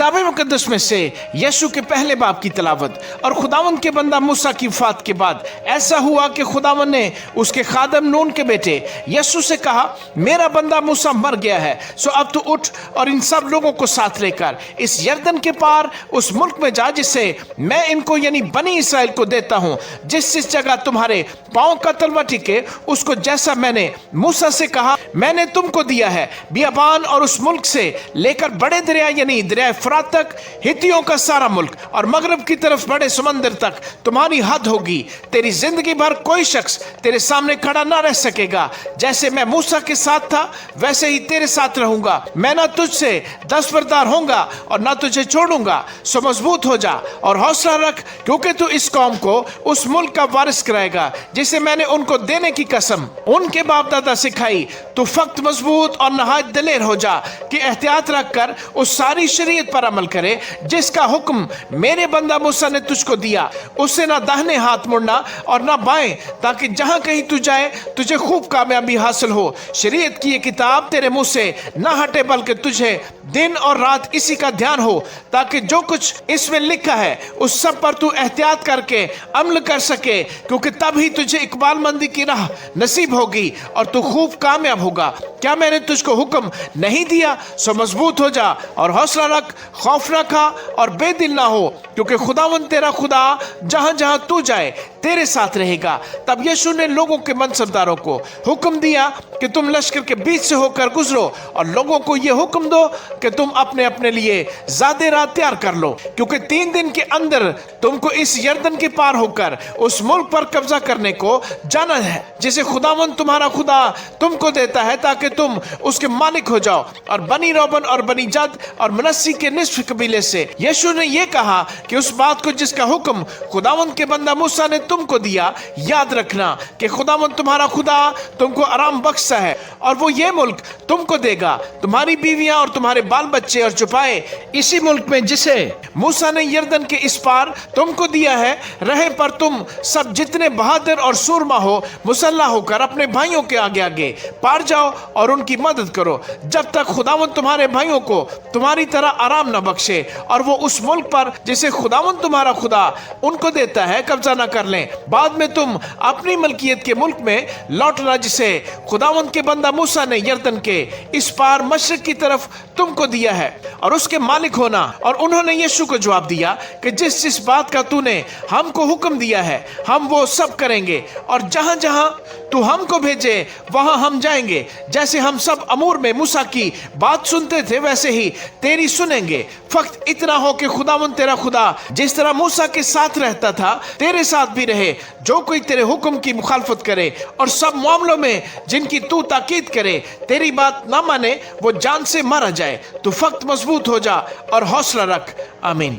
किताब मुकद्दस में से यीशु के पहले बाब की तलावत। और खुदावंद के बंदा मूसा की वफात के बाद ऐसा हुआ कि खुदावंद ने उसके खादम नून के बेटे यीशु से कहा, मेरा बंदा मूसा मर गया है, सो अब तू उठ और इन सब लोगों को साथ लेकर इस यरदन के पार उस मुल्क में जा जिसे मैं इनको यानी बनी इसराइल को देता हूँ। जिस जगह तुम्हारे पांव का तलवा टिके उसको जैसा मैंने मूसा से कहा मैंने तुमको दिया है। बियाबान और उस मुल्क से लेकर बड़े दरिया यानी दरिया फरात तक, हित्तियों का सारा मुल्क और मगरब की तरफ बड़े समंदर तक तुम्हारी हद होगी। तेरी जिंदगी भर कोई शख्स तेरे सामने खड़ा ना रह सकेगा। जैसे मैं मूसा के साथ था वैसे ही तेरे साथ रहूंगा। मैं ना तुझसे दस्तबरदार होऊंगा और ना तुझे छोड़ूंगा। सो मजबूत हो जा और हौसला रख, क्योंकि तू इस कौम को उस मुल्क का वारिस कराएगा जिसे मैंने उनको देने की कसम उनके बाप दादा से खाई। तू फक्त मजबूत और नहायत दलेर हो जा कि एहतियात रखकर उस सारी शरीयत पर अमल करे जिसका हुक्म मेरे बंदा मूसा ने तुझको दिया। उससे ना दाहिने हाथ मुड़ना और ना बाएं, ताकि जहां कहीं तू जाए तुझे खूब कामयाबी हासिल हो। शरीयत की ये किताब तेरे मुंह से ना हटे, बल्कि तुझे दिन और रात इसी का ध्यान हो, ताकि जो कुछ इसमें लिखा है उस सब पर तू एहतियात करके अमल कर सके, क्योंकि तब ही तुझे इकबालमंदी की राह नसीब होगी और तू खूब कामयाब होगा। क्या मैंने तुझको हुक्म नहीं दिया? सो मजबूत हो जा और हौसला रख, खौफ न खा और बेदिल ना हो, क्योंकि खुदावंद तेरा खुदा जहां जहां तू जाए तेरे साथ रहेगा। तब यीशु ने लोगों के मनसबदारों को हुक्म दिया कि तुम लश्कर के बीच से होकर गुजरो और लोगों को यह हुक्म दो कि तुम अपने अपने लिए ज़ादे राह तैयार कर लो, क्योंकि 3 दिन के अंदर तुमको इस यरदन के पार होकर उस मुल्क पर कब्जा करने को जाना है जिसे खुदावंद तुम्हारा खुदा तुमको देता है, ताकि तुम उसके मालिक हो जाओ। और बनी रोबन और बनी जद और मनस्सी के निस्फ कबीले से यीशु ने यह कहा कि उस बात को जिसका हुक्म खुदावंद के बंदा मूसा ने तुमको दिया याद रखना कि खुदावंद तुम्हारा खुदा तुमको आराम बख्शता है और वो ये मुल्क तुमको देगा, तुम्हारी बीवियां और तुम्हारे बाल बच्चे और चुपाए इसी मुल्क में जिसे मूसा ने यरदन के इस पार तुमको दिया है रहे। पर तुम सब जितने बहादुर और सूरमा हो मुसल्ला होकर अपने भाइयों के आगे आगे पार जाओ और उनकी मदद करो, जब तक खुदावंद तुम्हारे भाइयों को तुम्हारी तरह आराम न बख्शे और वो उस मुल्क पर जिसे खुदावंद तुम्हारा खुदा उनको देता है कब्जा न कर लें। बाद में तुम अपनी मलकियत के मुल्क में लौटना जिसे खुदावंद के बंदा मूसा ने यरदन के इस पार मशरिक की तरफ तुमको दिया है और उसके मालिक होना। और उन्होंने यीशु को जवाब दिया कि जिस जिस बात का तूने हमको हुक्म दिया है हम वो सब करेंगे, और जहां जहां तू हमको भेजे वहां हम जाएंगे। जैसे हम सब अमूर में मूसा की बात सुनते थे वैसे ही तेरी सुनेंगे। फक्त इतना हो कि खुदावंद तेरा खुदा जिस तरह मूसा के साथ रहता था तेरे साथ भी रहे। जो कोई तेरे हुक्म की मुखालफत करे और सब मामलों में जिनकी तू ताकीद करे तेरी बात ना माने वो जान से मारा जाए। तू फक्त मजबूत हो जा और हौसला रख। आमीन।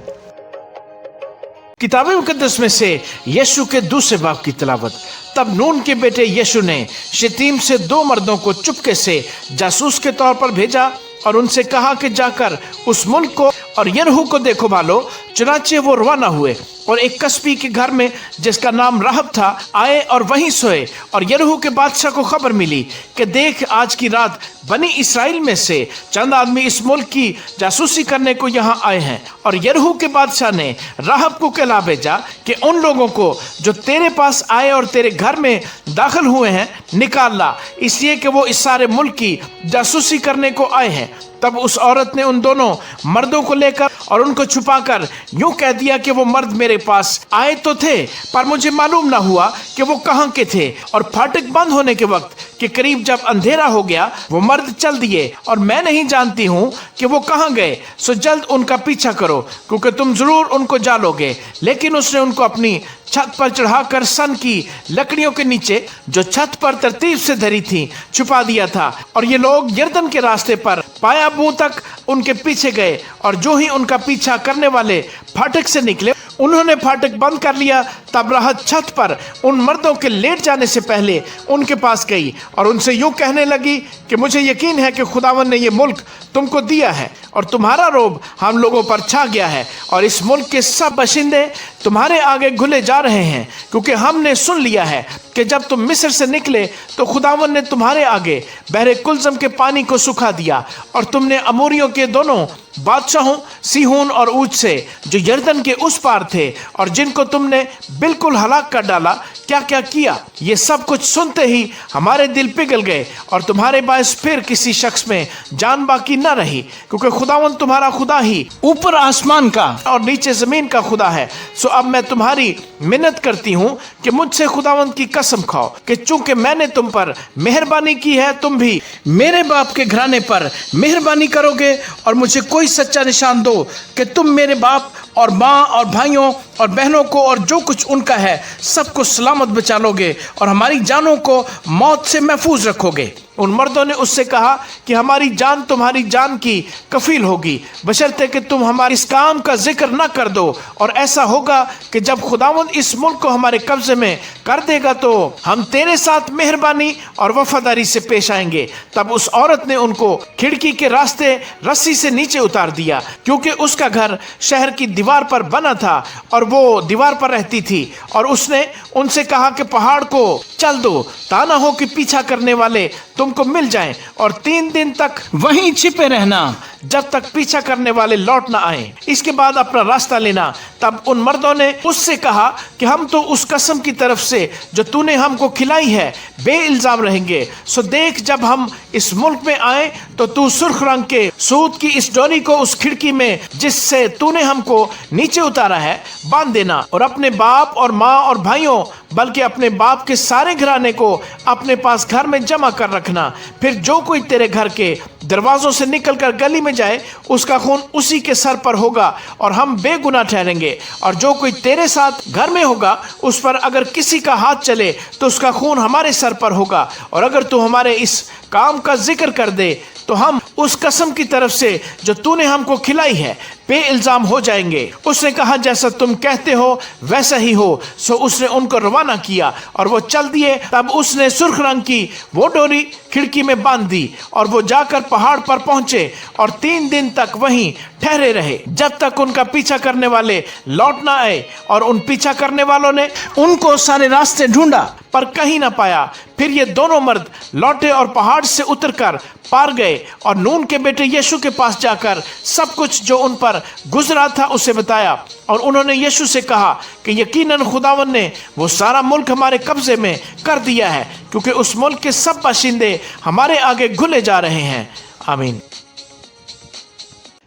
किताब मुकद्दस में से यीशु के दूसरे बाब की तलावत। तब नून के बेटे यीशु ने शितीम से 2 मर्दों को चुपके से जासूस के तौर पर भेजा और उनसे कहा कि जाकर उस मुल्क को और यरहू को देखो भालो। चुनाचे वो रवाना हुए और एक कस्बी के घर में जिसका नाम राहब था आए और वहीं सोए। और यरहू के बादशाह को खबर मिली कि देख आज की रात बनी इसराइल में से चंद आदमी इस मुल्क की जासूसी करने को यहाँ आए हैं। और यरहू के बादशाह ने राहब को कहला भेजा कि उन लोगों को जो तेरे पास आए और तेरे घर में दाखिल हुए हैं निकाल ला, इसलिए कि वो इस सारे मुल्क की जासूसी करने को आए हैं। तब उस औरत ने उन दोनों मर्दों को लेकर और उनको छुपाकर यूं कह दिया कि वो मर्द मेरे पास आए तो थे पर मुझे मालूम ना हुआ कि वो कहाँ के थे। और फाटक बंद होने के वक्त के करीब जब अंधेरा हो गया वो मर्द चल दिए और मैं नहीं जानती हूँ कि वो कहाँ गए। सो जल्द उनका पीछा करो क्योंकि तुम जरूर उनको जालोगे। लेकिन उसने उनको अपनी छत पर चढ़ाकर सन की लकड़ियों के नीचे जो छत पर तरतीब से धरी थी छुपा दिया था। और ये लोग यरदन के रास्ते पर पाया मुंह तक उनके पीछे गए और जो ही उनका पीछा करने वाले फाटक से निकले उन्होंने फाटक बंद कर लिया। तब राहत छत पर उन मर्दों के लेट जाने से पहले उनके पास गई और उनसे यूं कहने लगी कि मुझे यकीन है कि खुदावन ने ये मुल्क तुमको दिया है और तुम्हारा रोब हम लोगों पर छा गया है और इस मुल्क के सब बशिंदे तुम्हारे आगे घुले जा रहे हैं, क्योंकि हमने सुन लिया है कि जब तुम मिस्र से निकले तो खुदावन ने तुम्हारे आगे बहरे कुलजम के पानी को सुखा दिया और तुमने अमोरियों के दोनों बादशाहों सीहोन और ऊज से जो यर्दन के उस पार थे और जिनको तुमने बिल्कुल हलाक कर डाला क्या क्या किया। ये सब कुछ सुनते ही हमारे दिल पिघल गए और तुम्हारे बायस फिर किसी शख्स में जान बाकी न रही, क्योंकि खुदावंद तुम्हारा खुदा ही ऊपर आसमान का और नीचे जमीन का खुदा है। सो अब मैं तुम्हारी मिन्नत करती हूँ कि मुझसे खुदावंद की कसम खाओ कि चूंकि मैंने तुम पर मेहरबानी की है, तुम भी मेरे बाप के घराने पर मेहरबानी करोगे और मुझे कोई सच्चा निशान दो कि तुम मेरे बाप और माँ और भाइयों और बहनों को और जो कुछ उनका है सबको सलामत बचा लोगे और हमारी जानों को मौत से महफूज रखोगे। उन मर्दों ने उससे कहा कि हमारी जान तुम्हारी जान की कफील होगी, बशर्ते कि तुम हमारे इस काम का जिक्र न कर दो। और ऐसा होगा कि जब खुदावंद इस मुल्क को हमारे कब्जे में कर देगा तो हम तेरे साथ मेहरबानी और वफादारी से पेश आएंगे। तब उस औरत ने उनको खिड़की के रास्ते रस्सी से नीचे उतार दिया, क्योंकि उसका घर शहर की दीवार पर बना था और वो दीवार पर रहती थी। और उसने उनसे कहा कि पहाड़ को चल दो, ता ना हो कि पीछा करने वाले तुमको मिल जाएं और 3 दिन तक वहीं छिपे रहना जब तक पीछा करने वाले लौट ना आए, इसके बाद अपना रास्ता लेना। तब उन मर्दों ने उससे कहा कि हम तो उस कसम की तरफ से जो तूने हमको खिलाई है बे इल्जाम रहेंगे। सो देख, जब हम इस मुल्क में आए तो तू सुर्ख रंग के सूत की इस डोरी को उस खिड़की में जिससे तूने हमको नीचे उतारा है बांध देना और अपने बाप और माँ और भाइयों बल्कि अपने बाप के सारे घराने को अपने पास घर में जमा कर रखना। फिर जो कोई तेरे घर के दरवाजों से निकलकर गली में जाए उसका खून उसी के सर पर होगा और हम बेगुनाह ठहरेंगे। और जो कोई तेरे साथ घर में होगा उस पर अगर किसी का हाथ चले तो उसका खून हमारे सर पर होगा। और अगर तू हमारे इस काम का जिक्र कर दे तो हम उस कसम की तरफ से जो तूने हमको खिलाई है बे इल्जाम हो जाएंगे। उसने कहा, जैसा तुम कहते हो वैसा ही हो। सो उसने उनको रवाना किया और वो चल दिए। तब उसने सुर्ख रंग की वो डोरी खिड़की में बांध दी और वो जाकर पहाड़ पर पहुंचे और 3 दिन तक वहीं ठहरे रहे जब तक उनका पीछा करने वाले लौट ना आए। और उन पीछा करने वालों ने उनको सारे रास्ते ढूंढा पर कहीं ना पाया। फिर ये दोनों मर्द लौटे और पहाड़ से उतरकर पार गए और नून के बेटे यीशु के पास जाकर सब कुछ जो उन पर गुजरा था उसे बताया। और उन्होंने यीशु से कहा कि यकीनन खुदावन ने वो सारा मुल्क हमारे कब्जे में कर दिया है, क्योंकि उस मुल्क के सब बाशिंदे हमारे आगे घुले जा रहे हैं। आमीन।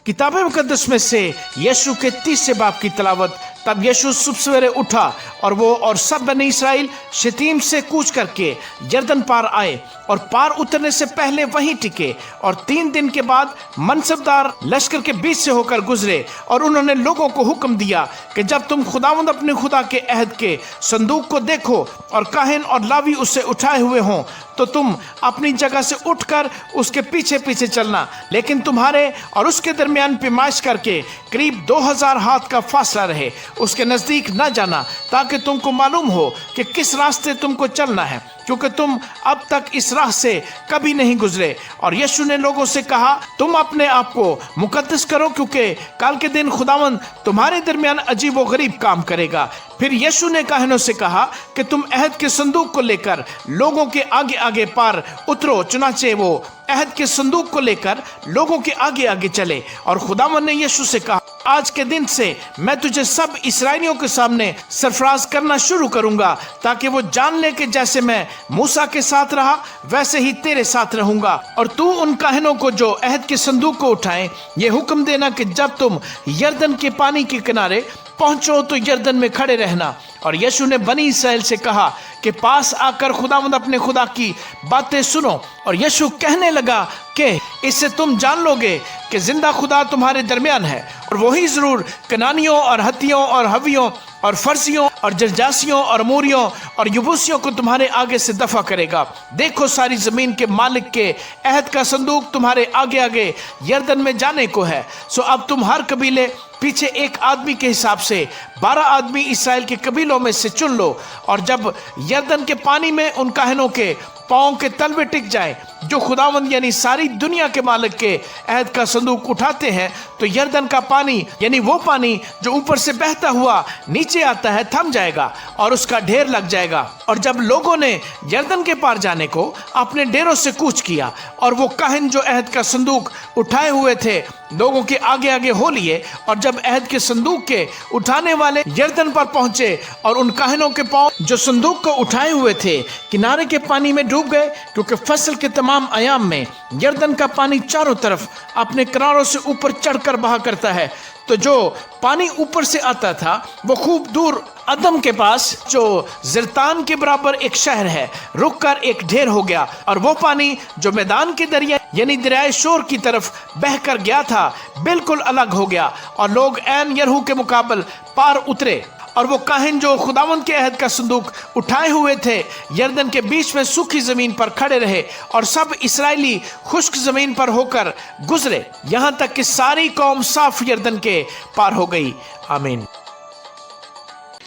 किताब मुकद्दस में से यीशु के 30 बाब की तलावत। तब यीशु सुबह सवेरे उठा और वो और सब बने इसराइल शितीम से कूच करके यरदन पार आए और पार उतरने से पहले वहीं टिके। और 3 दिन के बाद मनसबदार लश्कर के बीच से होकर गुजरे और उन्होंने लोगों को हुक्म दिया कि जब तुम खुदावंद अपने खुदा के अहद के संदूक को देखो और काहिन और लावी उससे उठाए हुए हों तो तुम अपनी जगह से उठकर उसके पीछे पीछे चलना, लेकिन तुम्हारे और उसके दरमियान पैमाइश करके करीब 2000 हाथ का फासला रहे। उसके नजदीक न जाना ताकि तुमको मालूम हो कि किस रास्ते तुमको चलना है, क्योंकि तुम अब तक इस राह से कभी नहीं गुजरे। और यीशु ने लोगों से कहा, तुम अपने आप को मुकद्दस करो, क्योंकि कल के दिन खुदावंद तुम्हारे दरमियान अजीब व गरीब काम करेगा। फिर यीशु ने काहिनों से कहा कि तुम अहद के संदूक को लेकर लोगों के आगे आगे पार उतरो। चुनाचे वो अहद के संदूक को लेकर लोगों के आगे आगे चले। और खुदावंद ने यीशु से कहा, आज के दिन से मैं तुझे सब इस्राएलियों के सामने सरफराज करना शुरू करूंगा, ताकि वो जान ले कि जैसे मैं मूसा के साथ रहा वैसे ही तेरे साथ रहूंगा। और तू उन काहिनों को जो अहद के संदूक को उठाएं ये हुक्म देना कि जब तुम यरदन के पानी के किनारे पहुंचो तो यरदन में खड़े रहना। और यीशु ने बनी इसराइल से कहा कि पास आकर खुदावंद अपने खुदा की बातें सुनो। और यीशु कहने लगा कि इससे तुम जान लोगे कि जिंदा खुदा तुम्हारे दरमियान है, और वही जरूर कनानियों और हत्तियों और हवियों और फर्सियों और जरजासियों और अमोरियों और यबूसियों को तुम्हारे आगे से दफा करेगा। देखो, सारी जमीन के मालिक के अहद का संदूक तुम्हारे आगे आगे यरदन में जाने को है। सो अब तुम हर कबीले पीछे एक आदमी के हिसाब से 12 आदमी इस्राएल के कबीलों में से चुन लो। और जब यरदन के पानी में उन काहिनों के पाँव के तलवे टिक जाए जो खुदावंद यानी सारी दुनिया के मालिक के अहद का संदूक उठाते हैं, तो यरदन का पानी यानी वो पानी जो ऊपर से बहता हुआ नीचे आता है थम जाएगा और उसका ढेर लग जाएगा। और जब लोगों ने यरदन के पार जाने को अपने डेरों से कूच किया और वो काहिन जो अहद का संदूक उठाए हुए थे लोगों के आगे आगे हो लिए, और जब अहद के संदूक के उठाने वाले यरदन पर पहुंचे और उन काहिनों के पांव जो संदूक को उठाए हुए थे किनारे के पानी में डूब गए, क्योंकि फसल के तमाम अयाम में यरदन का पानी चारों तरफ अपने किनारों से ऊपर चढ़कर बहा करता है। तो जो पानी ऊपर से आता था वो खूब दूर अदम के पास, जो जिरतान के बराबर एक शहर है, रुक कर एक ढेर हो गया, और वो पानी जो मैदान के दरिया यानी दरियाए शोर की तरफ बह कर गया था बिल्कुल अलग हो गया, और लोग ऐन यरहू के मुकाबल पार उतरे। और वो काहिन जो खुदावंद के अहद का संदूक उठाए हुए थे यरदन के बीच में सूखी जमीन पर खड़े रहे, और सब इस्राएली खुश्क जमीन पर होकर गुजरे, यहां तक कि सारी कौम साफ यरदन के पार हो गई। आमीन।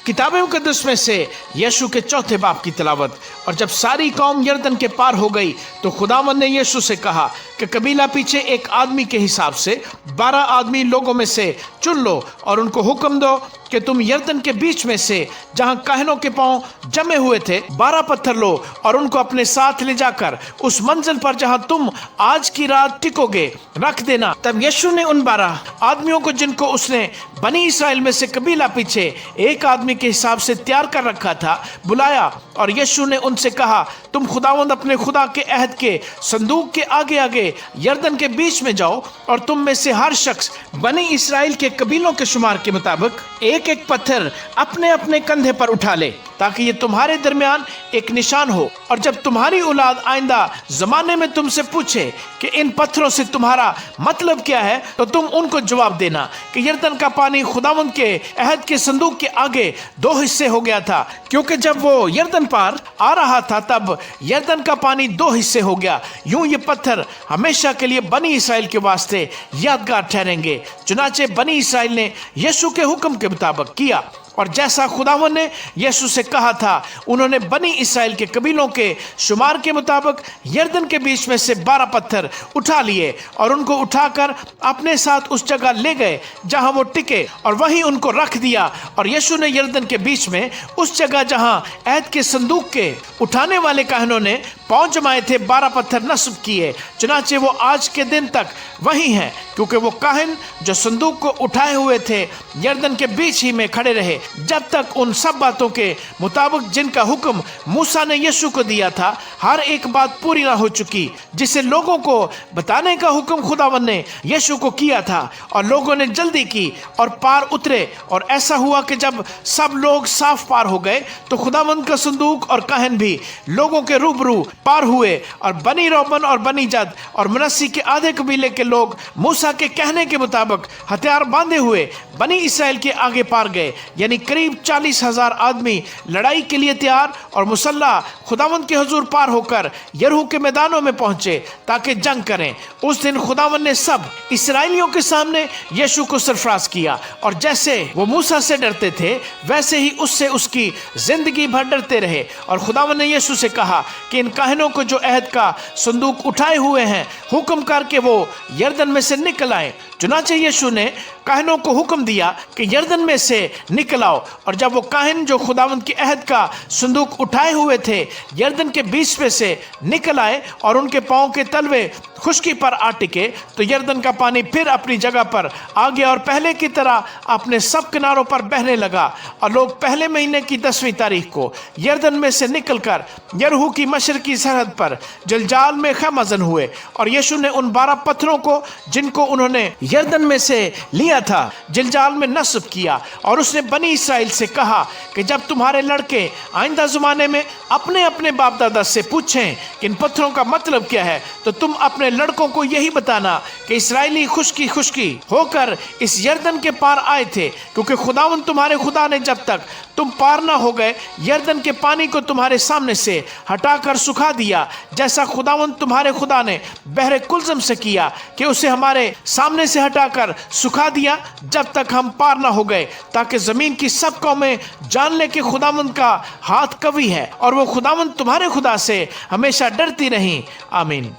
किताब मुकद्दस में से यीशु के चौथे बाब की तिलावत। और जब सारी कौम यरदन के पार हो गई तो खुदावंद ने यीशु से कहा कि कबीला पीछे एक आदमी के हिसाब से 12 आदमी लोगों में से चुन लो, और उनको हुक्म दो कि तुम यरदन के बीच में से जहां काहिनों के पांव जमे हुए थे 12 पत्थर लो, और उनको अपने साथ ले जाकर उस मंजिल पर जहां तुम आज की रात टिकोगे रख देना। तब यीशु ने उन 12 आदमियों को, जिनको उसने बनी इस्राएल में से कबीला पीछे एक आदमी के हिसाब से तैयार कर रखा था, बुलाया, और यीशु ने उनसे कहा, तुम खुदावंद अपने खुदा के अहद के संदूक के आगे आगे यरदन के बीच में जाओ, और तुम में से हर शख्स बनी इस्राएल के कबीलों के शुमार के मुताबिक एक एक पत्थर अपने अपने कंधे पर उठा ले, ताकि ये तुम्हारे दरमियान एक निशान हो। और जब तुम्हारी औलाद आइंदा जमाने में तुमसे पूछे कि इन पत्थरों से तुम्हारा मतलब क्या है, तो तुम उनको जवाब देना कि यरदन का पानी खुदावंद के अहद के संदूक के आगे 2 हिस्से हो गया था, क्योंकि जब वो यरदन पार आ रहा था तब यरदन का पानी 2 हिस्से हो गया। यूं ये पत्थर हमेशा के लिए बनी इस्राएल के वास्ते यादगार ठहरेंगे। चुनाचे बनी इस्राएल ने यीशु के हुक्म के मुताबिक किया, और जैसा खुदावंद ने यीशु से कहा था, उन्होंने बनी इस्राएल के कबीलों के शुमार के मुताबिक यरदन के बीच में से 12 पत्थर उठा लिए, और उनको उठाकर अपने साथ उस जगह ले गए जहां वो टिके, और वहीं उनको रख दिया। और यीशु ने यरदन के बीच में उस जगह जहां अहद के संदूक के उठाने वाले काहिनों ने पांव जमाए थे 12 पत्थर नस्ब किए। चुनाचे वो आज के दिन तक वही हैं, क्योंकि वो काहिन जो संदूक को उठाए हुए थे यरदन के बीच ही में खड़े रहे जब तक उन सब बातों के मुताबिक जिनका हुक्म मूसा ने यीशु को दिया था हर एक बात पूरी ना हो चुकी, जिसे लोगों को बताने का हुक्म खुदावंद ने यीशु को किया था। और लोगों ने जल्दी की और पार उतरे, और ऐसा हुआ कि जब सब लोग साफ पार हो गए तो खुदावंद का संदूक और काहिन भी लोगों के रूबरू पार हुए। और बनी रोबन और बनी जद और मनस्सी के आधे कबीले के लोग मूसा के कहने के मुताबिक हथियार बांधे हुए बनी इस्राएल के आगे पार गए, यानी करीब 40,000 आदमी लड़ाई के लिए तैयार और मुसल्ला खुदावंद के हुजूर पार होकर यरहू के मैदानों में पहुंचे ताकि जंग करें। उस दिन खुदावंद ने सब इस्राएलियों के सामने यीशु को सरफराज किया, और जैसे वो मूसा से डरते थे वैसे ही उससे उसकी जिंदगी भर डरते रहे। और खुदावंद ने यीशु से कहा कि इन काहिनों को जो अहद का संदूक उठाए हुए हैं हुक्म करके वो यरदन में से निकल आए। चुनाचे यीशु ने काहिनों को हुक्म दिया कि यरदन में से निकल आओ। और जब वो काहिन जो खुदावंद के अहद का संदूक उठाए हुए थे यरदन के बीच में से निकल आए और उनके पांव के तलवे खुश्की पर आ टिके, तो यरदन का पानी फिर अपनी जगह पर आ गया और पहले की तरह अपने सब किनारों पर बहने लगा। और लोग पहले महीने की 10वीं तारीख को यरदन में से निकलकर यरहू की मशरकी सरहद पर जलजाल में खमजन हुए। और यीशु ने उन 12 पत्थरों को जिनको उन्होंने यरदन में से लिया था जलजाल में नस्ब किया। और उसने बनी इस्राएल से कहा कि जब तुम्हारे लड़के आइंदा ज़माने में अपने अपने बाप दादा से पूछें कि इन पत्थरों का मतलब क्या है, तो तुम अपने लड़कों को यही बताना कि इस्राएली खुश्की खुश्की होकर इस यरदन के पार आए थे, क्योंकि खुदावंद तुम्हारे खुदा ने जब तक तुम पार ना हो गए यरदन के पानी को तुम्हारे सामने से हटाकर सुखा दिया, जैसा खुदावंद तुम्हारे खुदा ने बहरे कुलजम से किया कि उसे हमारे सामने से हटाकर सुखा दिया जब तक हम पार ना हो गए, ताकि जमीन की सब कौमें जान ले कि खुदावंद का हाथ कवी है और वो खुदावंद तुम्हारे खुदा से हमेशा डरती रही। आमीन।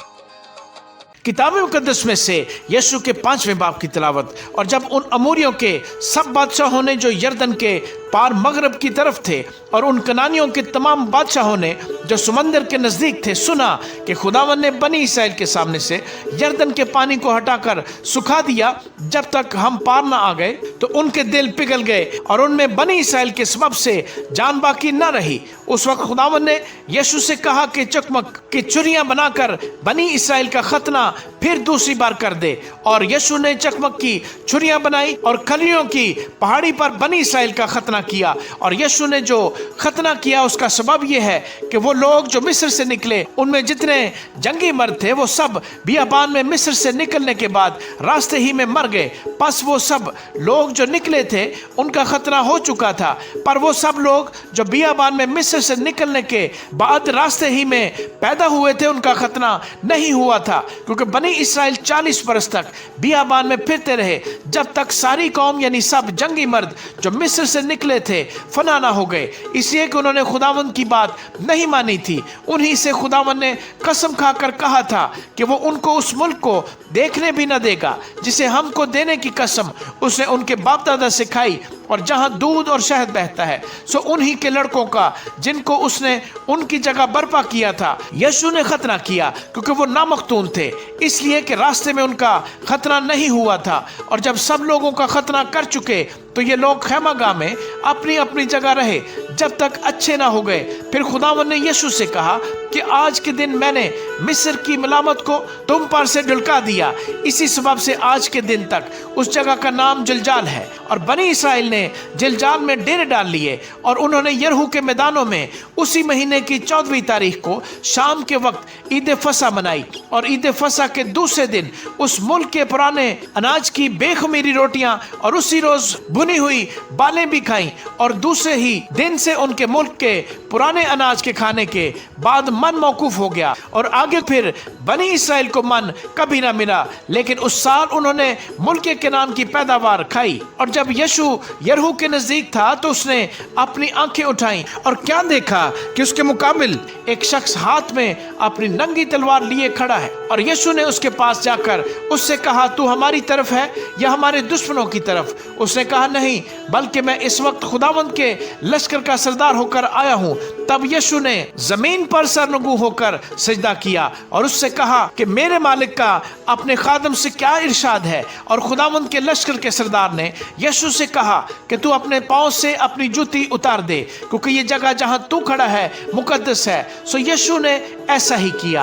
किताब मुकद्दस में से यीशु के 5वें बाब की तिलावत। और जब उन अमोरियों के सब बादशाहों ने जो यरदन के पार मगरब की तरफ थे, और उन कनानियों के तमाम बादशाहों ने जो समंदर के नजदीक थे सुना कि खुदावन ने बनी इसराइल के सामने से यरदन के पानी को हटाकर सुखा दिया जब तक हम पार न आ गए, तो उनके दिल पिघल गए और उनमें बनी इसराइल के सबब से जान बाकी न रही। उस वक्त खुदावन ने यीशु से कहा कि चकमक की छुरियां बनाकर बनी इसराइल का खतना फिर दूसरी बार कर दे। और यीशु ने चकमक की छुरियां बनाई और खलियों की पहाड़ी पर बनी इसराइल का खतना किया। और यीशु ने जो खतना किया उसका सबब यह है कि वो लोग जो मिस्र से निकले उनमें जितने जंगी मर्द थे वो सब बियाबान में मिस्र से निकलने के बाद रास्ते ही में मर गए। बस वो सब लोग जो निकले थे उनका खतना हो चुका था, पर वो सब लोग जो बियाबान में मिस्र से निकलने के बाद रास्ते ही में पैदा हुए थे उनका खतना नहीं हुआ था, क्योंकि बनी इसराइल 40 बरस तक बियाबान में फिरते रहे जब तक सारी कौम यानी सब जंगी मर्द जो मिस्र से निकले थे फना ना हो गए, इसलिए कि उन्होंने खुदावन की बात नहीं मानी थी। उन्हीं से खुदावन ने कसम खाकर कहा था कि वो उनको उस मुल्क को देखने भी न देगा जिसे हमको देने की कसम उसने उनके बाप दादा से खाई, और जहां दूध और शहद बहता है। सो उन्हीं के लड़कों का जिनको उसने उनकी जगह बर्पा किया था यीशु ने खतना किया, क्योंकि वो नामख्तून थे, इसलिए कि रास्ते में उनका खतना नहीं हुआ था। और जब सब लोगों का खतना कर चुके तो ये लोग खैमागाह में अपनी अपनी जगह रहे जब तक अच्छे ना हो गए। फिर खुदावन ने यीशु से कहा कि आज के दिन मैंने मिस्र की मलामत को तुम पर से ढुलका दिया, इसी सबब से आज के दिन तक उस जगह का नाम जिलजाल है। और बनी इसराइल ने जिलजाल में डेरे डाल लिए, और उन्होंने यरहू के मैदानों में उसी महीने की 14वीं तारीख को शाम के वक्त ईद फसा मनाई। और ईद फसा के दूसरे दिन उस मुल्क के पुराने अनाज की बेखमीरी रोटियां और उसी रोज भुनी हुई बालें भी खाई, और दूसरे ही दिन से उनके मुल्क के पुराने अनाज के खाने के बाद मन मौकूफ हो गया, और आगे फिर बनी इसराइल को मन कभी ना मिला। लेकिन उस साल उन्होंने मुल्क के नाम की पैदावार खाई। और जब यीशु यरहू के नजदीक था तो उसने अपनी आंखें उठाई और क्या देखा कि उसके मुकाबिल एक शख्स हाथ में अपनी नंगी तलवार लिए खड़ा है। और यीशु ने उसके पास जाकर उससे कहा, तू हमारी तरफ है या हमारे दुश्मनों की तरफ? उसने कहा, नहीं, बल्कि मैं इस वक्त खुदावंद के लश्कर का सरदार होकर आया हूँ। तब यीशु ने जमीन पर सरनगू होकर सजदा किया और उससे कहा कि मेरे मालिक का अपने खादम से क्या इरशाद है। और खुदावंद के लश्कर के सरदार ने यीशु से कहा कि तू अपने पांव से अपनी जूती उतार दे, क्योंकि ये जगह जहां तू खड़ा है मुकद्दस है। सो यीशु ने ऐसा ही किया।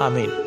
आमीन।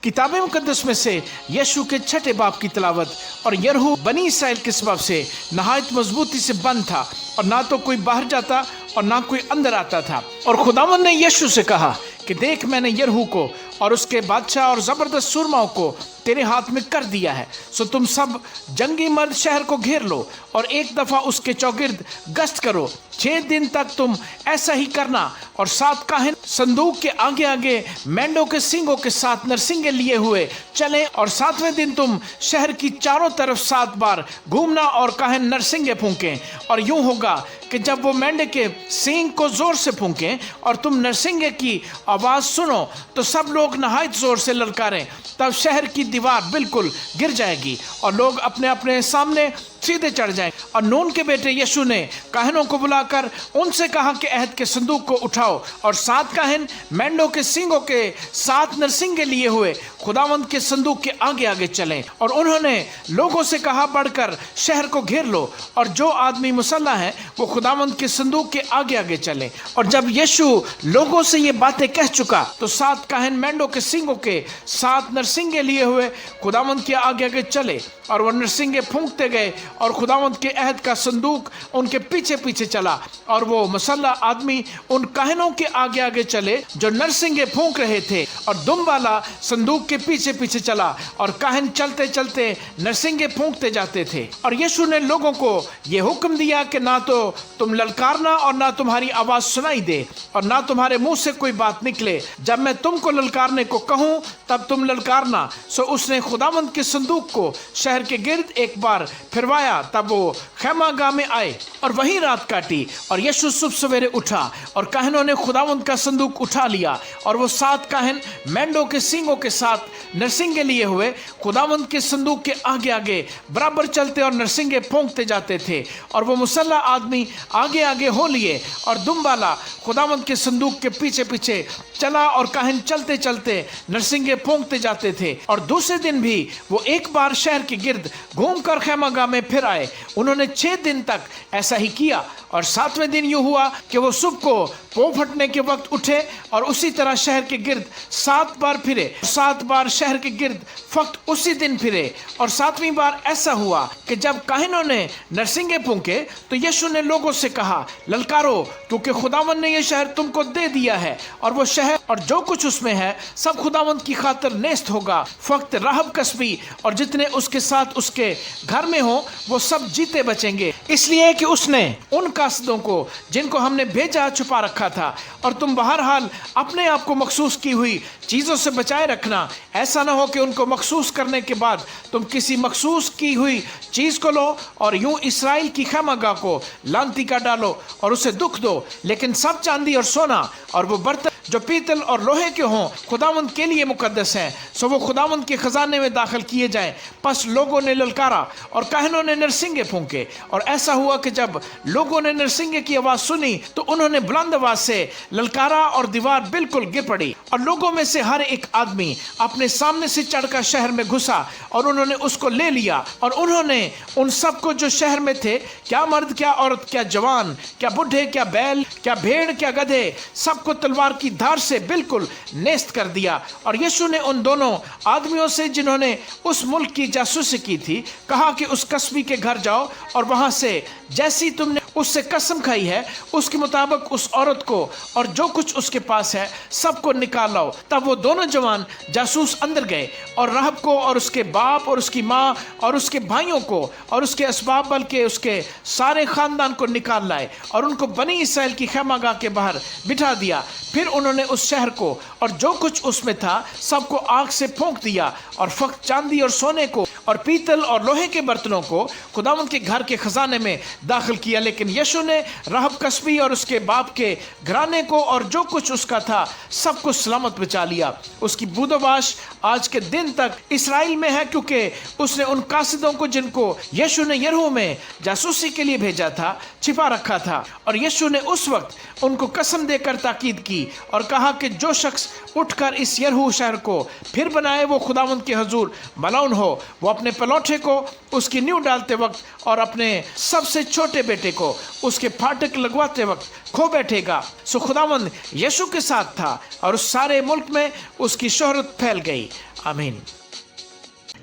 किताब मुकद्दस में से यीशु के 6ठे बाब की तलावत। और यरहू बनी इसराइल के सबब से नहायत मजबूती से बंद था, और ना तो कोई बाहर जाता और ना कोई अंदर आता था। और खुदावंद ने यीशु से कहा कि देख, मैंने यरहू को और उसके बादशाह और जबरदस्त सुरमाओं को तेरे हाथ में कर दिया है। सो तुम सब जंगी मर्द शहर को घेर लो और एक दफा उसके चौगिर्द गश्त करो। 6 दिन तक तुम ऐसा ही करना। और 7 काहिन संदूक के आगे आगे मेंढों के सींगों के साथ नरसिंगे लिए हुए चले, और 7वें दिन तुम शहर की चारों तरफ 7 बार घूमना और काहिन नरसिंगे फूंकें। और यूं होगा कि जब वो मेंढे के सींग को जोर से फूंकें और तुम नरसिंगे की आवाज सुनो तो सब लोग नहायत जोर से ललकारें। तब शहर की दीवार बिल्कुल गिर जाएगी और लोग अपने अपने सामने सीधे चढ़ जाएं। और नून के बेटे यीशु ने काहिनों को बुलाकर उनसे कहा कि अहद के संदूक को उठाओ। और 7 काहिन मेंढों के सींगों के 7 नरसिंगे लिए हुए खुदावंद के संदूक के आगे आगे चलें। और उन्होंने लोगों से कहा, बढ़कर शहर को घेर लो, और जो आदमी मुसल्ला है वो खुदावंद के संदूक के आगे आगे चले। और जब यीशु लोगों से ये बातें कह चुका तो 7 काहिन मेंढों के सींगों के 7 नरसिंगे लिए हुए खुदावंद के आगे आगे चले, और वो नरसिंगे फूंकते गए और खुदावंद के अहद का संदूक उनके पीछे पीछे चला। और वो मुसल्ला आदमी उन काहिनों के आगे आगे चले जो नरसिंगे फूंक रहे थे, और दुम वाला संदूक के पीछे पीछे चला, और काहिन चलते चलते नरसिंगे फूंकते जाते थे। और यीशु ने लोगों को ये हुक्म दिया कि ना तो तुम ललकारना और ना तुम्हारी आवाज सुनाई दे और ना तुम्हारे मुंह से कोई बात निकले। जब मैं तुमको ललकारने को कहूँ तब तुम ललकारना। सो उसने खुदावंद के संदूक को शहर के गिर्द एक बार फिरवाया आया तब वो खैमागाह में आए और वहीं रात काटी। और यीशु सुबह सवेरे उठा और काहनों ने खुदावंद का संदूक उठा लिया, और वो 7 काहन मेंढों के सींगों के साथ नरसिंगे लिए हुए खुदावंद के संदूक के आगे आगे बराबर चलते और नरसिंगे फूंकते जाते थे। और वो मुसल्ला आदमी आगे आगे हो लिए और दुम्बाला खुदावंद के संदूक के पीछे पीछे चला, और काहन चलते चलते नरसिंगे फूंकते जाते थे। और दूसरे दिन भी वो एक बार शहर के गिर्द घूमकर खैमागाह में फिर आए। उन्होंने 6 दिन तक ऐसा ही किया। और 7वें दिन यूं हुआ कि वो सुबह को पौ फटने के वक्त उठे और उसी तरह शहर के गिर्द 7 बार फिरे। 7 बार शहर के गिर्द फक्त उसी दिन फिरे। और 7वीं बार ऐसा हुआ कि जब काहिनों ने नरसिंगे फूंके तो यीशु ने लोगों से कहा, ललकारो, क्योंकि खुदावंद ने यह शहर तुमको दे दिया है, और वो शहर और जो कुछ उसमें है सब खुदावंद की खातिर नेस्त होगा। फक्त राहब कसबी और जितने उसके साथ उसके घर में हो वो सब जीते बचेंगे, इसलिए कि उसने उन कासदों को जिनको हमने भेजा छुपा रखा था। और तुम बहरहाल अपने आप को मखसूस की हुई चीज़ों से बचाए रखना, ऐसा ना हो कि उनको मखसूस करने के बाद तुम किसी मखसूस की हुई चीज़ को लो और यूं इसराइल की खैमागाह को लानती का डालो और उसे दुख दो। लेकिन सब चांदी और सोना और वो बर्तन जो पीतल और लोहे के हों खुदावंद के लिए मुकद्दस हैं, सो वो खुदावंद के खजाने में दाखिल किए जाएं। बस लोगों ने ललकारा और काहनों ने नरसिंगे फूंके। और ऐसा हुआ कि जब लोगों ने नरसिंगे की आवाज़ सुनी तो उन्होंने बुलंद आवाज से ललकारा और दीवार बिल्कुल गिर पड़ी। और लोगों में से हर एक आदमी अपने सामने से चढ़कर शहर में घुसा और उन्होंने उसको ले लिया। और उन्होंने उन सबको जो शहर में थे, क्या मर्द क्या औरत, क्या जवान क्या बुढ़े, क्या बैल क्या भेड़ क्या गधे, सबको तलवार की धार से बिल्कुल नेस्त कर दिया। और यीशु ने उन दोनों आदमियों से जिन्होंने उस मुल्क की जासूसी की थी कहा कि उस कस्बी के घर जाओ और वहां से जैसी तुमने उससे कसम खाई है उसके मुताबिक उस औरत को और जो कुछ उसके पास है सबको निकाल लाओ। तब वो दोनों जवान जासूस अंदर गए और राहब को और उसके बाप और उसकी माँ और उसके भाइयों को और उसके असबाब बल्कि उसके सारे खानदान को निकाल लाए और उनको बनी इसराइल की खैमागाह के बाहर बिठा दिया। फिर उन्होंने उस शहर को और जो कुछ उसमें था सबको आग से फूंक दिया और फक्त चांदी और सोने को और पीतल और लोहे के बर्तनों को खुदावंद के घर के खजाने में दाखिल किया। लेकिन यीशु ने राहब कस्बी और उसके बाप के घराने को और जो कुछ उसका था सबको सलामत बचा लिया। उसकी बूदोबाश आज के दिन तक इसराइल में है, क्योंकि उसने उन कासिदों को जिनको यीशु ने यरीहो में जासूसी के लिए भेजा था छिपा रखा था। और यीशु ने उस वक्त उनको कसम देकर ताकीद की और कहा कि जो शख्स उठकर इस यरीहो शहर को फिर बनाए वो खुदावंद के हुजूर मलऊन हो। वो अपने पलौठे को उसकी नींव डालते वक्त और अपने सबसे छोटे बेटे को उसके फाटक लगवाते वक्त खो बैठेगा। सो खुदावंद यीशु के साथ था और उस सारे मुल्क में उसकी शोहरत फैल गई। आमीन।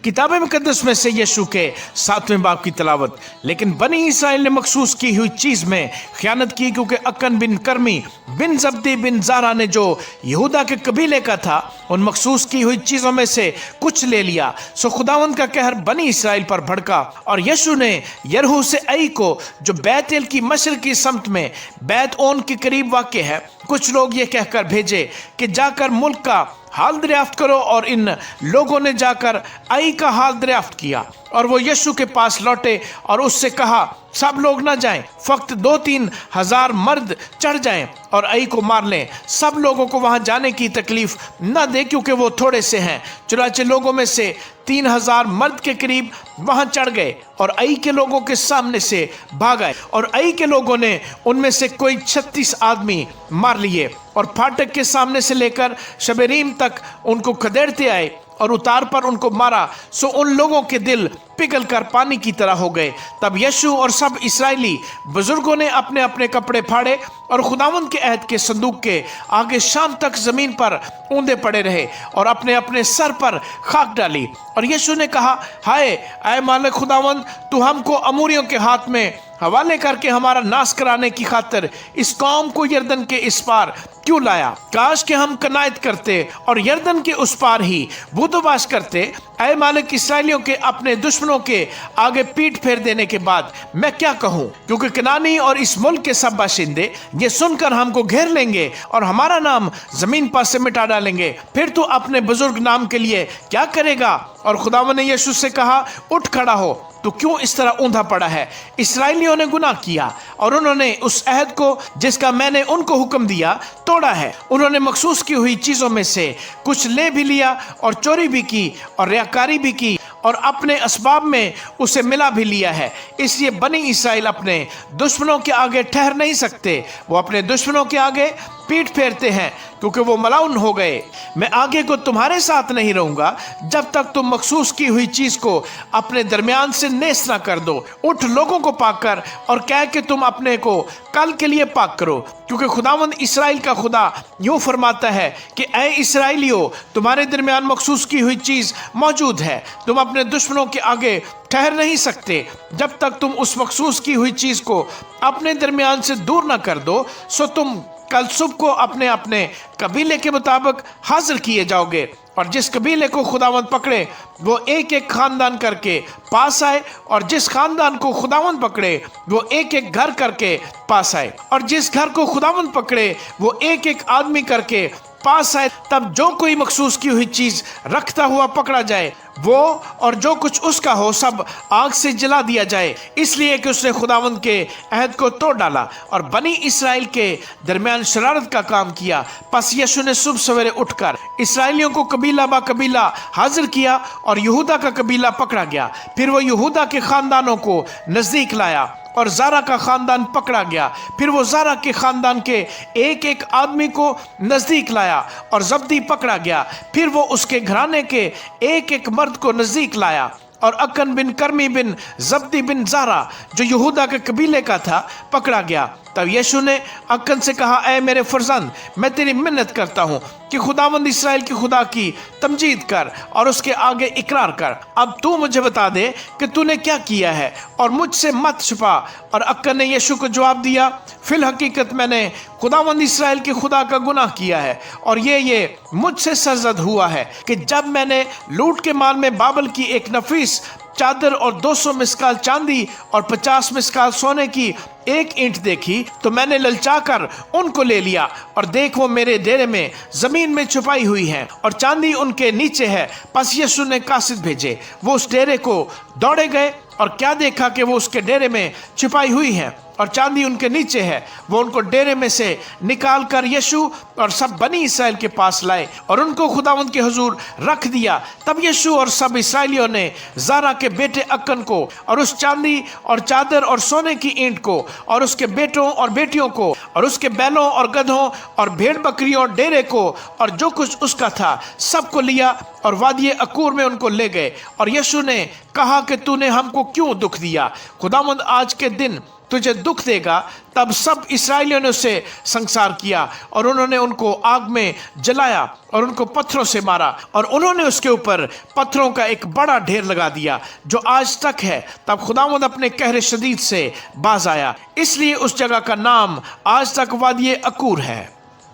किताब मुकद्दस में से यीशु के 7वें बाब की तलावत। लेकिन बनी इसराइल ने मखसूस की हुई चीज में खयानत की, क्योंकि अक्कन बिन कर्मी बिन जब्दी बिन जारा ने जो यहूदा के कबीले का था उन मखसूस की हुई चीजों में से कुछ ले लिया। सो खुदावंद का कहर बनी इसराइल पर भड़का और यीशु ने यरीहो से आई को जो बैतएल की मशरकी समत में बैत ओन के करीब वाक़ है कुछ लोग ये कहकर भेजे कि जाकर मुल्क का हाल दरियाफ्त करो। और इन लोगों ने जाकर आई का हाल दरियाफ्त किया और वो यीशु के पास लौटे और उससे कहा, सब लोग ना जाएं, फक्त 2-3 हजार मर्द चढ़ जाएं और आई को मार लें। सब लोगों को वहां जाने की तकलीफ न दे, क्योंकि वो थोड़े से हैं। चुनाचे लोगों में से 3000 मर्द के करीब वहां चढ़ गए और आई के लोगों के सामने से भाग आए। और आई के लोगों ने उनमें से कोई 36 आदमी मार लिए और फाटक के सामने से लेकर शबेरीम तक उनको खदेड़ते आए और उतार पर उनको मारा। सो उन लोगों के दिल पिघल कर पानी की तरह हो गए। तब यीशु और सब इस्राएली बुजुर्गों ने अपने अपने कपड़े फाड़े और खुदावंद के अहद के संदूक के आगे शाम तक जमीन पर औंधे पड़े रहे और अपने अपने सर पर खाक डाली। और यीशु ने कहा, हाय ऐ मालिक खुदावंद, तू हमको अमोरियों के हाथ में हवाले करके हमारा नाश कराने की खातिर इस कौम को यरदन के इस पार क्यों लाया? काश कि हम कनायत करते और यरदन के उस पार ही बूदोबाश करते। ऐ मालिक, इसराइलियों के अपने दुश्मनों के आगे पीठ फेर देने के बाद मैं क्या कहूँ? क्योंकि कनानी और इस मुल्क के सब बाशिंदे ये सुनकर हमको घेर लेंगे और हमारा नाम जमीन पर से मिटा डालेंगे। फिर तू अपने बुजुर्ग नाम के लिए क्या करेगा और खुदावन ने यीशु से कहा, उठ खड़ा हो, तो क्यों इस तरह ऊंधा पड़ा है? इसराइलियों ने गुनाह किया और उन्होंने उस अहद को जिसका मैंने उनको हुक्म दिया तोड़ा है। उन्होंने मखसूस की हुई चीजों में से कुछ ले भी लिया और चोरी भी की और रियाकारी भी की और अपने असबाब में उसे मिला भी लिया है। इसलिए बनी इसराइल अपने दुश्मनों के आगे ठहर नहीं सकते, वो अपने दुश्मनों के आगे पीठ फेरते हैं क्योंकि वो मलाउन हो गए। मैं आगे को तुम्हारे साथ नहीं रहूंगा जब तक तुम मखसूस की हुई चीज को अपने दरमियान से नेस ना कर दो। उठ, लोगों को पाक कर और कह कि तुम अपने को कल के लिए पाक करो, क्योंकि खुदावंद इसराइल का खुदा यूं फरमाता है कि ऐ इसराइलियों, तुम्हारे दरमियान मखसूस की हुई चीज मौजूद है। तुम अपने दुश्मनों के आगे ठहर नहीं सकते जब तक तुम उस मखसूस की हुई चीज को अपने दरमियान से दूर ना कर दो। सो तुम कल सुबह को अपने अपने कबीले के मुताबिक हाजिर किए जाओगे, और जिस कबीले को खुदावंद पकड़े वो एक एक खानदान करके पास आए, और जिस खानदान को खुदावंद पकड़े वो एक एक घर करके पास आए, और जिस घर को खुदावंद पकड़े वो एक एक आदमी करके पास आए। तब जो कोई मखसूस की हुई चीज रखता हुआ पकड़ा जाए, वो और जो कुछ उसका हो सब आग से जला दिया जाए, इसलिए कि उसने खुदावंद के अहद को तोड़ डाला और बनी इसराइल के दरमियान शरारत का काम किया। पस यीशु ने सुबह सवेरे उठकर इसराइलियों को कबीला बा कबीला हाजिर किया और यहूदा का कबीला पकड़ा गया। फिर वो यहूदा के खानदानों को नजदीक लाया और जारा का खानदान पकड़ा गया। फिर वो जारा के खानदान के एक एक आदमी को नजदीक लाया और जब्दी पकड़ा गया। फिर वो उसके घराने के एक एक मर्द को नजदीक लाया, और अकन बिन कर्मी बिन जब्दी बिन जारा जो यहूदा के कबीले का था पकड़ा गया। तब यीशु ने अकन से कहा, ऐ मेरे फरजंद, मैं तेरी मिन्नत करता हूँ कि खुदावंद इसराइल के खुदा की तमजीद कर और उसके आगे इकरार कर। अब तू मुझे बता दे कि तूने क्या किया है और मुझसे मत छुपा। और अक्कन ने यीशु को जवाब दिया, फिल हकीकत मैंने खुदावंद इसराइल के खुदा का गुनाह किया है, और ये मुझसे सरजद हुआ है कि जब मैंने लूट के माल में बाबल की एक नफीस चादर और 200 मिसकाल चांदी और 50 मिसकाल सोने की एक ईंट देखी तो मैंने ललचाकर उनको ले लिया, और देख वो मेरे डेरे में जमीन में छुपाई हुई है और चांदी उनके नीचे है। पस यीशु ने कासिद भेजे, वो उस डेरे को दौड़े गए और क्या देखा कि वो उसके डेरे में छुपाई हुई है और चांदी उनके नीचे है। वो उनको डेरे में से निकाल कर यीशु और सब बनी इसराइल के पास लाए और उनको खुदावंद के हुजूर रख दिया। तब यीशु और सब इसराइलियों ने जारा के बेटे अक्कन को और उस चांदी और चादर और सोने की ईंट को और उसके बेटों और बेटियों को और उसके बैलों और गधों और भेड़ बकरियों और डेरे को और जो कुछ उसका था सबको लिया और वादिये अकूर में उनको ले गए। और यीशु ने कहा कि तूने हमको क्यों दुख दिया? खुदावंद आज के दिन तुझे दुख देगा। तब सब इसराइलियों ने उसे संसार किया और उन्होंने उनको आग में जलाया और उनको पत्थरों से मारा, और उन्होंने उसके ऊपर पत्थरों का एक बड़ा ढेर लगा दिया जो आज तक है। तब खुदावंद अपने कहरे शदीद से बाज आया, इसलिए उस जगह का नाम आज तक वादिये अकूर है।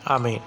आमीन।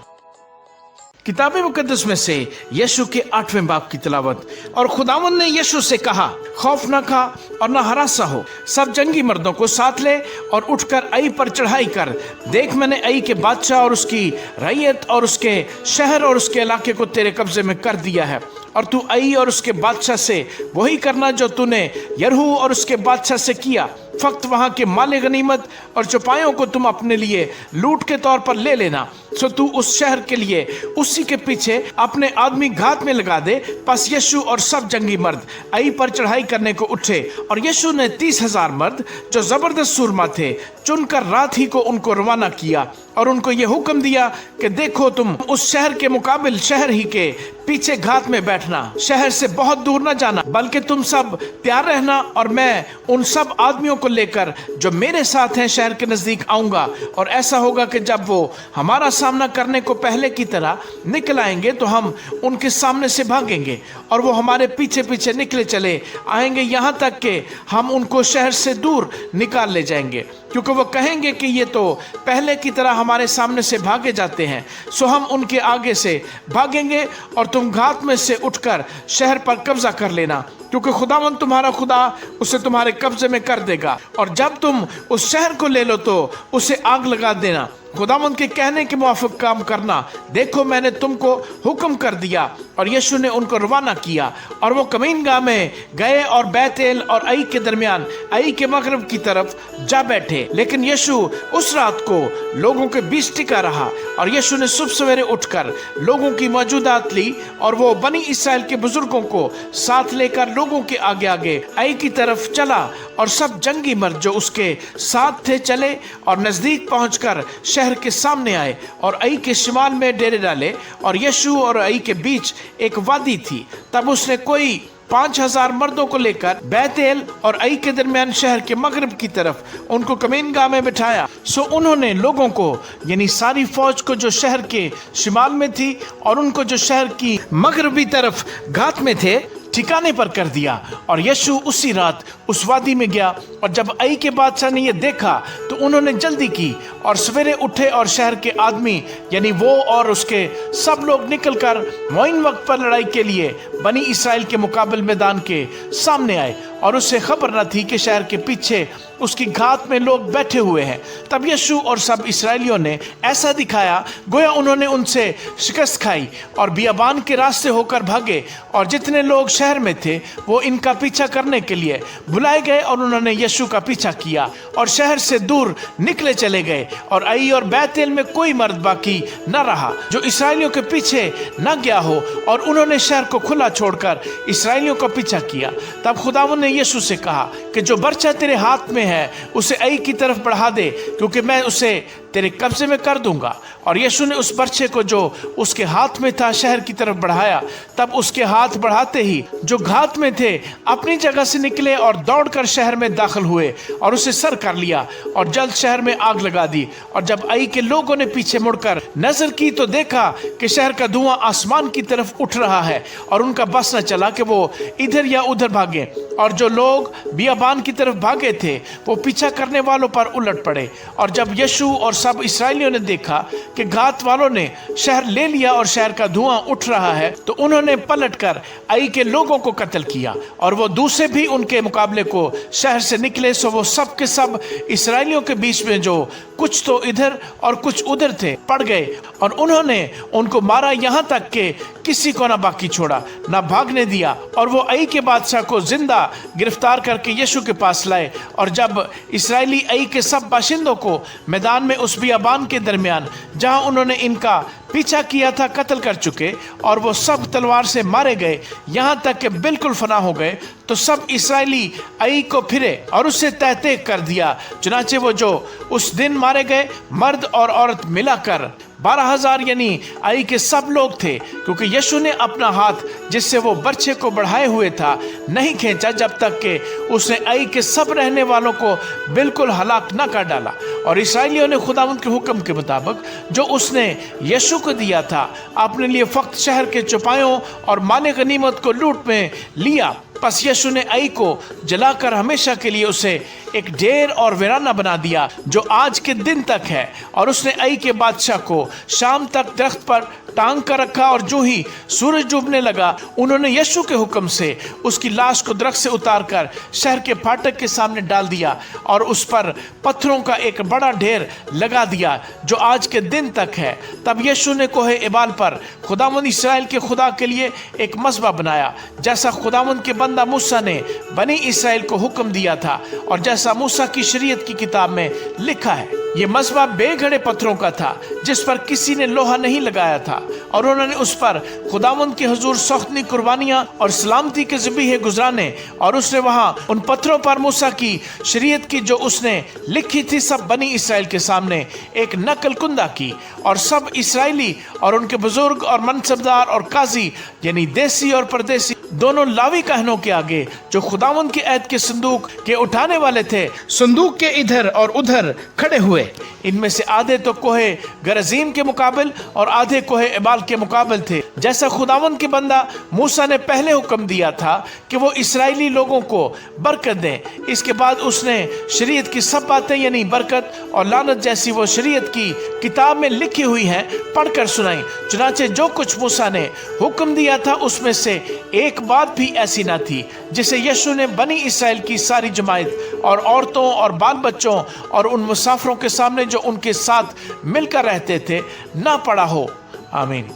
किताब मुकद्दस में से यीशु के 8वें बाब की तिलावत। और खुदावंद ने यीशु से कहा, खौफ न खा और न हरासा हो, सब जंगी मर्दों को साथ ले और उठकर आई पर चढ़ाई कर। देख मैंने आई के बादशाह और उसकी रैयत और उसके शहर और उसके इलाके को तेरे कब्जे में कर दिया है, और तू आई और उसके बादशाह से वही करना जो तूने यरहू और उसके बादशाह से किया। फक्त वहाँ के माले गनीमत और चौपायों को तुम अपने लिए लूट के तौर पर ले लेना। सो तू उस शहर के लिए उसी के पीछे अपने आदमी घात में लगा दे। पस यीशु और सब जंगी मर्द आई पर चढ़ाई करने को उठे, और यीशु ने 30,000 मर्द जो जबरदस्त सूरमा थे चुनकर रात ही को उनको रवाना किया और उनको ये हुक्म दिया कि देखो तुम उस शहर के मुकाबिल शहर ही के पीछे घात में बैठना, शहर से बहुत दूर न जाना, बल्कि तुम सब तैयार रहना, और मैं उन सब आदमियों को लेकर जो मेरे साथ हैं शहर के नजदीक आऊंगा। और ऐसा होगा कि जब वो हमारा सामना करने को पहले की तरह निकल आएंगे तो हम उनके सामने से भागेंगे, और वो हमारे पीछे पीछे निकले चले आएंगे यहाँ तक कि हम उनको शहर से दूर निकाल ले जाएंगे, क्योंकि वो कहेंगे कि ये तो पहले की तरह हमारे सामने से भागे जाते हैं। सो हम उनके आगे से भागेंगे और तुम घात में से उठकर शहर पर कब्जा कर लेना, क्योंकि खुदावंद तुम्हारा खुदा उसे तुम्हारे कब्जे में कर देगा। और जब तुम उस शहर को ले लो तो उसे आग लगा देना। खुदावंद के कहने के मुआफिक काम करना। देखो मैंने तुमको हुक्म कर दिया। और यीशु ने उनको रवाना किया और वो कमीनगाह में गए और बैतेल और आई के दरमियान आई के मगरब की तरफ जा बैठे। लेकिन यीशु उस रात को लोगों के बीच टिका रहा। और यीशु ने सुबह सवेरे उठकर लोगों की मौजूदात ली और वो बनी इसराइल के बुजुर्गों को साथ लेकर लोगों के आगे आगे आई की तरफ चला। और सब जंगी मर्द जो उसके साथ थे चले और नजदीक पहुंचकर शहर के सामने आए और आई के शिमाल में डेरे डाले। और यीशु और आई के बीच एक वादी थी। तब उसने कोई 5,000 मर्दों को लेकर बैतेल और आई के दरमियान शहर के मगरब की तरफ उनको कमीनगाह में बिठाया। सो उन्होंने लोगों को यानी सारी फौज को जो शहर के शिमाल में थी और उनको जो शहर की मगरबी तरफ घात में थे ठिकाने पर कर दिया। और यीशु उसी रात उस वादी में गया। और जब आई के बादशाह ने यह देखा तो उन्होंने जल्दी की और सवेरे उठे और शहर के आदमी यानी वो और उसके सब लोग निकलकर मुईन वक्त पर लड़ाई के लिए बनी इसराइल के मुकाबले मैदान के सामने आए। और उससे खबर न थी कि शहर के पीछे उसकी घात में लोग बैठे हुए हैं। तब यीशु और सब इसराइलियों ने ऐसा दिखाया गोया उन्होंने उनसे शिकस्त खाई और बियाबान के रास्ते होकर भागे। और जितने लोग शहर में थे वो इनका पीछा करने के लिए बुलाए गए और उन्होंने यीशु का पीछा किया और शहर से दूर निकले चले गए। और आई और बैतेल में कोई मर्द बाकी न रहा जो इसराइलियों के पीछे न गया हो। और उन्होंने शहर को खुला छोड़कर इसराइलियों का पीछा किया। तब खुदावंद ने यीशु से कहा कि जो बर्छा तेरे हाथ में है उसे आई की तरफ बढ़ा दे, क्योंकि मैं उसे तेरे कब्जे में कर दूंगा। और यीशु ने उस बर्छे को जो उसके हाथ में था शहर की तरफ बढ़ाया। तब उसके हाथ बढ़ाते ही जो घात में थे अपनी जगह से निकले और दौड़कर शहर में दाखिल हुए और उसे सर कर लिया और जल्द शहर में आग लगा दी। और जब आई के लोगों ने पीछे मुड़कर नजर की तो देखा कि शहर का धुआं आसमान की तरफ उठ रहा है और उनका बस न चला कि वो इधर या उधर भागे। और जो लोग बियाबान की तरफ भागे थे वो पीछा करने वालों पर उलट पड़े। और जब यीशु और सब इसराइलियों ने देखा कि घात वालों ने शहर ले लिया और शहर का धुआं उठ रहा है तो उन्होंने पलटकर आई के लोगों को कत्ल किया। और वो दूसरे भी उनके मुकाबले को शहर से निकले। सो वो सब के सब इसराइलियों के बीच में जो कुछ तो इधर और कुछ उधर थे पड़ गए और उन्होंने उनको मारा, यहाँ तक कि किसी को ना बाकी छोड़ा ना भागने दिया। और वो आई के बादशाह को जिंदा गिरफ्तार करके यीशु के पास लाए। और जब इसराइली आई के सब बाशिंदों को मैदान में उस बियाबान के दरमियान जहां उन्होंने इनका पीछा किया था कत्ल कर चुके और वो सब तलवार से मारे गए यहाँ तक कि बिल्कुल फना हो गए, तो सब इसराइली आई को फिरे और उससे तहते कर दिया। चुनाचे वो जो उस दिन मारे गए मर्द और औरत मिलाकर 12,000 यानी आई के सब लोग थे, क्योंकि यीशु ने अपना हाथ जिससे वो बर्छे को बढ़ाए हुए था नहीं खींचा जब तक कि उसने आई के सब रहने वालों को बिल्कुल हलाक न कर डाला। और इसराइलियों ने खुदावंद के हुक्म के मुताबिक जो उसने यीशु को दिया था अपने लिए फक्त शहर के चौपायों और माले गनीमत को लूट में लिया। बस यीशु ने आई को जलाकर हमेशा के लिए उसे एक ढेर और वीराना बना दिया जो आज के दिन तक है। और उसने आई के बादशाह को शाम तक दरख्त पर टांग कर रखा और जो ही सूरज डूबने लगा उन्होंने यीशु के हुक्म से उसकी लाश को दरख्त से उतारकर शहर के फाटक के सामने डाल दिया और उस पर पत्थरों का एक बड़ा ढेर लगा दिया जो आज के दिन तक है। तब यीशु ने कोहे एबाल पर खुदावंद इसराइल के खुदा के लिए एक मज़बा बनाया, जैसा खुदावंद के बंदा मूसा ने बनी इसराइल को हुक्म दिया था और जैसा मूसा की शरीयत की किताब में लिखा है। ये मज़बा बेघड़े पत्थरों का था जिस पर किसी ने लोहा नहीं लगाया था। और उन्होंने उस पर खुदावंद के हुजूर सख्तनी कुर्बानियां और सलामती के ज़बीहे गुजराने और उसने वहां उन पत्थरों पर मूसा की शरीयत की जो उसने लिखी थी सब बनी इसराइल के सामने एक नकल कुंदा की। और सब इसराइली और उनके बुजुर्ग और मनसबदार और काजी यानी देसी और परदेसी दोनों लावी कहनों के आगे जो खुदावंद के ऐद के संदूक के उठाने वाले थे संदूक के इधर और उधर खड़े हुए। इनमें से आधे तो कोहे गरजीम के मुकाबिल और आधे कोहे एबाल के मुकाबिल थे, जैसा खुदावंद के बंदा मूसा ने पहले हुक्म दिया था कि वो इसराइली लोगों को बरकत दें। इसके बाद उसने शरीयत की सब बातें यानी बरकत और लानत जैसी वो शरीयत की किताब में लिखी हुई हैं पढ़कर सुनाई। चुनाचे जो कुछ मूसा ने हुक्म दिया था उसमें से एक एक बात भी ऐसी ना थी जिसे यीशु ने बनी इसराइल की सारी जमात और औरतों और बाल बच्चों और उन मुसाफिरों के सामने जो उनके साथ मिलकर रहते थे ना पढ़ा हो। आमीन।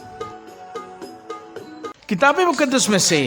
किताब मुकद्दस में से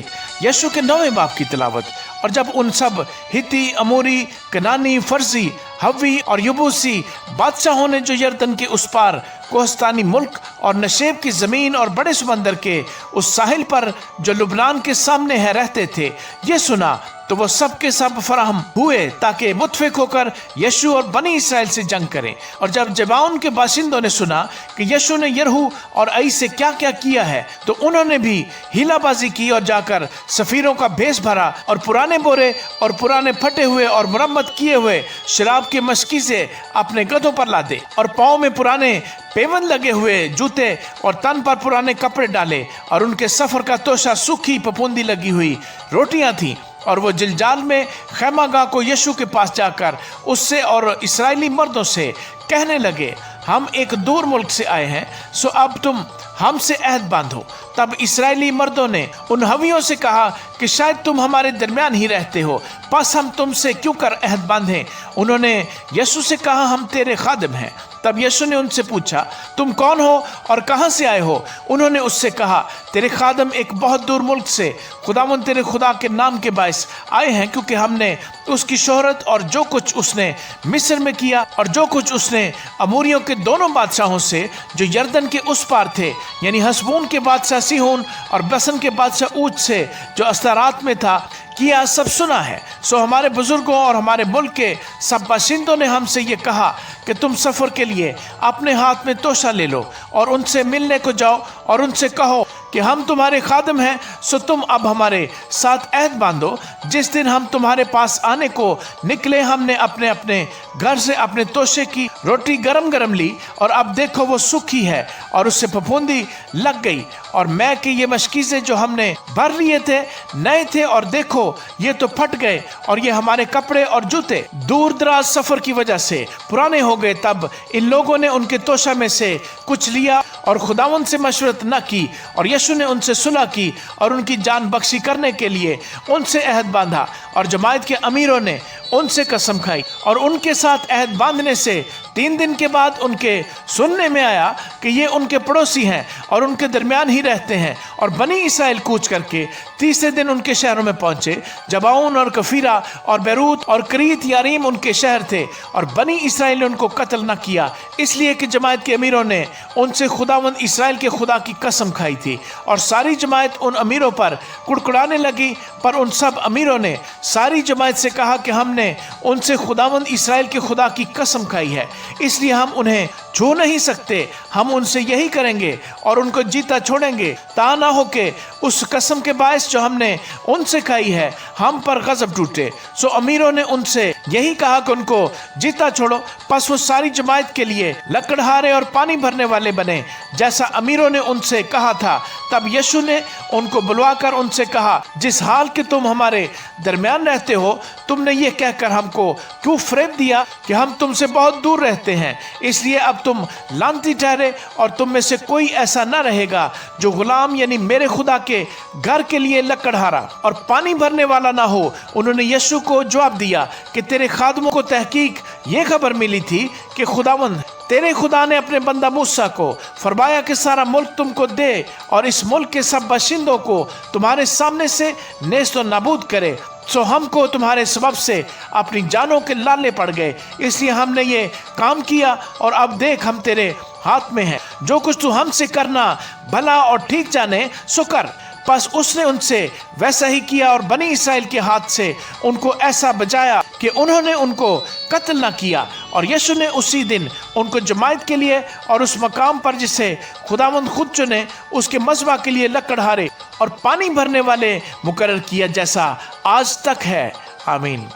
यीशु के 9वें बाब की तिलावत। और जब उन सब हिती, अमोरी, कनानी, फर्जी, हव्वी और यबूसी बादशाहों ने जो यरदन के उस पार कोहस्तानी मुल्क और नशेब की ज़मीन और बड़े समंदर के उस साहिल पर जो लुबनान के सामने है रहते थे ये सुना, तो वो सब के सब फराहम हुए ताकि मुतफिक होकर यीशु और बनी इसराइल से जंग करें। और जब जबाउन के बाशिंदों ने सुना कि यीशु ने यरहू और आई से क्या क्या किया है, तो उन्होंने भी हीलाबाजी की और जाकर सफीरों का भेष भरा और पुराने बोरे और पुराने फटे हुए और मुरम्मत किए हुए शराब के मशकीज़े अपने गधों पर लादे और पाँव में पुराने पेवन लगे हुए जूते और तन पर पुराने कपड़े डाले। और उनके सफर का तोशा सूखी फफूंदी लगी हुई रोटियां थीं। और वो जिलजाल में खैमागाह को यीशु के पास जाकर उससे और इस्राएली मर्दों से कहने लगे, हम एक दूर मुल्क से आए हैं, सो अब तुम हमसे अहद बांधो। तब इस्राएली मर्दों ने उन हवियों से कहा कि शायद तुम हमारे दरमियान ही रहते हो, बस हम तुमसे क्यों कर अहद बांधें। उन्होंने यीशु से कहा, हम तेरे खादिम हैं। तब यीशु ने उनसे पूछा, तुम कौन हो और कहाँ से आए हो? उन्होंने उससे कहा, तेरे खादिम एक बहुत दूर मुल्क से खुदावंद तेरे खुदा के नाम के बायस आए हैं, क्योंकि हमने उसकी शोहरत और जो कुछ उसने मिस्र में किया और जो कुछ उसने अमोरियों के दोनों बादशाहों से जो यरदन के उस पार थे, यानी हसबोन के बादशाह सीहोन और बसन के बादशाह ऊज से जो अस्तारात में था, किया, सब सुना है। सो हमारे बुजुर्गों और हमारे मुल्क के सब बाशिंदों ने हमसे ये कहा कि तुम सफ़र के लिए अपने हाथ में तोशा ले लो और उनसे मिलने को जाओ और उनसे कहो कि हम तुम्हारे खादिम हैं, सो तुम अब हमारे साथ अहद बांधो। जिस दिन हम तुम्हारे पास आने को निकले, हमने अपने अपने घर से अपने तोशे की रोटी गरम गरम ली और अब देखो वो सूखी है और उससे फफूंदी लग गई। और मैं कि ये मशकीज़े जो हमने भर लिए थे नए थे, और देखो ये तो फट गए, और ये हमारे कपड़े और जूते दूर दराज सफ़र की वजह से पुराने हो गए। तब इन लोगों ने उनके तोशा में से कुछ लिया और खुदावंद से मशवरत न की, और यीशु ने उनसे सुलह की और उनकी जान बख्शी करने के लिए उनसे अहद बांधा। और जमात के अमीरों ने उनसे कसम खाई और उनके साथ अहद बांधने से 3 दिन के बाद उनके सुनने में आया कि ये उनके पड़ोसी हैं और उनके दरमियान ही रहते हैं। और बनी इसराइल कूच करके 30वें दिन उनके शहरों में पहुंचे। जबाउन और कफीरा और बैरूत और करीत यारीम उनके शहर थे, और बनी इसराइल ने उनको कत्ल न किया, इसलिए कि जमात के अमीरों ने उनसे खुदावंद इसराइल के खुदा की कसम खाई थी। और सारी जमात उन अमीरों पर कुड़कुड़ाने लगी, पर उन सब अमीरों ने सारी जमात से कहा कि हमने उनसे खुदावंद इसराइल के खुदा की कसम खाई है, इसलिए हम उन्हें छू नहीं सकते। हम उनसे यही करेंगे और उनको जीता छोड़ेंगे, ता ना हो के उस कसम के बायस जो हमने उनसे खाई है हम पर गजब टूटे। सो अमीरों ने उनसे यही कहा कि उनको जीता छोड़ो। पस वो सारी जमात के लिए लकड़हारे और पानी भरने वाले बने, जैसा अमीरों ने उनसे कहा था। तब यीशु ने उनको बुलवाकर उनसे कहा, जिस हाल के तुम हमारे दरमियान रहते हो, तुमने ये कहकर हमको क्यों फरेब दिया कि हम तुमसे बहुत दूर रहते हैं? इसलिए अब तुम लानती ठहरे, और तुम में से कोई ऐसा न रहेगा जो गुलाम यानी मेरे खुदा के घर के लिए लकड़हारा और पानी भरने वाला ना हो। उन्होंने यीशु को जवाब दिया कि तेरे खादमों को तहकीक ये खबर मिली थी कि खुदावंद तेरे खुदा ने अपने बंदा मूसा को फरमाया कि सारा मुल्क तुमको दे और इस मुल्क के सब बाशिंदों को तुम्हारे सामने से नेस्त व नाबूद करे। सो हमको तुम्हारे सबब से अपनी जानों के लाले पड़ गए, इसलिए हमने ये काम किया, और अब देख हम तेरे हाथ में हैं। जो कुछ तू हमसे करना भला और ठीक जाने सो कर। बस उसने उनसे वैसा ही किया और बनी इसराइल के हाथ से उनको ऐसा बचाया कि उन्होंने उनको कत्ल न किया। और यीशु ने उसी दिन उनको जमात के लिए और उस मकाम पर जिसे खुदावंद खुद चुने उसके मज़बा के लिए लकड़हारे और पानी भरने वाले मुकर्रर किया, जैसा आज तक है। आमीन।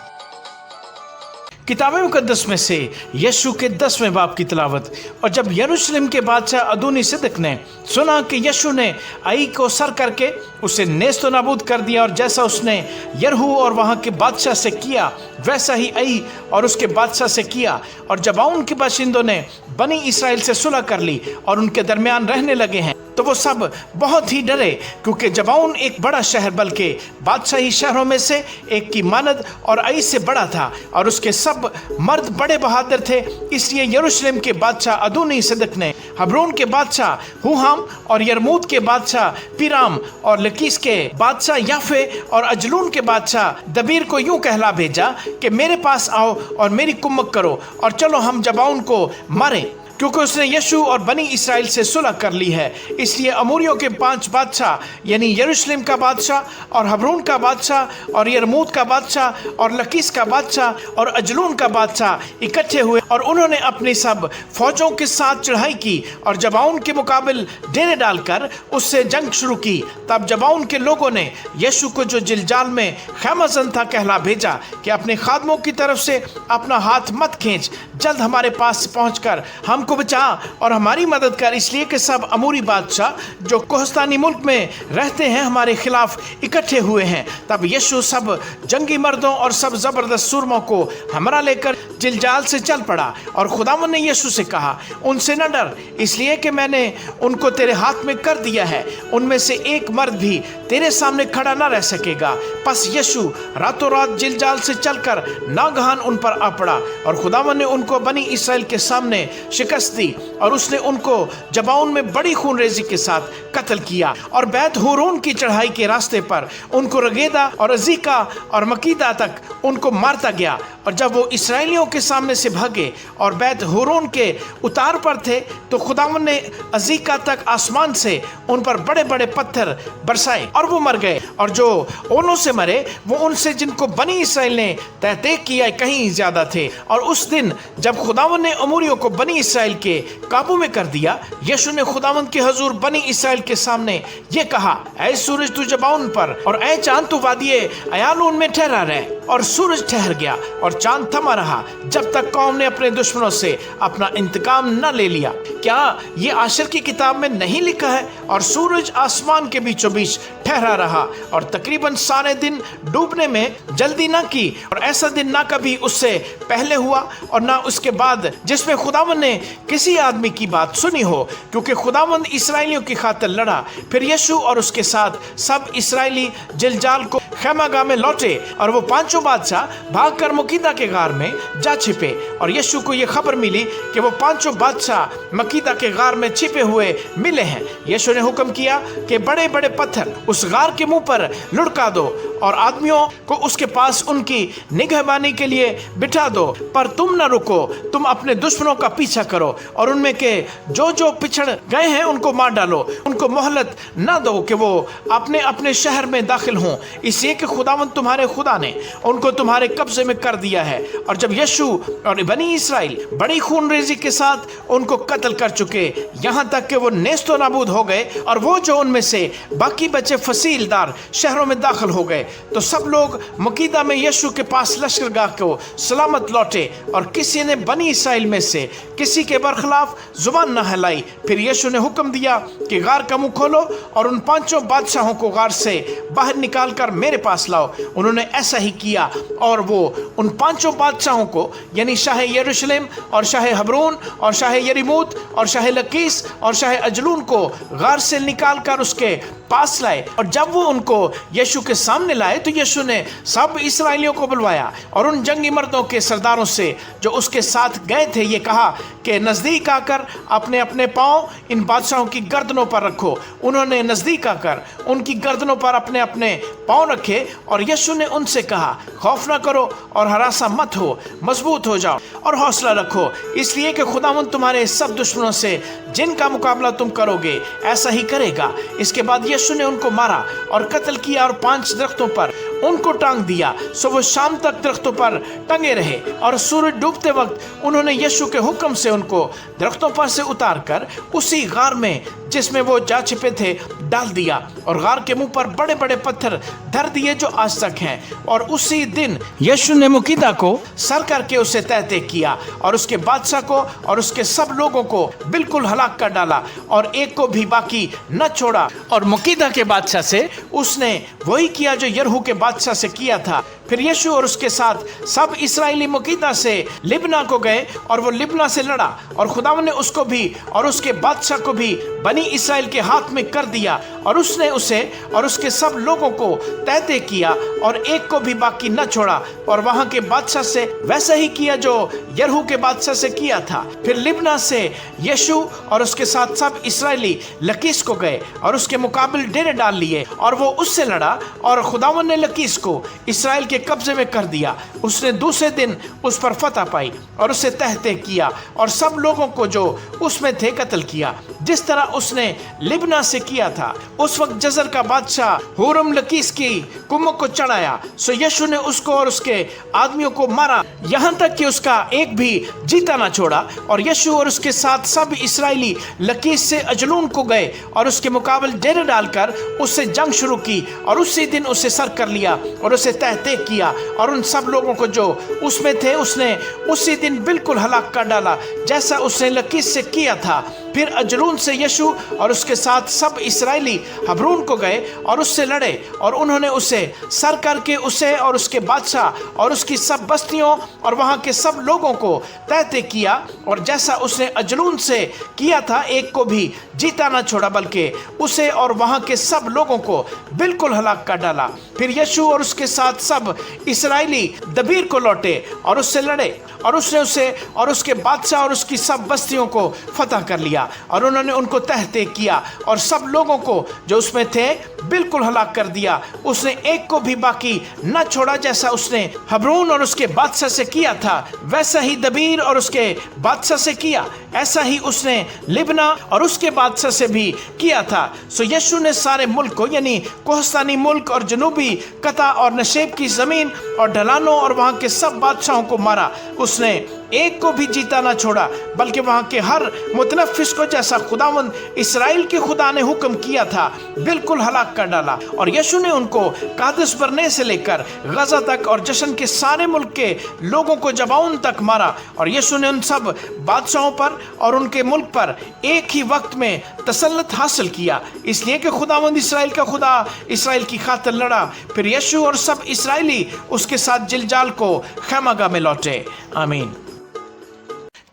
किताब मुकद्दस में से यीशु के 10वें बाब की तलावत। और जब यरूशलेम के बादशाह अदोनी सिदक ने सुना कि यीशु ने आई को सर करके उसे नेस्तो नाबूद कर दिया, और जैसा उसने यरहू और वहाँ के बादशाह से किया वैसा ही आई और उसके बादशाह से किया, और जबाउन के बाशिंदों ने बनी इसराइल से सुलह कर ली और उनके दरमियान रहने लगे हैं, तो वो सब बहुत ही डरे, क्योंकि जबाउन एक बड़ा शहर बल्कि बादशाही शहरों में से एक की मानद और आई से बड़ा था, और उसके सब मर्द बड़े बहादुर थे। इसलिए यरूशलेम के बादशाह अदोनी सिदक ने हबरोन के बादशाह हुहाम और यरमूत के बादशाह पीराम और लकीस के बादशाह याफे और अजलून के बादशाह दबीर को यूं कहला भेजा कि मेरे पास आओ और मेरी कुम्मक करो और चलो हम जबाउन को मारें, क्योंकि उसने यीशु और बनी इसराइल से सुलह कर ली है। इसलिए अमोरियों के 5 बादशाह यानी यरूशलेम का बादशाह और हबरोन का बादशाह और यरमूत का बादशाह और लकीस का बादशाह और अजलून का बादशाह इकट्ठे हुए, और उन्होंने अपनी सब फौजों के साथ चढ़ाई की और जबाउन के मुकाबिल डेरे डालकर उससे जंग शुरू की। तब जबाउन के लोगों ने यीशु को, जो जिलजाल में खैमाजन था, कहला भेजा कि अपने खादमों की तरफ से अपना हाथ मत खींच, जल्द हमारे पास पहुंचकर हमको बचा और हमारी मदद कर, इसलिए कि सब अमूरी बादशाह जो कोहस्तानी मुल्क में रहते हैं हमारे खिलाफ इकट्ठे हुए हैं। तब यीशु सब जंगी मर्दों और सब जबरदस्त सूरमों को हमरा लेकर जिलजाल से चल पड़ा, और खुदावंद ने यीशु से कहा, उनसे न डर, इसलिए कि मैंने उनको तेरे हाथ में कर दिया है, उनमें से एक मर्द भी तेरे सामने खड़ा न रह सकेगा। बस यीशु रातों रात जिलजाल से चलकर नागहान उन पर आ पड़ा, और खुदावंद ने उनको बनी इसराइल के सामने शिकस्त दी, और उसने उनको जबाउन में बड़ी खूनरेजी के साथ कत्ल किया, और बैत होरोन की चढ़ाई के रास्ते पर उनको रगेदा और अजीका और मकीदा तक उनको मारता गया। और जब वो इसराइलियों के सामने से भागे और बैत होरोन के उतार पर थे, तो खुदावंद ने अजीका तक आसमान से उन पर बड़े बड़े पत्थर बरसाए और वो मर गए, और जो ओनों से मरे वो उनसे जिनको बनी इसराइल ने तहकीक किया कहीं ज्यादा थे। और उस दिन जब खुदावंद ने अमोरियों को बनी इसराइल के काबू में कर दिया, यीशु ने खुदावंद के हुजूर बनी इसराइल के सामने ये कहा, ऐ सूरज तू जबाउन पर और ऐ चांद तू वादिये अयालून में ठहरा रहे। और सूरज ठहर गया और चांद थमा रहा जब तक कौम ने अपने दुश्मनों से अपना इंतकाम न ले लिया। क्या ये आशर की किताब में नहीं लिखा है? और सूरज आसमान के बीचों बीच ठहरा रहा और तकरीबन सारे दिन डूबने में जल्दी न की, और ऐसा दिन ना कभी उससे पहले हुआ और ना उसके बाद जिसमें खुदावंद ने किसी आदमी की बात सुनी हो, क्योंकि खुदावंद इसराइलियों की खातिर लड़ा। फिर यीशु और उसके साथ सब इसराइली जिलजाल को खैमागाह में लौटे, और वो 5 बादशाह भागकर मकीदा के गार में जा छिपे। और यीशु को ये खबर मिली कि वो 5 बादशाह मकीदा के गार में छिपे हुए मिले हैं। यीशु ने हुक्म किया कि बड़े बड़े पत्थर उस गार के मुंह पर लुढ़का दो और आदमियों को उसके पास उनकी निगहबानी के लिए बिठा दो, पर तुम न रुको, तुम अपने दुश्मनों का पीछा करो और उनमें के जो जो पिछड़ गए हैं उनको मार डालो, उनको मोहलत न दो कि वो अपने अपने शहर में दाखिल हों, इसलिए कि खुदावंद तुम्हारे खुदा ने उनको तुम्हारे कब्जे में कर दिया है। और जब यीशु और बनी इसराइल बड़ी खूनरेजी के साथ उनको कत्ल कर चुके, यहाँ तक कि वो नेस्तो नाबूद हो गए, और वो जो उनमें से बाकी बचे फसीलदार शहरों में दाखिल हो गए, तो सब लोग मकीदा में यीशु के पास लश्करगाह को सलामत लौटे, और किसी ने बनी इसराइल में से किसी के बरखिलाफ जुबान न हिलाई। फिर यीशु ने हुक्म दिया कि गार का मुंह खोलो और उन 5 बादशाहों को गार से बाहर निकाल कर मेरे पास लाओ। उन्होंने ऐसा ही किया, और वो उन 5 बादशाहों को यानी शाह यरूशलेम और शाह हबरोन और शाह यरीमूत और शाह लकीस और शाह अजलून को गार से निकाल कर उसके पास लाए। और जब वो उनको यीशु के सामने लाए, तो यीशु ने सब इसराइलियों को बुलवाया और उन जंगी मर्दों के सरदारों से जो उसके साथ गए थे ये कहा कि नज़दीक आकर अपने अपने पाँव इन बादशाहों की गर्दनों पर रखो। उन्होंने नज़दीक आकर उनकी गर्दनों पर अपने अपने पाँव रखे, और यीशु ने उनसे कहा, खौफ न करो और हरासा मत हो, मजबूत हो जाओ और हौसला रखो, इसलिए कि खुदावंद तुम्हारे सब दुश्मनों से जिनका मुकाबला तुम करोगे ऐसा ही करेगा। इसके बाद यीशु ने उनको मारा और कत्ल किया, और 5 दरख्तों पर उनको टांग दिया। सो वो शाम तक दरख्तों पर टंगे रहे और सूरज डूबते वक्त उन्होंने यीशु के हुक्म से उनको दरख्तों पर से उतार कर उसी गार में जिसमें वो जा छिपे थे डाल दिया और गार के मुंह पर बड़े बड़े पत्थर धर दिए जो आज तक हैं। और उसी दिन यीशु ने मुकीदा को सर करके उसे तहते किया और उसके बादशाह को और उसके सब लोगों को बिल्कुल हलाक कर डाला और एक को भी बाकी न छोड़ा। और मुकीदा के बादशाह से उसने वही किया जो यरहू के बादशाह से किया था। फिर यीशु और उसके साथ सब इस्राएली मुकीदा से लिब्ना को गए और वो लिब्ना से लड़ा और खुदावंद ने उसको भी और उसके बादशाह को भी बनी इस्राएल के हाथ में कर दिया और उसने उसे और उसके सब लोगों को तहते किया और एक को भी बाकी न छोड़ा। और वहां के बादशाह से वैसा ही किया जो यरहू के बादशाह से किया था। फिर लिब्ना से यीशु और उसके साथ सब इस्राएली लकीस को गए और उसके मुकाबले डेरे डाल लिए और वो उससे लड़ा और खुदावंद ने लकीस को इस्राएल के कब्जे में कर दिया। उसने दूसरे दिन उस पर फतह पाई और उसे तहते किया और सब लोगों को जो उसमें थे कत्ल किया जिस तरह उसने लिब्ना से किया था। उस वक्त जजर का बादशाह हुरम लकीस की कुम्म को चढ़ाया। सो यीशु ने उसको और उसके आदमियों को मारा यहाँ तक कि उसका एक भी जीता ना छोड़ा। और यीशु और उसके साथ सब इस्राएली लकीस से अजलून को गए और उसके मुकाबले डेरे डालकर उससे जंग शुरू की और उसी दिन उसे सर कर लिया और उसे तहते किया और उन सब लोगों को जो उसमें थे उसने उसी दिन बिल्कुल हलाक कर डाला जैसा उसने लकीस से किया था। फिर अजलून से यीशु और उसके साथ सब इस्राएली हबरून को गए और उससे लड़े और उन्होंने उसे सर करके उसे और उसके बादशाह और उसकी सब बस्तियों और वहां के सब लोगों को तहते किया और जैसा उसने अजलून से किया था एक को भी जीता ना छोड़ा बल्कि उसे और वहां के सब लोगों को बिल्कुल हलाक कर डाला। फिर यीशु और उसके साथ सब इस्राएली दबीर को लौटे और उससे लड़े और उसने उसे और उसके बादशाह और उसकी सब बस्तियों को फतह कर लिया और उन्होंने उनको तहते किया और सब लोगों को जो उसमें थे बिल्कुल हलाक कर दिया। उसने एक को भी बाकी न छोड़ा जैसा उसने हबरून और उसके बादशाह से किया था वैसा ही दबीर और उसके बादशाह से किया, ऐसा ही उसने लिब्ना और उसके बादशाह से भी किया था। सो यीशु ने सारे मुल्क को यानी कोहस्तानी मुल्क और जनूबी कता और नशेब की जमीन और ढलानों और वहां के सब बादशाहों को मारा। उसने एक को भी जीता ना छोड़ा बल्कि वहां के हर मुतनफिस को जैसा खुदावंद इस्राएल के खुदा ने हुक्म किया था बिल्कुल हलाक कर डाला। और यीशु ने उनको कादिस बरने से लेकर गजा तक और जशन के सारे मुल्क के लोगों को जबाउन तक मारा। और यीशु ने उन सब बादशाहों पर और उनके मुल्क पर एक ही वक्त में तसल्लुत हासिल किया इसलिए कि खुदावंद इस्राएल का खुदा इस्राएल की खातिर लड़ा। फिर यीशु और सब इस्राएली उसके साथ जिलजाल को खैमागाह में लौटे। आमीन।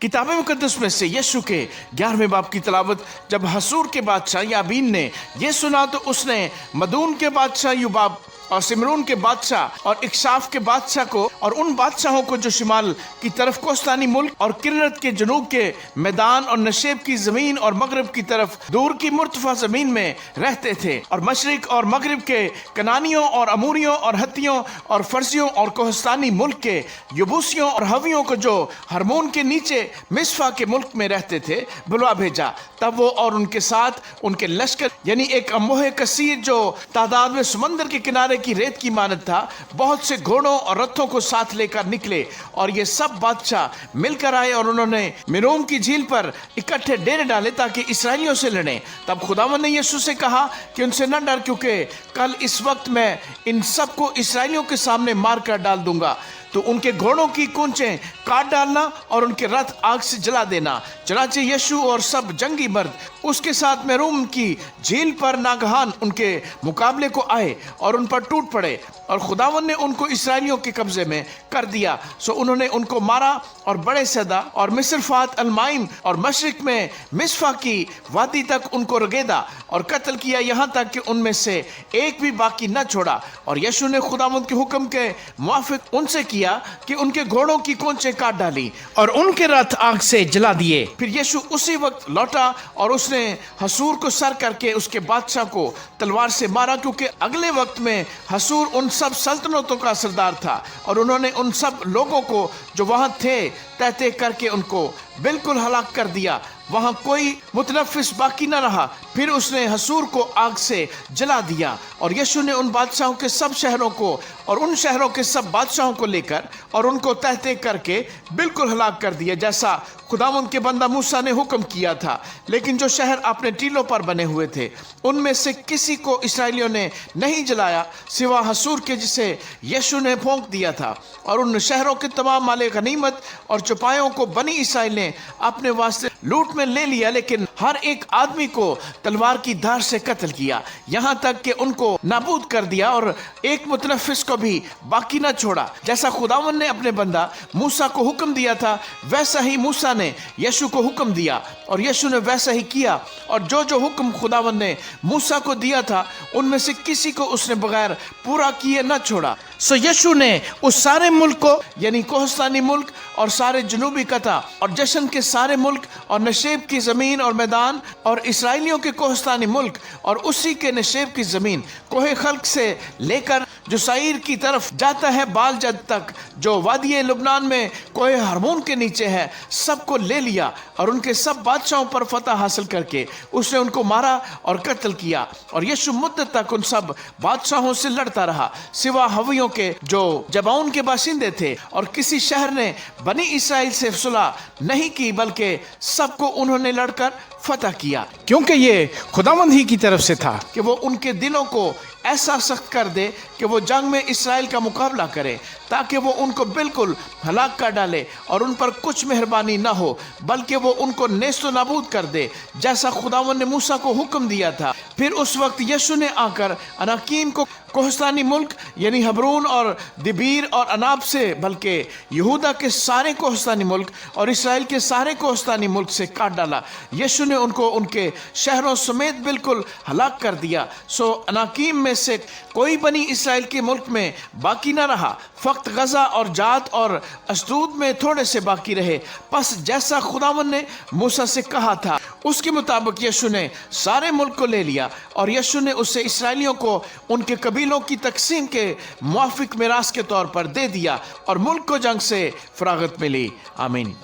किताब मुकद्दस में से यीशु के 11वें बाब की तलावत। जब हसूर के बादशाह याबीन ने यह सुना तो उसने मदून के बादशाह युबाब और सिमरून के बादशाह और इक्शाफ के बादशाह को और उन बादशाहों को जो शिमाल की तरफ कोस्तानी मुल्क और किन्नत के जनूब के मैदान और नशेब की जमीन और मगरब की तरफ दूर की मुर्तफा जमीन में रहते थे और मशरिक और मगरब के कनानियों और अमूरियों और हत्तियों और फर्जियों और कोहस्तानी मुल्क के यबूसियों और हवियों को जो हरमोन के नीचे मिस्फा के मुल्क में रहते थे बुलवा भेजा। तब वो और उनके साथ उनके लश्कर यानी एक अमोह कसीर जो तादाद में समंदर के किनारे की रेत की मानद था बहुत से घोड़ों और रथों को साथ लेकर निकले और ये सब बादशाह मिलकर आए और उन्होंने मिरोम की झील पर इकट्ठे डेरे डाले ताकि इसराइलियों से लड़ें। तब खुदावंद ने यीशु से कहा कि उनसे न डर क्योंकि कल इस वक्त मैं इन सबको इसराइलियों के सामने मार कर डाल दूंगा। तो उनके घोड़ों की कूंचें काट डालना और उनके रथ आग से जला देना। चनाचे यीशु और सब जंगी मर्द उसके साथ मेरूम की झील पर नागहान उनके मुकाबले को आए और उन पर टूट पड़े और खुदावंद ने उनको इसराइलियों के कब्जे में कर दिया। सो उन्होंने उनको मारा और बड़े सैदा और मिस्रफात अलमाइम और मशरिक में मिस्फा की वादी तक उनको रगेदा और कत्ल किया यहाँ तक कि उनमें से एक भी बाकी न छोड़ा। और यीशु ने खुदावंद के हुक्म के मुआफिक उनसे किया कि उनके घोड़ों की कूंचें काट डाली और उनके रथ आग से जला दिए। फिर यीशु उसी वक्त लौटा और उसने हसूर को सर करके उसके बादशाह को तलवार से मारा क्योंकि अगले वक्त में हसूर उन सब सल्तनतों का सरदार था और उन्होंने उन सब लोगों को जो वहां थे तहते करके उनको बिल्कुल हलाक कर दिया। वहां कोई मुतनफिस बाकी न रहा। फिर उसने हसूर को आग से जला दिया और यीशु ने उन बादशाहों के सब शहरों को और उन शहरों के सब बादशाहों को लेकर और उनको तहते करके बिल्कुल हलाक कर दिया, जैसा खुदावंद के बंदा मूसा ने हुक्म किया था। लेकिन जो शहर अपने टीलों पर बने हुए थे उनमें से किसी को इसराइलियों ने नहीं जलाया सिवा हसूर के, जिसे यीशु ने फूंक दिया था। और उन शहरों के तमाम माले गनीमत और चौपायों को बनी इसराइल ने अपने वास्ते लूट में ले लिया, लेकिन हर एक आदमी को तलवार की धार से कत्ल किया, यहाँ तक कि उनको नाबूद कर दिया और एक मुतनफिस को भी बाकी न छोड़ा। जैसा खुदावंद ने अपने बंदा मूसा को हुक्म दिया था, वैसा ही मूसा ने यीशु को हुक्म दिया और यीशु ने वैसा ही किया। और जो जो हुक्म खुदावंद ने मूसा को दिया था उनमें से किसी को उसने बगैर पूरा किए न छोड़ा। सो यीशु ने उस सारे मुल्क को, यानी कोहस्तानी मुल्क और सारे जनूबी कता और जशन के सारे मुल्क और नशेब की ज़मीन और मैदान और इसराइलियों के कोहस्तानी मुल्क और उसी के नशेब की ज़मीन कोहे खल्क से लेकर जो साइर की तरफ जाता है बाल जद तक, जो वादी लुबनान में कोहे हरमोन के नीचे है, सबको ले लिया और उनके सब बादशाहों पर फतह हासिल करके उसने उनको मारा और कत्ल किया। और यीशु मुद्दत तक उन सब बादशाहों से लड़ता रहा सिवा हवियों के जो जबाउन के बाशिंदे थे, और किसी शहर ने बनी इसराइल से सुलह नहीं की, बल्कि सबको उन्होंने लड़कर फतह किया, क्योंकि ये खुदावंद ही की तरफ से था कि वो उनके दिलों को ऐसा सख्त कर दे कि वो जंग में इसराइल का मुकाबला करे, ताकि वो उनको बिल्कुल हलाक कर डाले और उन पर कुछ मेहरबानी ना हो, बल्कि वो उनको नेस्तो नाबूद कर दे, जैसा खुदावंद ने मूसा को हुक्म दिया था। फिर उस वक्त यीशु ने आकर अनाकीम को कोहस्तानी मुल्क यानी हबरून और दिबीर और अनाब से, बल्कि यहूदा के सारे कोहस्तानी मुल्क और इसराइल के सारे कोहस्तानी मुल्क से काट डाला। यीशु ने उनको उनके शहरों समेत बिल्कुल हलाक कर दिया। सो अनाकीम में से कोई बनी इसराइल के मुल्क में बाकी न रहा, फक्त गजा और जात और अशदूद में थोड़े से बाकी रहे। बस जैसा खुदावंद ने मूसा से कहा था उसके मुताबिक यीशु ने सारे मुल्क को ले लिया और यीशु ने उससे इसराइलियों को उनके कबीलों की तकसीम के मुआफिक मिरास के तौर पर दे दिया और मुल्क को जंग से फरागत मिली। आमीन।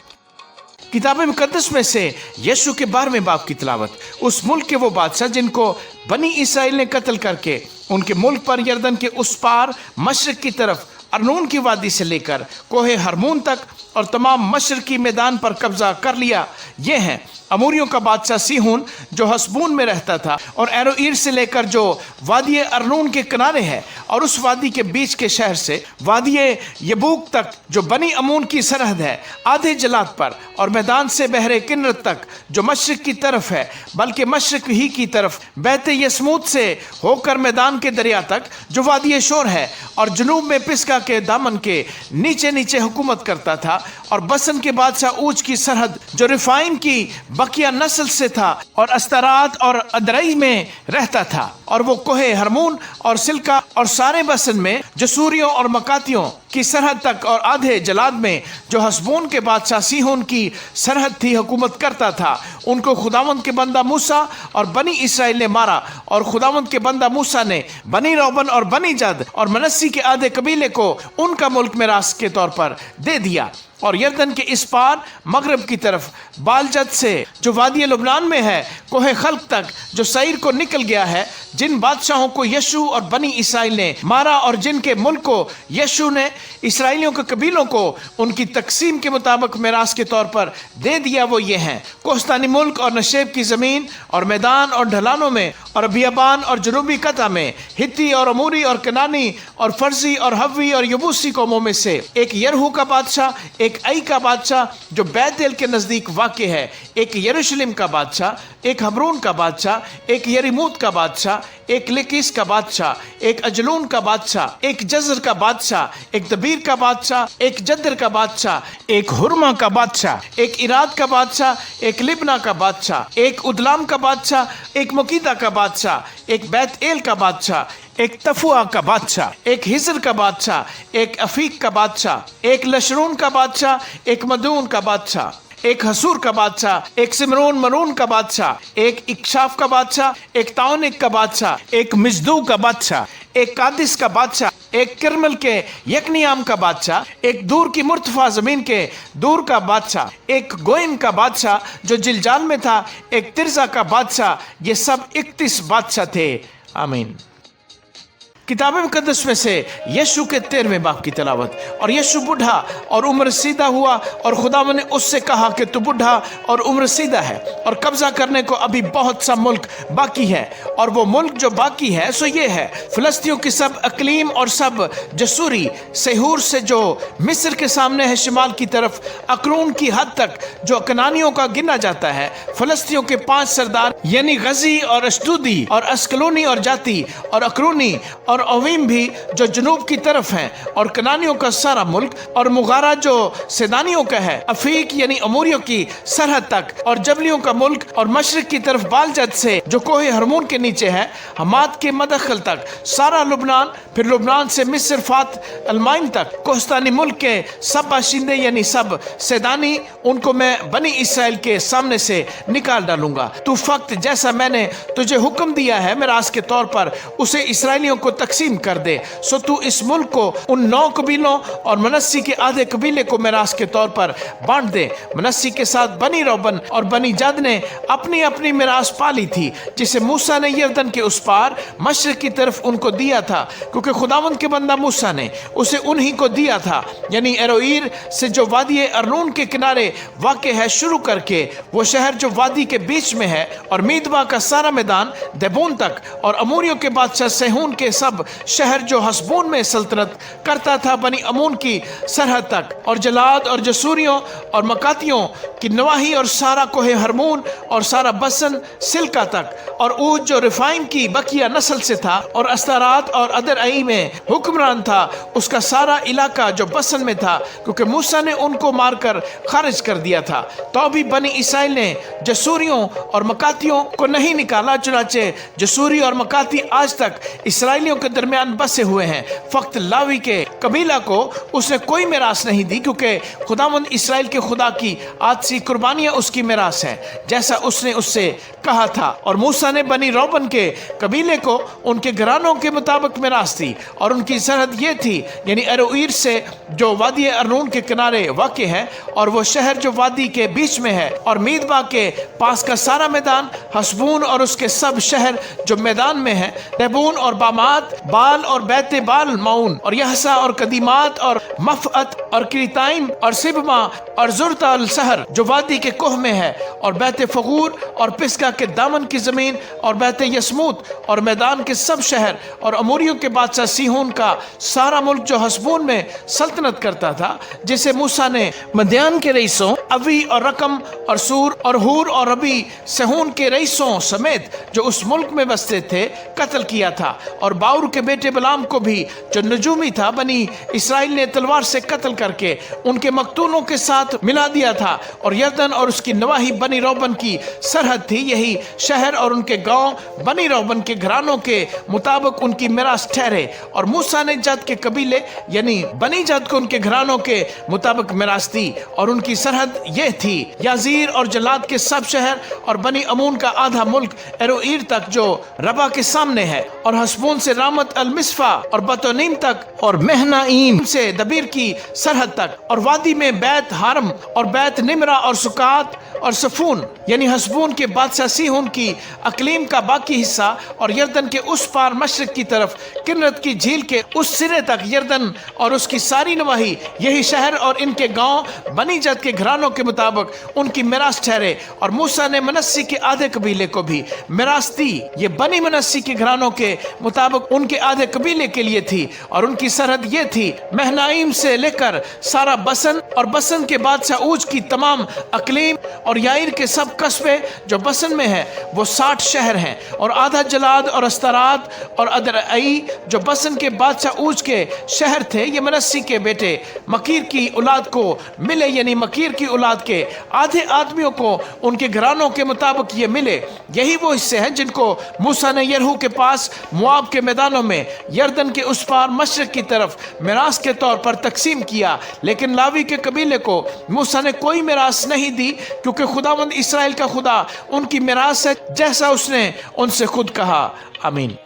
किताब मुकद्दस में से यीशु के 12वें बाब की तिलावत। उस मुल्क के वो बादशाह जिनको बनी इसराइल ने कत्ल करके उनके मुल्क पर यरदन के उस पार मशरिक की तरफ अर्नून की वादी से लेकर कोहे हरमोन तक और तमाम मशरकी मैदान पर कब्जा कर लिया, ये हैं अमूरियों का बादशाह सीहोन जो हसबून में रहता था, और एरोईर से लेकर जो वादी अर्नून के किनारे है और उस वादी के बीच के शहर से वादी यबूक तक जो बनी अमून की सरहद है, आधे जलाद पर, और मैदान से बहरे किन्नत तक जो मशरिक की तरफ है, बल्कि मशरिक ही की तरफ बैते यसमूत से होकर मैदान के दरिया तक जो वादी शोर है, और जनूब में पिस्का के दामन के नीचे नीचे हुकूमत करता था, और बसन के बादशाह ऊज की सरहद जो रिफाइम की बकिया नस्ल से था और अस्तरात और अदरई में रहता था, और वो कोहे हरमून और सिल्का और सारे बसन में जसूरियों और मकातियों की सरहद तक और आधे जलाद में जो हसबून के बादशाह सीहोन की सरहद थी हुकूमत करता था। उनको खुदावंद के बंदा मूसा और बनी इसराइल ने मारा, और खुदावंद के बंदा मूसा ने बनी रोबन और बनी जद और मनस्सी के आधे कबीले को उनका मुल्क मिरास के तौर पर दे दिया। और यरदन के इस पार मगरब की तरफ बालजद से जो वादी लुबनान में है कोहे खल्क तक जो सईर को निकल गया है, जिन बादशाहों को यीशु और बनी इसराइल ने मारा और जिनके मुल्क को यीशु ने इसराइलियों के कबीलों को उनकी तकसीम के मुताबिक मिरास के तौर पर दे दिया, वो ये हैं कोहस्तानी मुल्क और नशेब की ज़मीन और मैदान और ढलानों में और बियाबान और जनूबी कता में, हित्ती और अमूरी और कनानी और फर्जी और हव्वी और यबूसी कौमों में से एक यरहू का बादशाह, एक आई का बादशाह जो बैतेल के नज़दीक वाक़ है, एक यरूशलेम का बादशाह, एक हबरून का बादशाह, एक यरीमूत का बादशाह, एक लिकीस का बादशाह, एक अजलून का बादशाह, एक जजर का बादशाह, एक दबीर का बादशाह, एक जद्दर का बादशाह, एक हुरमा का बादशाह, एक इराद का बादशाह, एक लिबना का बादशाह, एक उदलाम का बादशाह, एक मुकीदा का बादशाह, एक बैत एल का बादशाह, एक तफुआ का बादशाह, एक हिजर का बादशाह, एक अफीक का बादशाह, एक लशरून का बादशाह, एक मदून का बादशाह, एक हसूर का बादशाह, एक सिमरोन मरून का बादशाह, एक इक्शाफ का बादशाह, एक ताउनिक का बादशाह, एक मिजदू का बादशाह, एक कादिस का बादशाह, एक किरमल के यकनियाम का बादशाह, एक दूर की मुर्तफा जमीन के दूर का बादशाह, एक गोइम का बादशाह जो जिलजाल में था, एक तिरजा का बादशाह, ये सब 31 बादशाह थे। आमीन। किताब मुकद्दस में से यीशु के 13वें बाप की तलावत। और यीशु बूढ़ा और उम्र सीधा हुआ और खुदावंद ने उससे कहा कि तू बूढ़ा और उम्र सीधा है और कब्जा करने को अभी बहुत सा मुल्क बाकी है, और वो मुल्क जो बाकी है सो ये है, फिलिस्तियों की सब अकलीम और सब जसूरी, सेहूर से जो मिस्र के सामने है शिमाल की तरफ, अकरून की हद तक जो कनानियों का गिना जाता है, फिलिस्तियों के 5 सरदार यानी गजी और अशदूदी और अस्कलोनी और जाती और अकरूनी और अवीम भी जो जनूब की तरफ हैं, और कनानियों का सारा मुल्क, और मुगारा जो सेदानियों का है, अफीक यानी अमूरियों की सरहद तक, और जबलियों का मुल्क, और मशरक की तरफ बालजद से जो कोहे हरमोन के नीचे है हमाद के मदखल तक सारा लुबनान, फिर लुबनान से मिस्र फात अलमाइन तक कोस्तानी मुल्क के सब बाशिंदे यानी सब सेदानी, उनको मैं बनी इसराइल के सामने से निकाल डालूंगा। तू फक्त जैसा मैंने तुझे हुक्म दिया है मिरास के तौर पर उसे इसराइलियों को तकसीम कर दे। सो तू इस मुल्क को उन 9 कबीलों और मनस्सी के आधे कबीले को मिरास के तौर पर बांट दे। मनस्सी के साथ बनी रोबन और बनी जद ने अपनी अपनी मिरास पाली थी, जिसे मूसा ने यरदन के उस पार मशरक की तरफ उनको दिया था, क्योंकि खुदावंद के बंदा मूसा ने उसे उन्हीं को दिया था, यानी एरोईर से जो वादी अर्नून के किनारे वाक़े है शुरू करके वो शहर जो वादी के बीच में है, और मीदबा का सारा मैदान देबोन तक, और अमूरियों के बादशाह सेहून के सब शहर जो हसबोन में सल्तनत करता था बनी अमून की सरहद तक, और जलाद और जसूरियों और मकातियों की नवाही, और सारा कोहे हरमून और सारा बसन सिल्का तक, और ऊज जो रिफाइम की बकिया नस्ल से था और अस्तारात और अदर आई में हुक्मरान था, उसका सारा इलाका जो बसन में था, क्योंकि मूसा ने उनको मारकर खारिज कर दिया था। तो भी बनी इसराइल ने जसूरियों और मकातियों को नहीं निकाला, चुनाचे जसूरी और मकाती आज तक इसराइलियों के दरमियान बसे हुए हैं। फक्त लावी के कबीला को उसने कोई मिरास नहीं दी, क्योंकि खुदावंद इसराइल के खुदा की आज सी कुर्बानियां उसकी मिरास हैं, जैसा उसने उससे कहा था। और मूसा ने बनी रोबन के कबीले को उनके घरानों के मुताबिक मिरास दी, और उनकी सरहद ये थी, यानी अरोईर से जो वादी अर्नून के किनारे वाक़े है, और वो शहर जो वादी के बीच में है, और मीदबा के पास का सारा मैदान, हसबून और उसके सब शहर जो मैदान में है, देबून और बामात, बाल और बैते बाल माउन, और यहसा और कदीमात और मफअत और क्रीताइम और सिबमा और जुरताल शहर जो वादी के कोह में है, और बैते फगूर और पिस्का के दामन की जमीन, और बैते यसमूत और मैदान के सब शहर, और अमूरियों के बादशाह सीहोन का सारा मुल्क जो हसबून में सल्तनत करता था, जिसे मूसा ने मद्यान के रईसों अवी और रकम और सूर और हूर और रबी सेहून के रईसों समेत जो उस मुल्क में बसते थे कत्ल किया था। और बाउर के बेटे बलाम को भी जो नजूमी था बनी इसराइल ने तलवार से कत्ल करके उनके मकतूलों के साथ मिला दिया था। और यरदन और उसकी नवाही बनी रोबन की सरहद थी, यही शहर और उनके गांव बनी रोबन के घरानों के मुताबिक उनकी मिरास ठहरे। और मूसा ने जद के कबीले यानी बनी जद को उनके घरानों के मुताबिक मिरास दी, और उनकी सरहद यह थी, याजीर और जलाद के सब शहर, और बनी अमून का आधा मुल्क एरोईर तक जो रबा के सामने है, और हसबोन से रामत अल मिस्फा और बतोनीम तक, और महनाईम से दबीर की सरहद तक, और वादी में बैत हारम और बैत निमरा और सुकात और सफून यानी हसबून के बादशाह सीहोन की अकलीम का बाकी हिस्सा, और यरदन के उस पार मशरक की तरफ किन्नत की झील के उस सिरे तक यरदन और उसकी सारी नवाही, यही शहर और इनके गांव बनी जद के घरानों के मुताबिक उनकी मिरास ठहरे। और मूसा ने मनस्सी के आधे कबीले को भी मिरास दी, ये बनी मनस्सी के घरानों के मुताबिक उनके आधे कबीले के लिए थी, और उनकी सरहद ये थी, महनाइम से लेकर सारा बसन, और बसन के बादशाह ऊज की तमाम अकलीम, और याइर के सब कस्बे जो बसन में है वो 60 शहर हैं, और आधा जलाद और अस्तारात और अदरई जो बसन के बादशाह ऊज के शहर थे, ये मनस्सी के बेटे मकीर की औलाद को मिले, यानी मकीर की औलाद के आधे आदमियों को उनके घरानों के मुताबिक ये मिले। यही वो हिस्से हैं जिनको मूसा ने यरहू के पास मुआब के मैदानों में यरदन के उस पार मशरक की तरफ मिरास के तौर पर तकसीम किया। लेकिन लावी के कबीले को मूसा ने कोई मिरास नहीं दी, क्योंकि खुदावंद इसराइल का खुदा उनकी मिरास है, जैसा उसने उनसे खुद कहा। आमीन।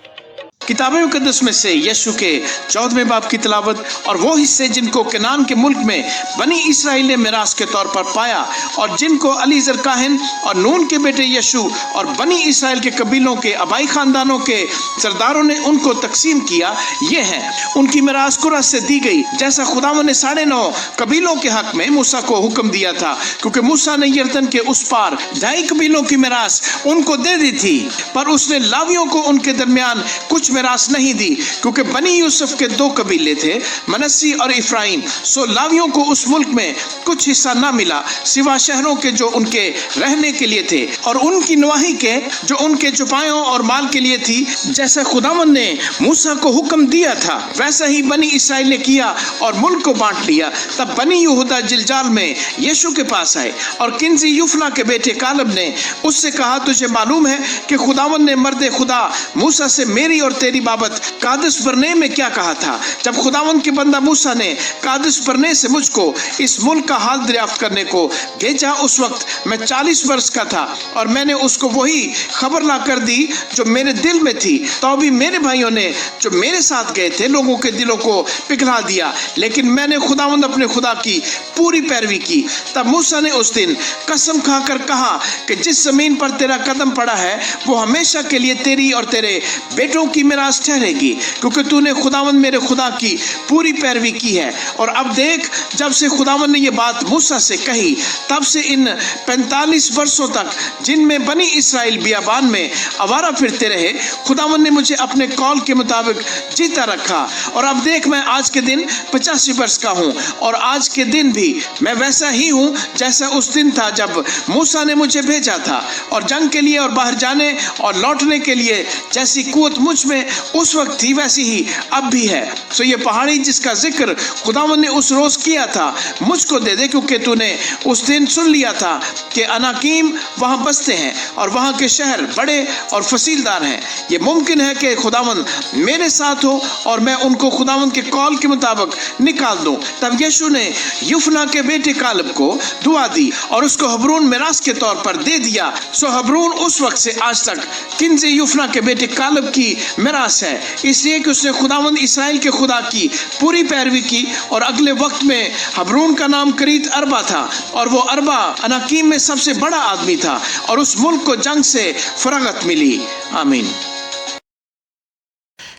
किताब मुकद्दस में से यीशु के 14वें बाब की तिलावत और वो हिस्से जिनको कनान के मुल्क में बनी इसराइल ने मिरास के तौर पर पाया और जिनको अलीजर काहिन और नून के बेटे यीशु और बनी इसराइल के कबीलों के आबाई खानदानों के सरदारों ने उनको तकसीम किया, ये है उनकी मिरास कुरैश से दी गई, जैसा खुदावंद ने 9.5 कबीलों के हक में मूसा को हुक्म दिया था, क्योंकि मूसा ने यरदन के उस पार 2.5 कबीलों की मिरास उनको दे दी थी। पर उसने लावियों को उनके दरमियान कुछ मिरास नहीं दी, क्योंकि बनी यूसुफ के 2 कबीले थे, मनस्सी और इफ्राइम। सो लावियों को उस मुल्क में कुछ हिस्सा ना मिला सिवा शहरों के जो उनके रहने के लिए थे और उनकी नवाही के जो उनके चौपायों और माल के लिए थी। जैसा खुदावंद ने मूसा को हुक्म दिया था वैसा ही बनी इसराइल ने किया और मुल्क को बांट लिया। तब बनी यहूदा जिलजाल में यीशु के पास आए और किन्जी युफना के बेटे कालब ने उससे कहा, तुझे मालूम है कि खुदावंद ने मर्दे खुदा मूसा से मेरी और तेरी बाबत कादिश बरने में क्या कहा था। जब खुदावंद के बंदा मूसा ने कादिश बरने से मुझको इस मुल्क का हाल दरियाफ्त करने को भेजा, उस वक्त मैं 40 वर्ष का था और मैंने उसको वही खबर ला कर दी जो मेरे दिल में थी। तो भी मेरे भाइयों ने जो मेरे साथ गए थे लोगों के दिलों को पिघला दिया, लेकिन मैंने खुदावंद अपने खुदा की पूरी पैरवी की। तब मूसा ने उस दिन कसम खाकर कहा कि जिस जमीन पर तेरा कदम पड़ा है वो हमेशा के लिए तेरी और तेरे बेटों की मिरास ठहरेगी, क्योंकि तूने खुदावंद मेरे खुदा की पूरी पैरवी की है। और अब देख, जब से खुदावंद ने ये बात मूसा से कही तब से इन 45 वर्षों तक जिनमें बनी इसराइल बियाबान में आवारा फिरते रहे, खुदावंद ने मुझे अपने कौल के मुताबिक जीता रखा। और अब देख, मैं आज के दिन 85 वर्ष का हूँ और आज के दिन भी मैं वैसा ही हूँ जैसा उस दिन था जब मूसा ने मुझे भेजा था। और जंग के लिए और बाहर जाने और लौटने के लिए जैसी कुव्वत मुझ में उस वक्त थी वैसी ही अब भी है। सो ये पहाड़ी जिसका जिक्र खुदावंद ने उस रोज किया था मुझको दे दे, क्योंकि तूने उस दिन सुन लिया था कि अनाकीम वहाँ बसते हैं और वहाँ के शहर बड़े और फसीलदार हैं। ये मुमकिन है कि खुदावंद मेरे साथ हो और मैं उनको खुदावंद के कौल के मुताबिक निकाल दूं। तब यीशु ने युफना के बेटे कालब को दुआ दी और उसको हबरून मिरास के तौर पर दे दिया। सो हबरून उस वक्त से आज तक किन्जी युफना के बेटे कालब की मिरास है, इसलिए कि उसने खुदावंद इसराइल के खुदा की पूरी पैरवी की। और अगले वक्त में हबरून का नाम करीत अरबा था और वो अरबा अनाकीम में सबसे बड़ा आदमी था और उस मुल्क को जंग से फरागत मिली। आमीन।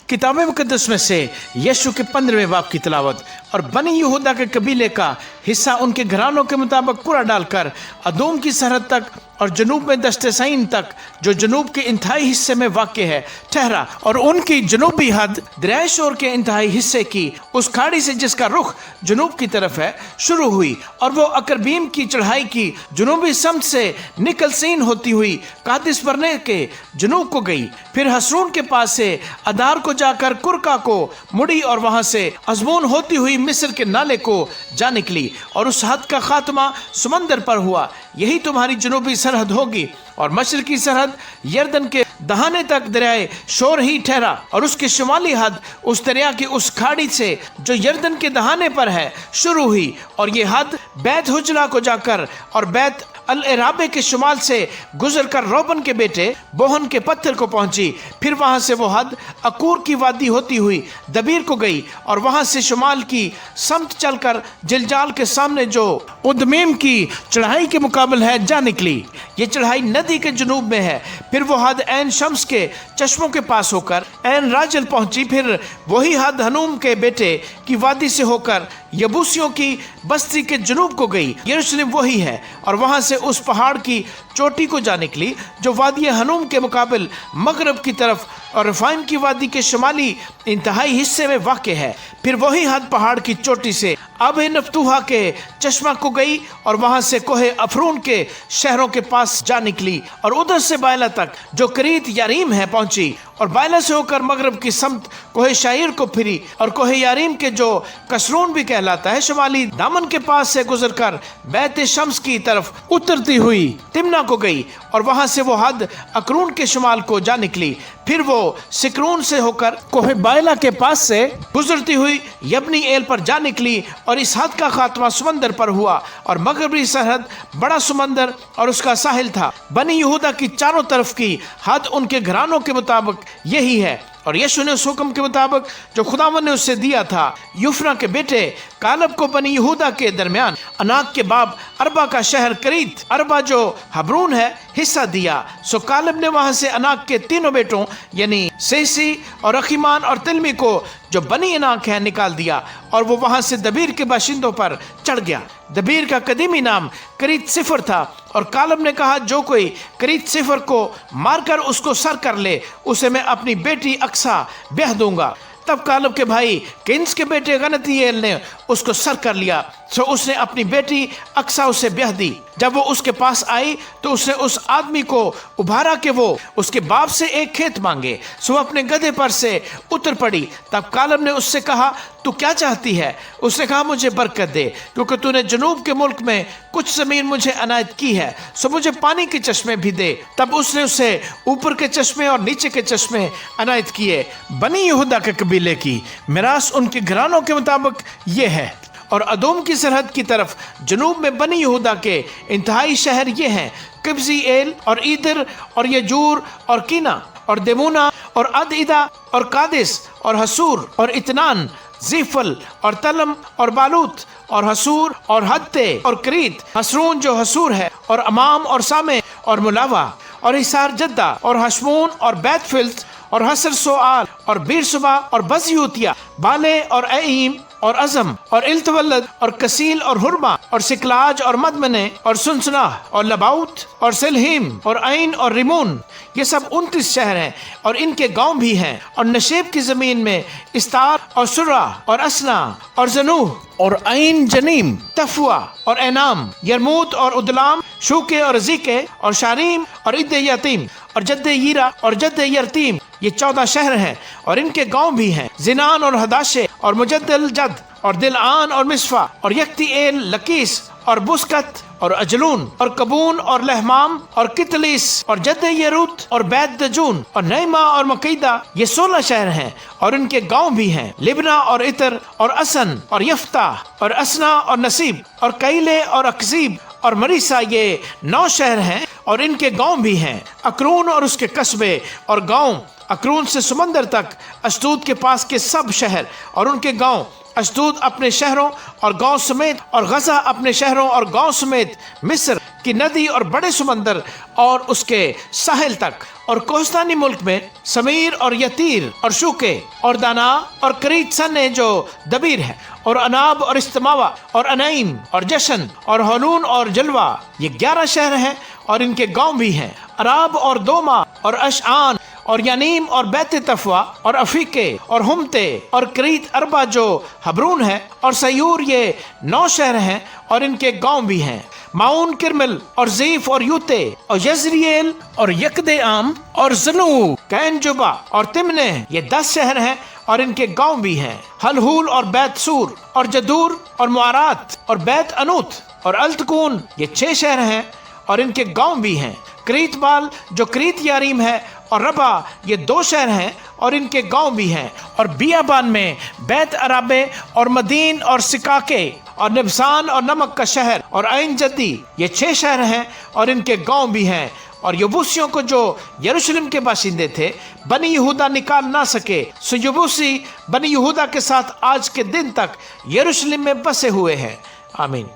किताब मुकद्दस में से यीशु के 15वें बाब की तिलावत और बनी यहूदा के कबीले का हिस्सा उनके घरानों के मुताबिक कुरा डालकर अदोम की सरहद तक और जनूब में दश्ते सईन तक, जो जनूब के इंतहाई हिस्से में वाक़ है, ठहरा। और उनकी जनूबी हद दरियाए शोर के इंतहाई हिस्से की उस खाड़ी से जिसका रुख जनूब की तरफ है शुरू हुई और वो अकरबीम की चढ़ाई की जनूबी समत से निकलसीन होती हुई कादिश बरने के जनूब को गई, फिर हसरून के पास से अदार को जाकर कुरका को मुड़ी और वहां से अजमून होती हुई मिस्र के नाले को जा निकली और उस हद का खात्मा समंदर पर हुआ। यही तुम्हारी जनूबी सरहद होगी। और मशरकी सरहद यरदन के दहाने तक दरियाए शोर ही ठहरा और उसकी शुमाली हद उस दरिया की उस खाड़ी से जो यरदन के दहाने पर है शुरू हुई और ये हद बैत हुजला को जाकर और बैत अल एराबे के शुमाल से गुजर कर रोबन के बेटे बोहन के पत्थर को पहुंची। फिर वहां से वो हद अकूर की वादी होती हुई दबीर को गई और वहां से शुमाल की समत चलकर जिलजाल के सामने जो उदमीम की चढ़ाई के मुकाबल है जा निकली। ये चढ़ाई नदी के जनूब में है। फिर वो हद ऐन शम्स के चश्मों के पास होकर ऐन राजल पहुंची। फिर वही हद हनूम के बेटे की वादी से होकर यबूसियों की बस्ती के जनूब को गई। यरूशलेम वही है और वहां से उस पहाड़ की चोटी को जा निकली जो वादी हनूम के मुकाबिल मगरब की तरफ और रफाइम की वादी के शुमाली इंतहाई हिस्से में वाक़ है। फिर वही हद पहाड़ की चोटी से अब नफ्तूहा के चश्मा को गई और वहां से कोहे अफरून के शहरों के पास जा निकली और उधर से बायला तक जो करीत यारीम है पहुंची और बायला से होकर मगरब की समत कोहे शायर को फिरी और कोहे यारीम के जो कसरून भी कहलाता है शुमाली दामन के पास से गुजरकर बैत शम्स की तरफ उतरती हुई तिमना को गई और वहां से वो हद अकरून के शुमाल को जा निकली। फिर वो सिकरून से होकर कोहे बायला के पास से गुजरती हुई यबनी एल पर जा निकली और इस हद का खात्मा समंदर पर हुआ और मगरबी सरहद बड़ा समंदर और उसका साहिल था। बनी यहूदा की चारों तरफ की हद उनके घरानों के मुताबिक यही है اور यीशु ने उस हुक्म के मुताबिक जो खुदावन ने उससे दिया था यूफना के बेटे कालब को बनी यहूदा के दरमियान अनाक के बाप अरबा का शहर करीत अरबा जो हबरून है हिस्सा दिया। सो कालब ने वहां से अनाक के तीनों बेटों यानी सेसी और अखीमान और तिलमी को जो बनी अनाक है निकाल दिया और वो वहां से दबीर के बाशिंदों पर चढ़ गया। दबीर का कदीमी नाम करीत सिफर था और कालब ने कहा जो कोई करीत सिफर को मारकर उसको सर कर ले उसे मैं अपनी बेटी अक्सा ब्याह दूंगा। तब कालब के भाई किन्स के बेटे गनतियेल ने उसको सर कर लिया। सो उसने अपनी बेटी अक्सा उसे ब्याह दी। जब वो उसके पास आई तो उसने उस आदमी को उभारा कि वो उसके बाप से एक खेत मांगे। सो अपने गधे पर से उतर पड़ी। तब कालब ने उससे कहा तू क्या चाहती है? उसने कहा मुझे बरकत दे क्योंकि तूने जनूब के मुल्क में कुछ जमीन मुझे अनायत की है, सो मुझे पानी के चश्मे भी दे। तब उसने उसे ऊपर के चश्मे और नीचे के चश्मे अनायत किए। बनी यहूदा के कबीले की मिरास उनके घरानों के मुताबिक ये है। और अदोम की सरहद की तरफ जनूब में बनी यहूदा के इंतहाई शहर ये हैं किब्जीएल और ईदर और यजूर और कीना और देमुना और अदइदा और कादिस और हसूर और इतनान जीफल और तलम और बालूत और हसूर और हत्ते और क्रीत हसरून जो हसूर है और अमाम और सामे और मुलावा और हिसार जद्दा और हशमून और बैतफिल्त और हसर सोआल और बीरसुबा और बजयूतिया बाले और अईम और अजम और इल्तवल्लद और कसील और हुरमा और सिकलाज और मदमने और सुनसना और लबाउत और सिलहीम और ऐन और रिमोन। ये सब 29 शहर हैं और इनके गांव भी हैं। और नशेब की जमीन में इस्तार और सुर्रा और असना और जनूह और ऐन जनीम तफुआ और एनाम यरमूत और उदलाम शूके और जीके और शारीम और इद्दे यतीम और जद्दे यीरा और जद्दे यरतीम। ये 14 शहर हैं और इनके गांव भी हैं। जिनान और हदाशे और मुजद्दल जद और दिलआन और मिस्फा और यक्तिएल लकीस और बुस्कत और अजलून और कबून और लहमाम और कितलिस और जद्दे यरूत और बैत दजून और नईमा और मकीदा। ये 16 शहर हैं और इनके गांव भी हैं। लिबना और इतर और असन और यफ्ता और असना और नसीब और कैले और अकजीब और मरीसा। ये 9 शहर हैं और इनके गांव भी हैं। अकरून और उसके कस्बे और गांव, अकरून से समंदर तक अशदूद के पास के सब शहर और उनके गांव, अशदूद अपने शहरों और गांव समेत और गजा अपने शहरों और गांव समेत, मिस्र की नदी और बड़े समंदर और उसके साहिल तक, और कोस्तानी मुल्क में समीर और यतीर और शूके और दाना और करीत सन्ने जो दबीर है और अनाब और इस्तमावा और अनईम और जशन और हलून और जलवा। ये 11 शहर हैं और इनके गांव भी हैं। अराब और दोमा और अशआन और यानीम और बैत तफवा और अफीके और हुमते और करीत अरबा जो हबरून है और सयूर। ये 9 शहर हैं और इनके गांव भी हैं। माउन किरमिल और जीफ और यूते और यजरिएल और यकदे आम और जनू कैन जुबा और तिमने। ये 10 शहर हैं और इनके गांव भी हैं। हलहूल और बैत सूर और जदूर और मुआरात और बैत अनूत और अल्तकून। ये 6 शहर हैं और इनके गांव भी हैं। क्रीत बाल जो क्रीत यारीम है और रबा। ये 2 शहर हैं और इनके गांव भी हैं। और बियाबान में बैत अराबे और मदीन और सिकाके और निबसान और नमक का शहर और ऐन जद्दी। ये 6 शहर हैं और इनके गांव भी हैं। और यबूसियों को जो यरूशलेम के बाशिंदे थे बनी यहूदा निकाल ना सके, सो यबूसी बनी यहूदा के साथ आज के दिन तक यरूशलेम में बसे हुए हैं। आमीन।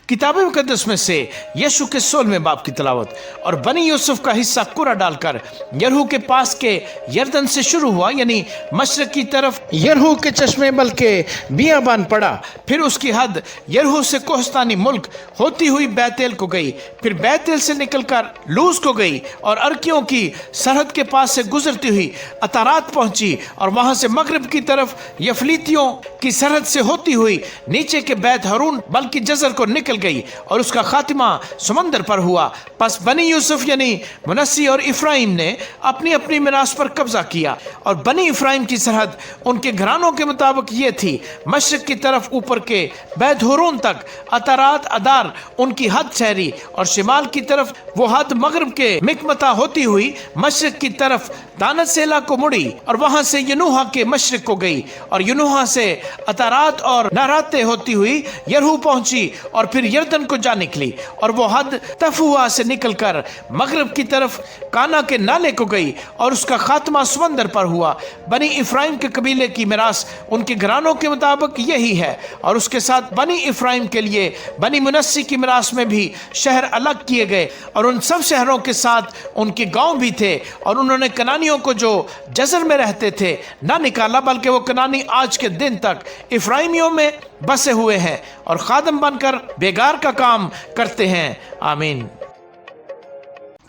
किताब मुकद्दस में से यीशु के 16वें बाब की तलावत। और बनी यूसुफ का हिस्सा कुरा डालकर यरहू के पास के यरदन से शुरू हुआ, यानी मशरक की तरफ यरहू के चश्मे बल्कि बियाबान पड़ा। फिर उसकी हद यरहू से कोहस्तानी मुल्क होती हुई बैतेल को गई, फिर बैतेल से निकलकर लूज को गई और अर्कियों की सरहद के पास से गुजरती हुई अतारात पहुंची और वहां से मगरब की तरफ यफलीतियों की सरहद से होती हुई नीचे के बैत हरून बल्कि जजर को निकल गई और उसका खात्मा समंदर पर हुआ। पस बनी यूसुफ यानी मुनस्सी और इफ्राइम ने अपनी अपनी मिरास पर कब्जा किया। और बनी इफ्राइम की सरहद उनके घरानों के मुताबिक ये थी, मशरक की तरफ ऊपर के बैत हुरून तक अतारात अदार उनकी हद ठहरी और शिमाल की तरफ वो हद मगरब के मिकमता होती हुई मशरक की तरफ दानत सेला को मुड़ी और वहां से यनूहा के मशरक को गई और यनूहा से अतारात और नाराते होती हुई यरहू पहुंची और फिर फिर यरदन को जा निकली और वो हद तफुआ से निकलकर मगरब की तरफ काना के नाले को गई और उसका खात्मा समंदर पर हुआ। बनी इफ्राइम के कबीले की मिरास उनके घरानों के मुताबिक यही है, और उसके साथ बनी इफ्राइम के लिए बनी मुनस्सी की मिरास में भी शहर अलग किए गए, और उन सब शहरों के साथ उनके गांव भी थे। और उन्होंने कनानियों को जो जजर में रहते थे ना निकाला, बल्कि वो कनानी आज के दिन तक इफ्राइमियों में बसे हुए हैं और खादम बनकर बेगार का काम करते हैं। आमीन।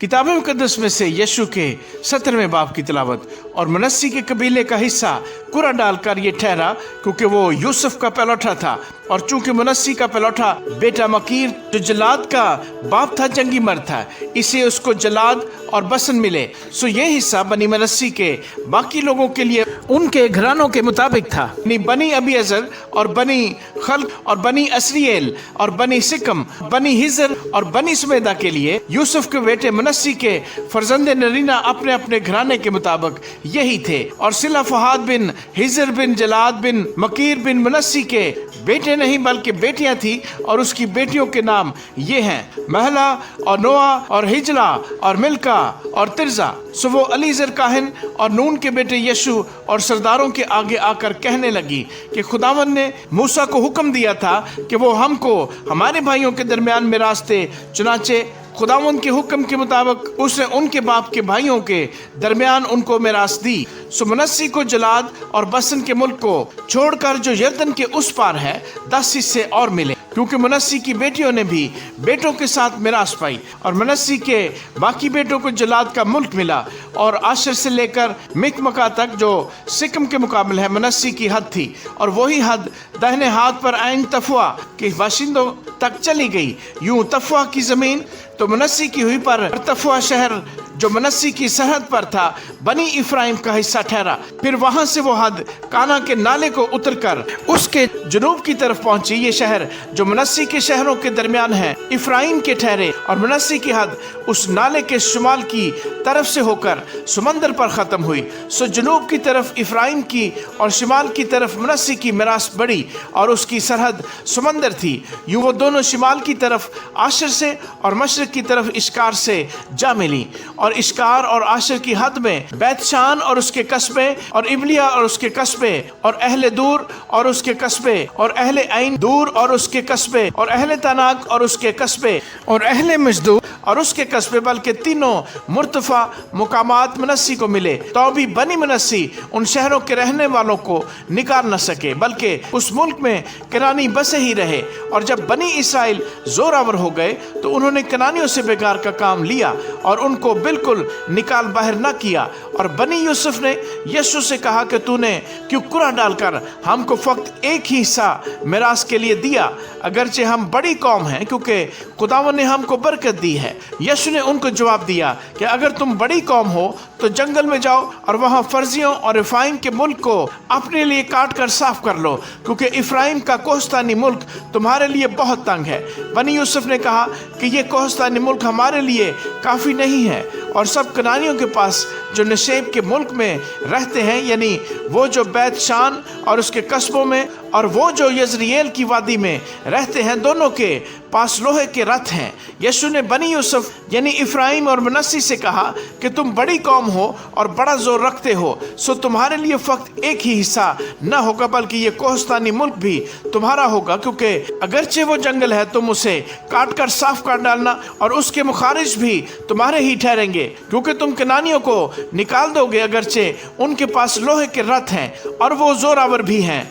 किताब मुकद्दस में से यीशु के 17वें बाब की तिलावत। और मनस्सी के कबीले का हिस्सा कुरा डालकर ये ठहरा, क्योंकि वो यूसुफ का पलौठा था, और चूंकि मनस्सी का पलौठा बेटा मकीर जो जलाद का बाप था जंगी मर्द था, इसे उसको जलाद और बसन मिले। सो ये हिस्सा बनी मनस्सी के बाकी लोगों के लिए उनके घरानों के मुताबिक था। बनी अबीअज़र और बनी खल्क और बनी असरिएल और बनी सिकम, बनी हिजर और बनी सुमेदा के लिए यूसुफ के बेटे मनस्सी के फर्जंदे नरीना अपने अपने घराने के मुताबिक यही थे। और सिला फहाद बिन हिजर बिन जलाद बिन मकीर बिन मनस्सी के बेटे नहीं बल्कि बेटियां थी, और उसकी बेटियों के नाम ये हैं महला और नोआ और हिजला और मिल्का और तिरजा। सो वो अलीजर काहिन और नून के बेटे यशु और सरदारों के आगे आकर कहने लगी कि खुदावन ने मूसा को हुक्म दिया था कि वो हमको हमारे भाइयों के दरमियान मिरास दे, चुनाचे खुदावंद के हुक्म के मुताबिक उसने उनके बाप के भाइयों के दरमियान उनको मिरास दी। सो मनस्सी को जलाद और बसन के मुल्क को छोड़कर जो यरदन के उस पार है 10 हिस्से और मिले, क्योंकि मनस्सी की बेटियों ने भी बेटों के साथ मिरास पाई। और मनस्सी के बाकी बेटों को जलाद का मुल्क मिला, और आशर से लेकर मिकमका तक जो सिकम के मुकाबले है मनस्सी की हद थी, और वही हद दाहिने हाथ पर आइन तफुआ के बाशिंदों तक चली गई। यूं तफुआ की जमीन तो मनस्सी की हुई, पर तफुआ शहर जो मनस्सी की सरहद पर था बनी इफ्राइम का हिस्सा ठहरा। फिर वहां से वो हद काना के नाले को उतरकर उसके जनूब की तरफ पहुंची। ये शहर जो मनस्सी के शहरों के दरमियान है इफ्राइम के ठहरे, और मनस्सी की हद उस नाले के शुमाल की तरफ से होकर समंदर पर खत्म हुई। सो जनूब की तरफ इफ्राइम की और शिमाल की तरफ मनस्सी की मिरास बढ़ी, और उसकी सरहद समंदर थी। यूं वो दोनों शिमाल की तरफ आशर से और मशरक की तरफ इश्कार से जा मिली। और इश्कार और आशर की हद में बैतशान और उसके कस्बे, और इबलिया और उसके कस्बे, और अहले दूर और उसके कस्बे, और अहले ऐन दूर और उसके कस्बे, और अहले तनाक और उसके कस्बे, और अहले मजदूर और उसके कस्बे, बल्कि तीनों मुर्तफा मुकामात मनस्सी को मिले। तो भी बनी मनस्सी उन शहरों के रहने वालों को निकाल न सके, बल्कि उस मुल्क में कनानी बसे ही रहे। और जब बनी इसराइल जोरावर हो गए तो उन्होंने कनानियों से बेगार का काम लिया और उनको बिल्कुल निकाल बाहर न किया। और बनी यूसुफ ने यीशु से कहा कि तूने क्यों कुरा डालकर हमको फक्त एक ही हिस्सा मिरास के लिए दिया, अगरचे हम बड़ी कौम हैं, क्योंकि खुदावन ने हमको बरकत दी है। यीशु ने उनको जवाब दिया कि अगर तुम बड़ी कौम हो तो जंगल में जाओ और वहां फर्जियों और इफ्राइम के मुल्क को अपने लिए काट कर साफ कर लो, क्योंकि इफ्राइम का कोहस्तानी मुल्क तुम्हारे लिए बहुत तंग है। बनी यूसुफ ने कहा कि ये कोहस्तानी मुल्क हमारे लिए काफ़ी नहीं है, और सब कनानियों के पास जो नशेब के मुल्क में रहते हैं, यानी वो जो बैत शान और उसके कस्बों में, और वो जो यजरिएल की वादी में रहते हैं, दोनों के पास लोहे के रथ हैं। यीशु ने बनी यूसुफ यानी इफ्राइम और मनस्सी से कहा कि तुम बड़ी कौम हो और बड़ा जोर रखते हो, सो तुम्हारे लिए फक्त एक ही हिस्सा न होगा, बल्कि ये कोहस्तानी मुल्क भी तुम्हारा होगा, क्योंकि अगरचे वो जंगल है तुम उसे काट कर साफ कर डालना, और उसके मुखारिज भी तुम्हारे ही ठहरेंगे, क्योंकि तुम कनानियों को निकाल दोगे, अगरचे उनके पास लोहे के रथ हैं और वो जोरावर भी हैं।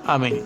आमीन।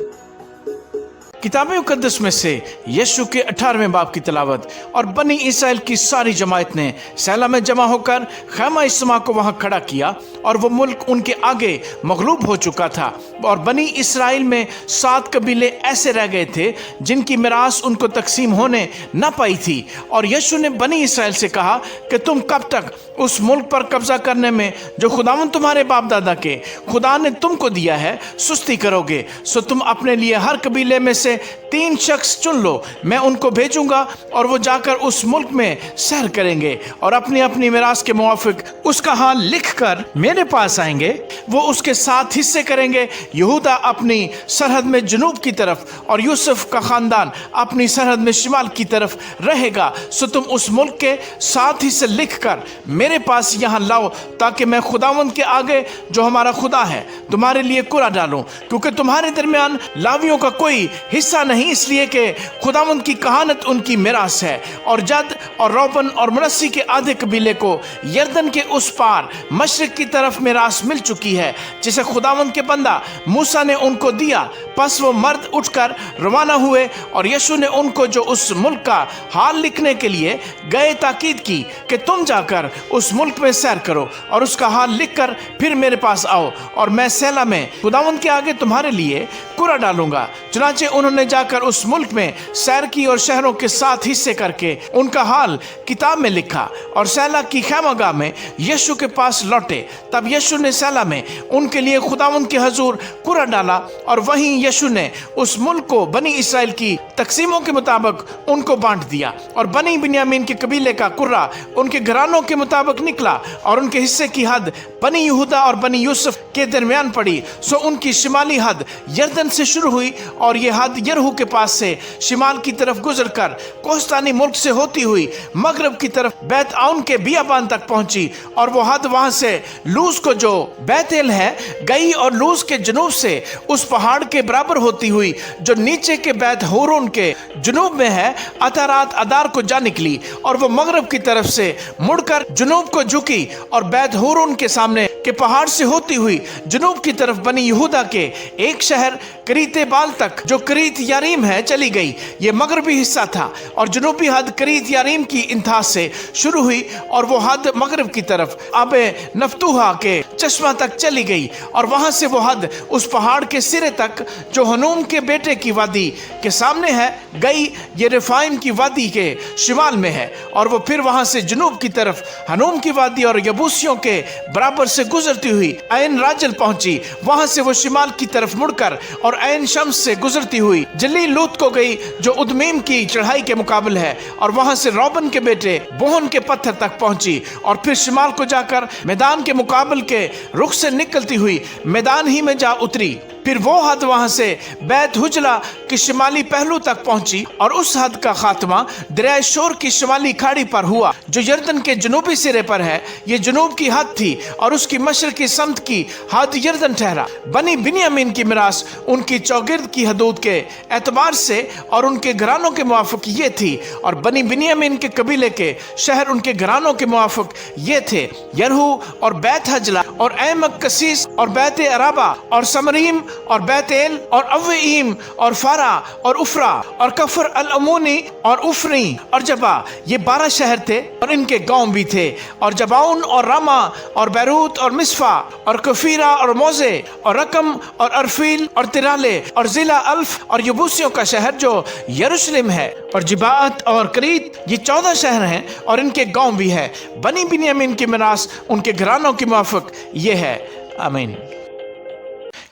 किताब मुकद्दस में से यीशु के 18वें बाब की तिलावत। और बनी इसराइल की सारी जमात ने सहला में जमा होकर खैमा इस्मा को वहां खड़ा किया, और वो मुल्क उनके आगे मगलूब हो चुका था। और बनी इसराइल में 7 कबीले ऐसे रह गए थे जिनकी मिरास उनको तकसीम होने न पाई थी। और यीशु ने बनी इसराइल से कहा कि तुम कब तक उस मुल्क पर कब्जा करने में जो खुदावन तुम्हारे बाप दादा के खुदा ने तुमको दिया है सुस्ती करोगे? सो तुम अपने लिए हर कबीले में से 3 शख्स चुन लो, मैं उनको भेजूंगा, और वो जाकर उस मुल्क में सैर करेंगे और अपनी अपनी मिरास के मुआफिक उसका हाल लिख कर मेरे पास आएंगे। وہ اس کے 7 حصے کریں گے۔ یہودا اپنی سرحد میں جنوب کی طرف اور یوسف کا خاندان اپنی سرحد میں شمال کی طرف رہے گا۔ سو تم اس ملک کے 7 حصے لکھ کر میرے پاس یہاں لاؤ، تاکہ میں خداوند کے آگے جو ہمارا خدا ہے تمہارے لیے کرا ڈالوں، کیونکہ تمہارے درمیان لاویوں کا کوئی حصہ نہیں، اس لیے کہ خداوند کی کہانت ان کی میراث ہے۔ اور جد اور روبن اور منسی کے آدھے قبیلے کو یردن کے اس پار مشرق کی طرف میراث مل چکی ہے، جسے خداوند کے بندہ موسیٰ نے ان کو دیا۔ پس وہ مرد اٹھ کر روانہ ہوئے، اور یشوع نے ان کو جو اس ملک کا حال لکھنے کے لیے گئے تاکید کی کہ تم جا کر اس ملک میں سیر کرو اور اس کا حال لکھ کر پھر میرے پاس آؤ، اور میں سیلا میں خداوند کے آگے تمہارے لیے کرا ڈالوں گا۔ چنانچہ انہوں نے جا کر اس ملک میں سیر کی اور شہروں کے 7 حصے کر کے ان کا حال کتاب میں لکھا، اور سیلا کی خیمہ گاہ میں یشوع کے پاس لوٹے۔ تب یشوع نے سیلا میں ان کے لیے خداوند کے حضور کرا ڈالا، اور وہیں یشوع نے اس ملک کو بنی اسرائیل کی تقسیموں کے مطابق ان کو بانٹ دیا، اور بنی بنیامین کے قبیلے کا کرا ان کے گھرانوں کے مطابق نکلا، اور ان کے حصے کی حد بنی یہودا اور بنی یوسف کے درمیان پڑی۔ سو ان کی شمالی حد یردن سے شروع ہوئی، اور یہ حد یرہو کے پاس سے شمال کی طرف گزر کر کوہستانی ملک سے ہوتی ہوئی مغرب کی طرف بیت آون کے بیابان تک پہنچی، اور وہ حد وہاں سے لوز کو جو بیت ایل ہے گئی، اور لوز کے جنوب سے اس پہاڑ کے برابر ہوتی ہوئی جو نیچے کے بیت ہورون کے جنوب میں ہے اتارات ادار کو جا نکلی، اور وہ مغرب کی طرف سے مڑ کر جنوب کو جھکی، اور بیت ہورون کے سامنے کے پہاڑ سے ہوتی ہوئی جنوب کی طرف بنی یہودا کے ایک شہر کریت بال تک جو کریت یاریم ہے چلی گئی۔ یہ مغربی حصہ تھا، اور جنوبی حد کریت یاریم کی انتہا سے شروع ہوئی، اور وہ حد مغرب کی طرف آب نفتوحا کے چشمہ تک چلی گئی، اور وہاں سے وہ حد اس پہاڑ کے سرے تک جو ہنوم کے بیٹے کی وادی کے سامنے ہے گئی، یہ رفائم کی وادی کے شمال میں ہے، اور وہ پھر وہاں سے جنوب کی طرف ہنوم کی وادی اور یبوسیوں کے برابر سے گزرتی ہوئی عین راجل پہنچی۔ وہاں سے وہ شمال کی طرف مڑ کر اور عین شمس سے گزرتی ہوئی جلی لوت کو گئی جو ادمیم کی چڑھائی کے مقابل ہے، اور وہاں سے روبن کے بیٹے بوہن کے پتھر تک پہنچی، اور پھر شمال کو جا کر میدان کے مقابل کے رخ سے نکلتی ہوئی میدان ہی میں جا اتری۔ پھر وہ حد وہاں سے بیت حجلا کی شمالی پہلو تک پہنچی، اور اس حد کا خاتمہ دریائے شور کی شمالی کھاڑی پر ہوا جو یردن کے جنوبی سرے پر ہے۔ یہ جنوب کی حد تھی، اور اس کی مشرقی سمت کی حد یردن ٹھہرا۔ بنی بنیامین کی میراث ان کی چوگرد کی حدود کے اعتبار سے اور ان کے گھرانوں کے موافق یہ تھی، اور بنی بنیامین کے قبیلے کے شہر ان کے گھرانوں کے موافق یہ تھے: یرہو اور بیت حجلا اور ایمک کسیس اور بیت عرابہ اور سمریم اور بیت ایل اور اوئیم اور فارا اور افرا اور کفر الامونی اور افری اور جبا۔ یہ 12 شہر تھے، اور ان کے گاؤں بھی تھے، اور جباؤن اور راما اور بیروت اور مصفا اور کفیرا اور موزے اور رقم اور ارفیل اور ترالے اور ضلع الف اور یبوسیوں کا شہر جو یروشلم ہے، اور جباعت اور کریت، یہ 14 شہر ہیں، اور ان کے گاؤں بھی ہے۔ بنی بنیامین کی میراث ان کے گھرانوں کے موافق یہ ہے۔ آمین۔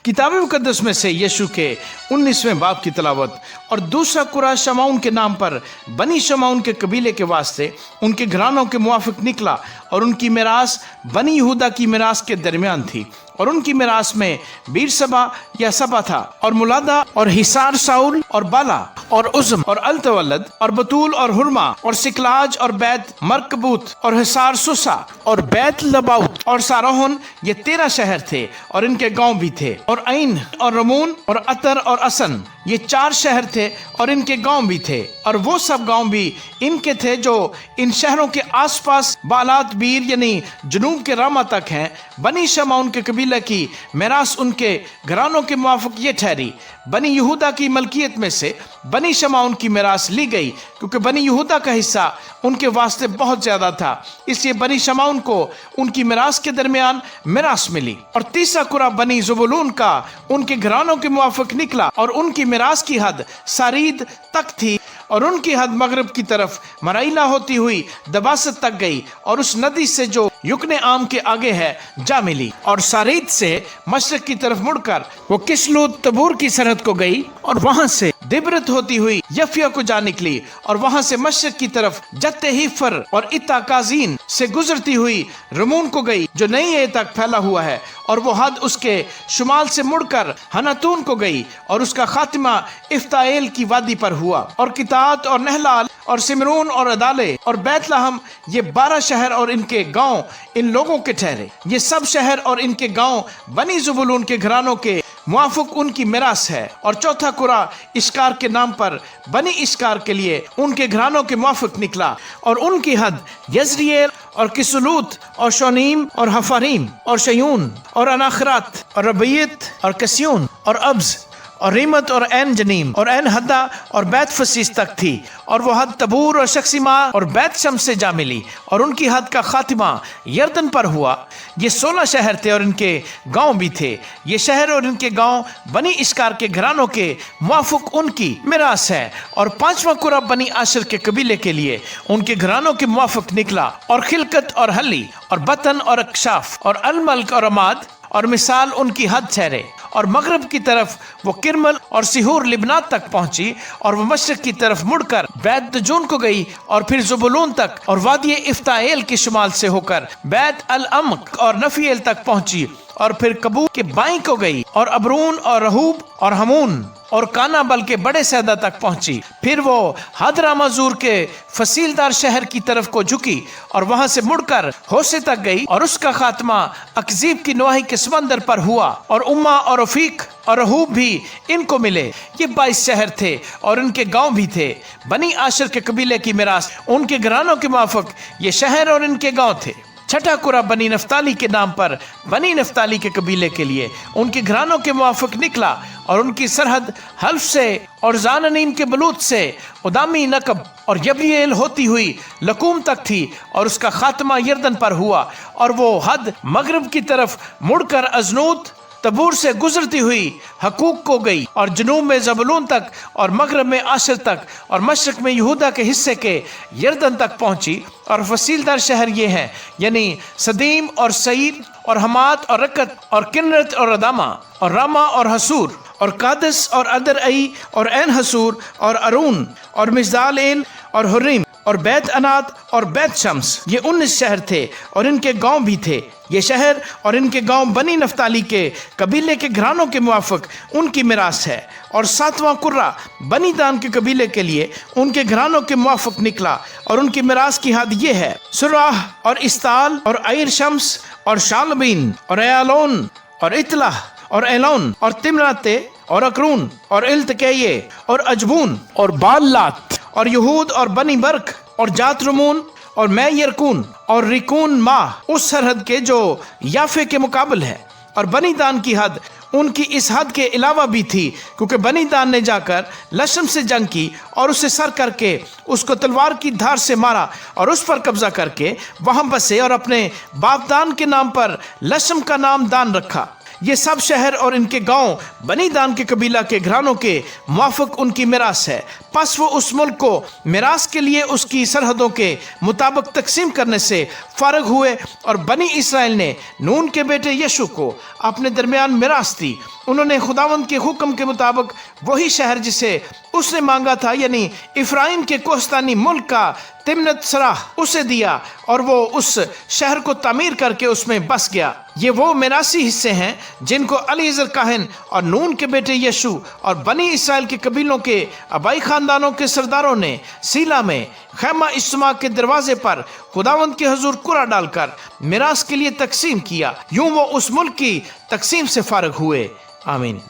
کتاب مقدس میں سے یشوع کے 19ویں باب کی تلاوت۔ اور دوسرا قرآ شمعون کے نام پر بنی شمعون کے قبیلے کے واسطے ان کے گھرانوں کے موافق نکلا، اور ان کی میراث بنی یہودا کی میراث کے درمیان تھی، اور ان کی میراث میں بیر سبا یا سبا تھا، اور ملادہ اور حسار ساول اور بالا اور عزم اور التولد اور بطول اور ہرما اور سکلاج اور بیت مرکبوت اور حسار سوسا اور بیت لباؤت اور ساروہن، یہ 13 شہر تھے، اور ان کے گاؤں بھی تھے۔ اور عین اور رمون اور عطر اور اسن، یہ 4 شہر تھے، اور ان کے گاؤں بھی تھے، اور وہ سب گاؤں بھی ان کے تھے جو ان شہروں کے آس پاس بالات بیر یعنی جنوب کے راما تک ہیں۔ بنی شمعون کے قبیلہ کی میراث ان کے گھرانوں کے موافق یہ ٹھہری: بنی یہودا کی ملکیت میں سے بنی شمعون کی میراث لی گئی، کیونکہ بنی یہودا کا حصہ ان کے واسطے بہت زیادہ تھا، اس لیے بنی شمعون کو ان کی میراث کے درمیان میراث ملی۔ اور تیسرا قرآ بنی زبولون کا ان کے گھرانوں کے موافق نکلا، اور ان کی میراث کی حد سارید تک تھی، اور ان کی حد مغرب کی طرف مرائیلا ہوتی ہوئی دباست تک گئی، اور اس ندی سے جو یکن عام کے آگے ہے جا ملی، اور سارید سے مشرق کی طرف مڑ کر وہ کشلوت تبور کی سرحد کو گئی، اور وہاں سے दिब्रत होती हुई यफिया को जा निकली और वहां से मशरक की तरफ जत्ते हीफर और इत्ता काजीन से गुजरती हुई रमून को गई जो नई ए तक फैला हुआ है, और वो हद उसके शुमाल से मुड़कर हनातून को गई और उसका खात्मा इफ्ताएल की वादी पर हुआ। और कितात और नहलाल और सिमरून और अदाले और बैतलहम, ये 12 शहर और इनके गांव इन लोगों के ठहरे। ये सब शहर और इनके गांव बनी ज़ुबूलून के घरानों के मुआफिक उनकी मिरास है। और चौथा कुरा इश्कार के नाम पर बनी इश्कार के लिए उनके घरानों के मुआफिक निकला, और उनकी हद यजरियल और किसलूत और शोनीम और हफारीम और शयून और अनाखरात और रबीत और कस्यून और अब्ज और रीमत और एन जनीम और एन हद्दा और बैत फसीस तक थी। और वो हद तबूर और शक्सिमा और बैत शम्स से जा मिली, और उनकी हद का खातिमा यर्दन पर हुआ। ये 16 शहर थे और इनके गांव भी थे। ये शहर और इनके गांव बनी इश्कार के घरानों के मुआफिक उनकी मिरास है। और 5वां कुरा बनी आशर के कबीले के लिए उनके घरानों के मुआफिक निकला, और खिलकत और हली और बतन और अक्शाफ और अलमल्क और अमाद और मिसाल उनकी हद ठहरे। और मगरब की तरफ वो किरमल और सिहूर लिबनात तक पहुंची, और वो मशरक की तरफ मुड़कर बैत दजून को गई, और फिर ज़ुबूलून तक और वादी इफ्ताएल के शुमाल से होकर बैत अल अम्क और नफीएल तक पहुंची, और फिर कबूल के बाईं को गई, और अबरून और रहूब और हमून और काना बल के बड़े सैदा तक पहुंची। फिर वो हदरा मजूर के फसीलदार शहर की तरफ को झुकी, और वहां से मुड़कर होसे तक गई, और उसका खात्मा अकजीब की नवाही के समंदर पर हुआ। और उम्मा और रफीक और रहूब भी इनको मिले। ये 22 शहर थे और इनके गांव भी थे। बनी आशर के कबीले की मिरास उनके घरानों के मुआफिक ये शहर और इनके गांव थे। छठा कुरा बनी नफ्ताली के नाम पर बनी नफ्ताली के कबीले के लिए उनके घरानों के मुआफिक निकला, और उनकी सरहद हल्फ से और जाननीम के बलूत से उदामी नकब और यबीएल होती हुई लकूम तक थी, और उसका खात्मा यर्दन पर हुआ। और वो हद मगरब की तरफ मुड़कर अजनूत तबूर से गुजरती हुई हकूक को गई, और जनूब में ज़बूलून तक और मगरब में आशर तक और मशरक में यहूदा के हिस्से के यर्दन तक पहुंची। और फसीलदार शहर ये हैं, यानी सदीम और सईर और हमात और रकत और किन्नत और अदामा और रामा और हसूर और कादस और अदरई और एन हसूर और अरून और मिज़दाल एल और हुर्रीम और बैत अनात और बैत शम्स। ये 19 शहर थे और इनके गांव भी थे। ये शहर और इनके गांव बनी नफ्ताली के कबीले के घरानों के मुआफिक उनकी मिरास है। और 7वां कुर्रा बनी दान के कबीले के लिए उनके घरानों के मुआफिक निकला, और उनकी मिरास की हद ये है, सुराह और इस्ताल और आयर शम्स और शालबीन और एयालोन और इतलाह और एलोन और तिमराते और अकरून और इल्तकैये और अजबून और बाल्लात और यहूद और बनी बर्क और जातरमून और मैं यरकून और रिकून माह उस सरहद के जो याफे के मुकाबल है। और बनी दान की हद उनकी इस हद के अलावा भी थी, क्योंकि बनी दान ने जाकर लशम से जंग की और उसे सर करके उसको तलवार की धार से मारा और उस पर कब्जा करके वहां बसे और अपने बाप दान के नाम पर लशम का नाम दान रखा। ये सब शहर और इनके गांव बनी दान के कबीला के घरानों के मुआफिक उनकी मिरास है। पस वो उस मुल्क को मिरास के लिए उसकी सरहदों के मुताबिक तकसीम करने से फारग हुए, और बनी इसराइल ने नून के बेटे यशु को अपने दरमियान मिरास दी। उन्होंने खुदावंद के हुक्म के मुताबिक वही शहर जिसे उसने मांगा था, यानी इफ्राइम के कोहस्तानी मुल्क का तिमनत सराह उसे दिया, और वो उस शहर को तामीर करके उसमें बस गया। ये वो मिरासी हिस्से हैं जिनको अलीज़र काहिन और नून के बेटे यशु और बनी इसराइल के कबीलों के आबाई खानदानों के सरदारों ने सीला में खैमा इज्तिमा के दरवाजे पर खुदावंद के हुजूर कुरा डालकर मिरास के लिए तकसीम किया। यूं वो उस मुल्क की तकसीम से फारग हुए। आमीन।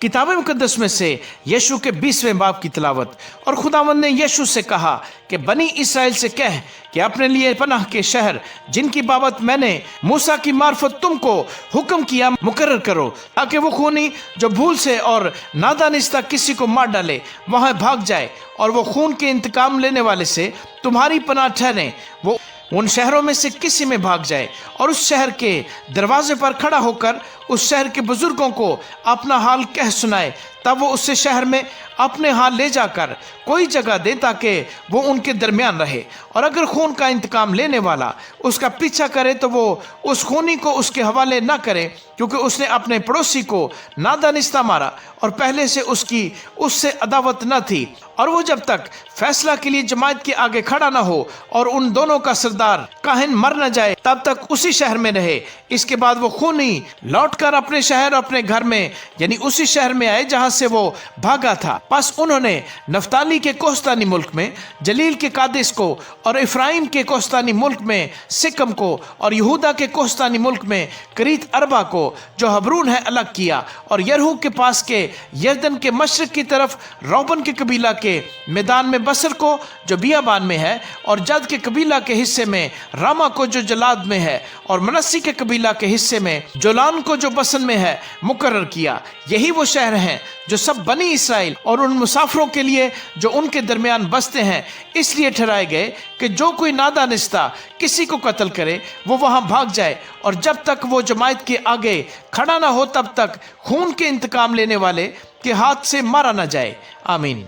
किताब मुकद्दस में से यशु के 20वें बाब की तिलावत। और खुदावंद ने यशु से कहा कि बनी इसराइल से कह कि अपने लिए पनाह के शहर जिनकी बाबत मैंने मूसा की मार्फत तुमको हुक्म किया मुकर्रर करो, ताकि वो खूनी जो भूल से और नादानिस्ता किसी को मार डाले वहां भाग जाए, और वो खून के इंतकाम लेने वाले से तुम्हारी पनाह ठहरे। वो उन शहरों में से किसी में भाग जाए और उस शहर के दरवाजे पर खड़ा होकर उस शहर के बुजुर्गों को अपना हाल कह सुनाए, तब वो उससे शहर में अपने हाथ ले जाकर कोई जगह दे ताकि वो उनके दरमियान रहे। और अगर खून का इंतकाम लेने वाला उसका पीछा करे तो वो उस खूनी को उसके हवाले ना करे, क्योंकि उसने अपने पड़ोसी को नादानिस्ता मारा और पहले से उससे अदावत न थी। और वो जब तक फैसला के लिए जमात के आगे खड़ा ना हो और उन दोनों का सरदार काहिन मर न जाए तब तक उसी शहर में रहे। इसके बाद वो खूनी लौटकर अपने शहर अपने घर में यानी उसी शहर में आए जहां से वो भागा था। बस उन्होंने नफ्ताली के कोस्तानी मुल्क में जलील के कादिस को और इफ्राइम के कोस्तानी मुल्क में सिकम को और यहूदा के कोस्तानी मुल्क में करीत अरबा को जो हबरून है अलग किया, और यरहू के पास के यरदन के मशरक की तरफ रौबन के कबीला के मैदान में बसर को जो बियाबान में है, और जद के कबीला के हिस्से में रामा को जो जलाद में है, और मनस्सी के कबीला के हिस्से में जोलान को जो बसन में है मुकर्रर किया। यही वो शहर हैं जो सब बनी इसराइल और उन मुसाफरों के लिए जो उनके दरमियान बसते हैं इसलिए ठहराए गए कि जो कोई नादानिस्ता किसी को कत्ल करे वो वहां भाग जाए, और जब तक वो जमात के आगे खड़ा ना हो तब तक खून के इंतकाम लेने वाले के हाथ से मारा ना जाए। आमीन।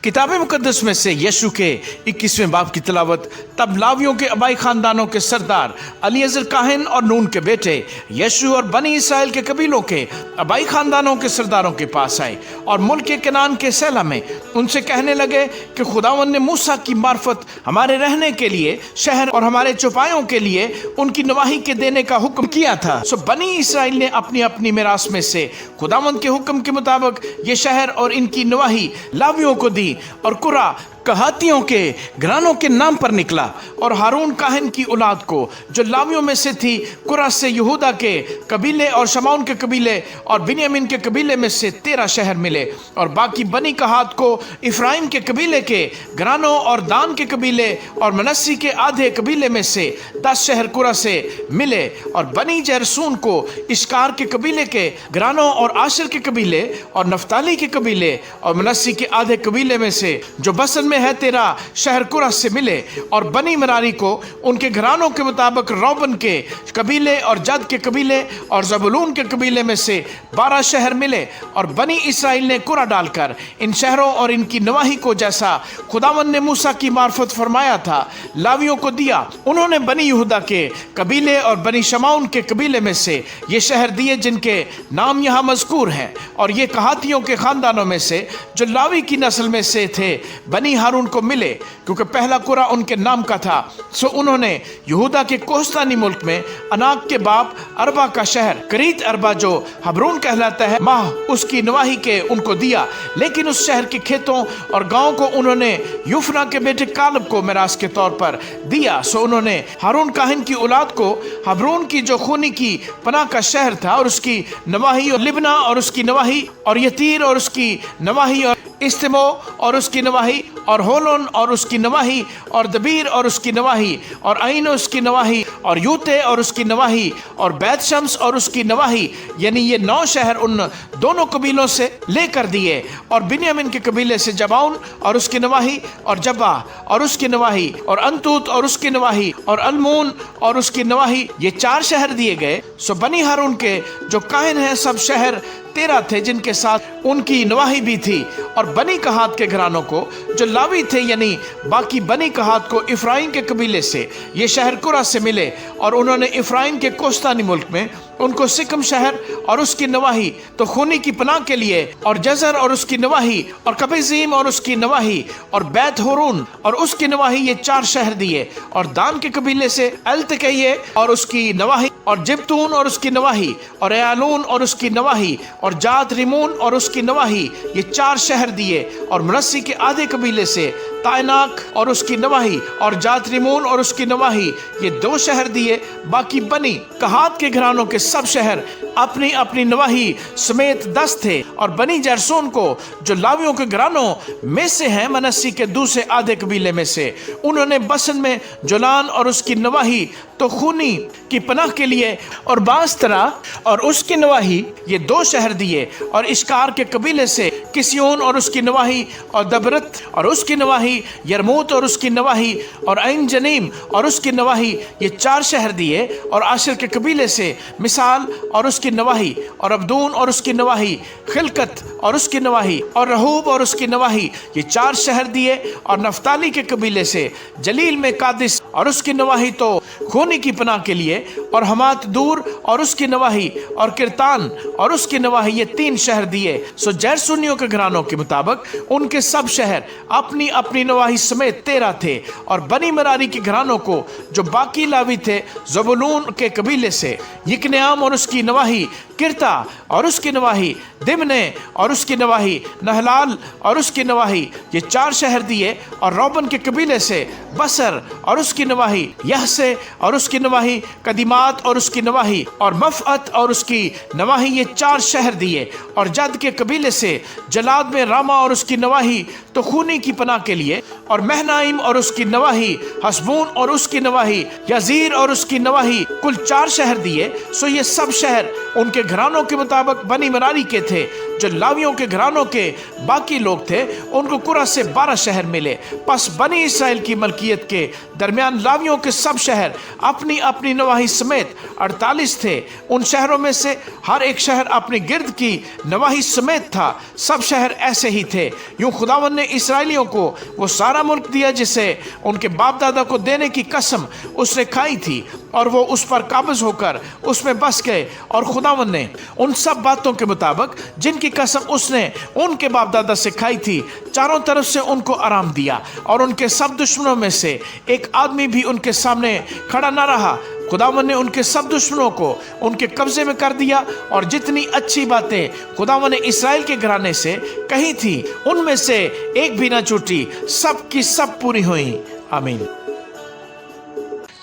किताब मुकद्दस में से यशु के 21वें बाब की तिलावत। तब लावियों के अबाई खानदानों के सरदार अलीअज़र काहिन और नून के बेटे यशु और बनी इसराइल के कबीलों के अबाई खानदानों के सरदारों के पास आए और मुल्क के कनान के सैला में उनसे कहने लगे कि खुदावंद ने मूसा की मार्फत हमारे रहने के लिए शहर और हमारे चौपायों के लिए उनकी नवाही के देने का हुक्म किया था। सो बनी इसराइल ने अपनी अपनी मिरास में से खुदावंद के हुक्म के मुताबिक ये शहर और इनकी नवाही लावियों को दी, और कुरा कहातियों के घरानों के नाम पर निकला। और हारून काहिन की औलाद को जो लावियों में से थी कुरा से यहूदा के कबीले और शमाउन के कबीले और बिन्यामीन के कबीले में से 13 शहर मिले, और बाकी बनी कहात को इफ्राइम के कबीले के घरानों और दान के कबीले और मनस्सी के आधे कबीले में से 10 शहर कुरा से मिले, और बनी जरसून को इश्कार के कबीले के घरानों और आशर के कबीले और नफ्ताली के कबीले और मनस्सी के आधे कबीले में से जो बसन में है 13 शहर कुरा से मिले, और बनी मरारी को उनके घरानों के मुताबिक रौबन के कबीले और जद के कबीले और जबूलून के कबीले में से 12 शहर मिले। और बनी इसराइल ने कुरा डालकर इन शहरों और इनकी नवाही को जैसा खुदावंद ने मूसा की मार्फत फरमाया था लावियों को दिया। उन्होंने बनी यहूदा के कबीले और बनी शमाउन के कबीले में से ये शहर दिए जिनके नाम यहाँ मज़कूर हैं, और ये कहातियों के खानदानों में से जो लावी की नस्ल में से थे बनी हारून को मिले, क्योंकि पहला कुरा उनके नाम का था। सो उन्होंने यहूदा के कोस्तानी मुल्क में अनाक के बाप अरबा का शहर करीत अरबा जो हबरून कहलाता है माह उसकी नवाही के उनको दिया, लेकिन उस शहर के खेतों और गांव को उन्होंने यूफना के बेटे कालब को मिरास के तौर पर दिया। सो उन्होंने हारून काहिन की औलाद को हबरून की जो खूनी की पनाह का शहर था और उसकी नवाही, और लिबना और उसकी नवाही, और यतीर और उसकी नवाही, और इस्तिमो और उसकी नवाही, और होलोन और उसकी नवाही, और दबीर और उसकी नवाही, और आइन उसकी नवाही, और यूते और उसकी नवाही, और बैत शम्स और उसकी नवाही। यानी ये 9 शहर उन दोनों कबीलों से लेकर दिए। और बिन्यामीन के कबीले से जबाउन और उसकी नवाही, और जब्बा और उसकी नवाही, और अंतूत और उसकी नवाही, और अलमून और उसकी नवाही, ये 4 शहर दिए गए। सो बनी हारून के जो काहिन हैं सब शहर 13 थे जिनके साथ उनकी नवाही भी थी। और बनी कहात के घरानों को जो लावी थे यानी बाकी बनी कहात को इफ्राइम के कबीले से ये शहर कुरा से मिले, और उन्होंने इफ्राइम के कोस्तानी मुल्क में उनको सिकम शहर और उसकी नवाही तो खूनी की पनाह के लिए, और जजर और उसकी नवाही, और कबीजीम और उसकी नवाही, और बैत होरून और उसकी नवाही, ये 4 शहर दिए। और दान के कबीले से अल्तकैये और उसकी नवाही, और जिब्तून और उसकी नवाही, और एयालून और उसकी नवाही, और जात रिमून और उसकी नवाही, ये 4 शहर दिए। और मनस्सी के आधे कबीले से तायनाक और उसकी नवाही, और जात रिमून और उसकी नवाही, ये 2 शहर दिए। बाकी बनी कहात के घरानों के सब शहर अपनी अपनी नवाही समेत 10 थे। और बनी जरसून को जो लावियों के घरानों में से हैं मनस्सी के दूसरे आधे कबीले में से, उन्होंने बसन में जोलान और उसकी नवाही तो खूनी की पनाह के लिए, और बास्तरा और उसकी नवाही, ये 2 शहर दिए। और इश्कार के कबीले से किसियोन और उसकी नवाही, और दबरत और उसकी नवाही, यरमूत और उसकी नवाही, और ऐन जनीम और उसकी नवाही, ये 4 शहर दिए। और आशर के कबीले से मिसाल और उसकी नवाही, और अब्दून और उसकी नवाही, खिलकत और उसकी नवाही, और रहूब और उसकी नवाही, ये 4 शहर दिए। और नफ्ताली के कबीले से जलील में कादिस और उसकी नवाही, तो खूनी की पनाह के लिए, और हमात दूर और उसकी नवाही, और किरतान और उसकी नवाही, ये 3 शहर दिए। सो जैरसूनियों के घरानों के मुताबिक उनके सब शहर अपनी अपनी नवाही समेत 13 थे। और बनी मरारी के घरानों को जो बाकी लावी थे, ज़बूलून के कबीले से यिकनयाम और उसकी नवाही, किरता और उसकी नवाही, दिमने और उसकी नवाही, नहलाल और उसकी नवाही, ये 4 शहर दिए। और रोबन के कबीले से बसर और उसकी नवाही, यहसे और उसकी नवाही, कदीमात और उसकी नवाही, और मफ़अत और उसकी नवाही, ये 4 शहर दिए। और जद के कबीले से जलाद में रामा और उसकी नवाही, तो खूनी की पनाह के लिए, और महनाइम और उसकी नवाही, हसबून और उसकी नवाही, यजीर और उसकी नवाही, कुल 4 शहर दिए। सो ये सब शहर उनके घरानों के मुताबिक बनी मरारी के थे। जो लावियों के घरानों के बाकी लोग थे, उनको कुरा से 12 शहर मिले। पस बनी इसराइल की मलकियत के दरमियान लावियों के सब शहर अपनी अपनी नवाही समेत 48 थे। उन शहरों में से हर एक शहर अपनी गिर्द की नवाही समेत था। सब शहर ऐसे ही थे। यूं खुदावन ने इसराइलियों को वो सारा मुल्क दिया जिसे उनके बाप दादा को देने की कसम उसने खाई थी, और वो उस पर काबिज होकर उसमें बस गए। और खुदावन ने उन सब बातों के मुताबिक जिनकी कसम उसने उनके बाप दादा से खाई थी, चारों तरफ से उनको आराम दिया। और उनके सब दुश्मनों में से एक आदमी भी उनके सामने खड़ा न रहा। खुदावन ने उनके सब दुश्मनों को उनके कब्जे में कर दिया। और जितनी अच्छी बातें खुदावन ने इस्राएल के घराने से कही थी, उनमें से एक भी न छूटी, सब की सब पूरी हुई। आमीन।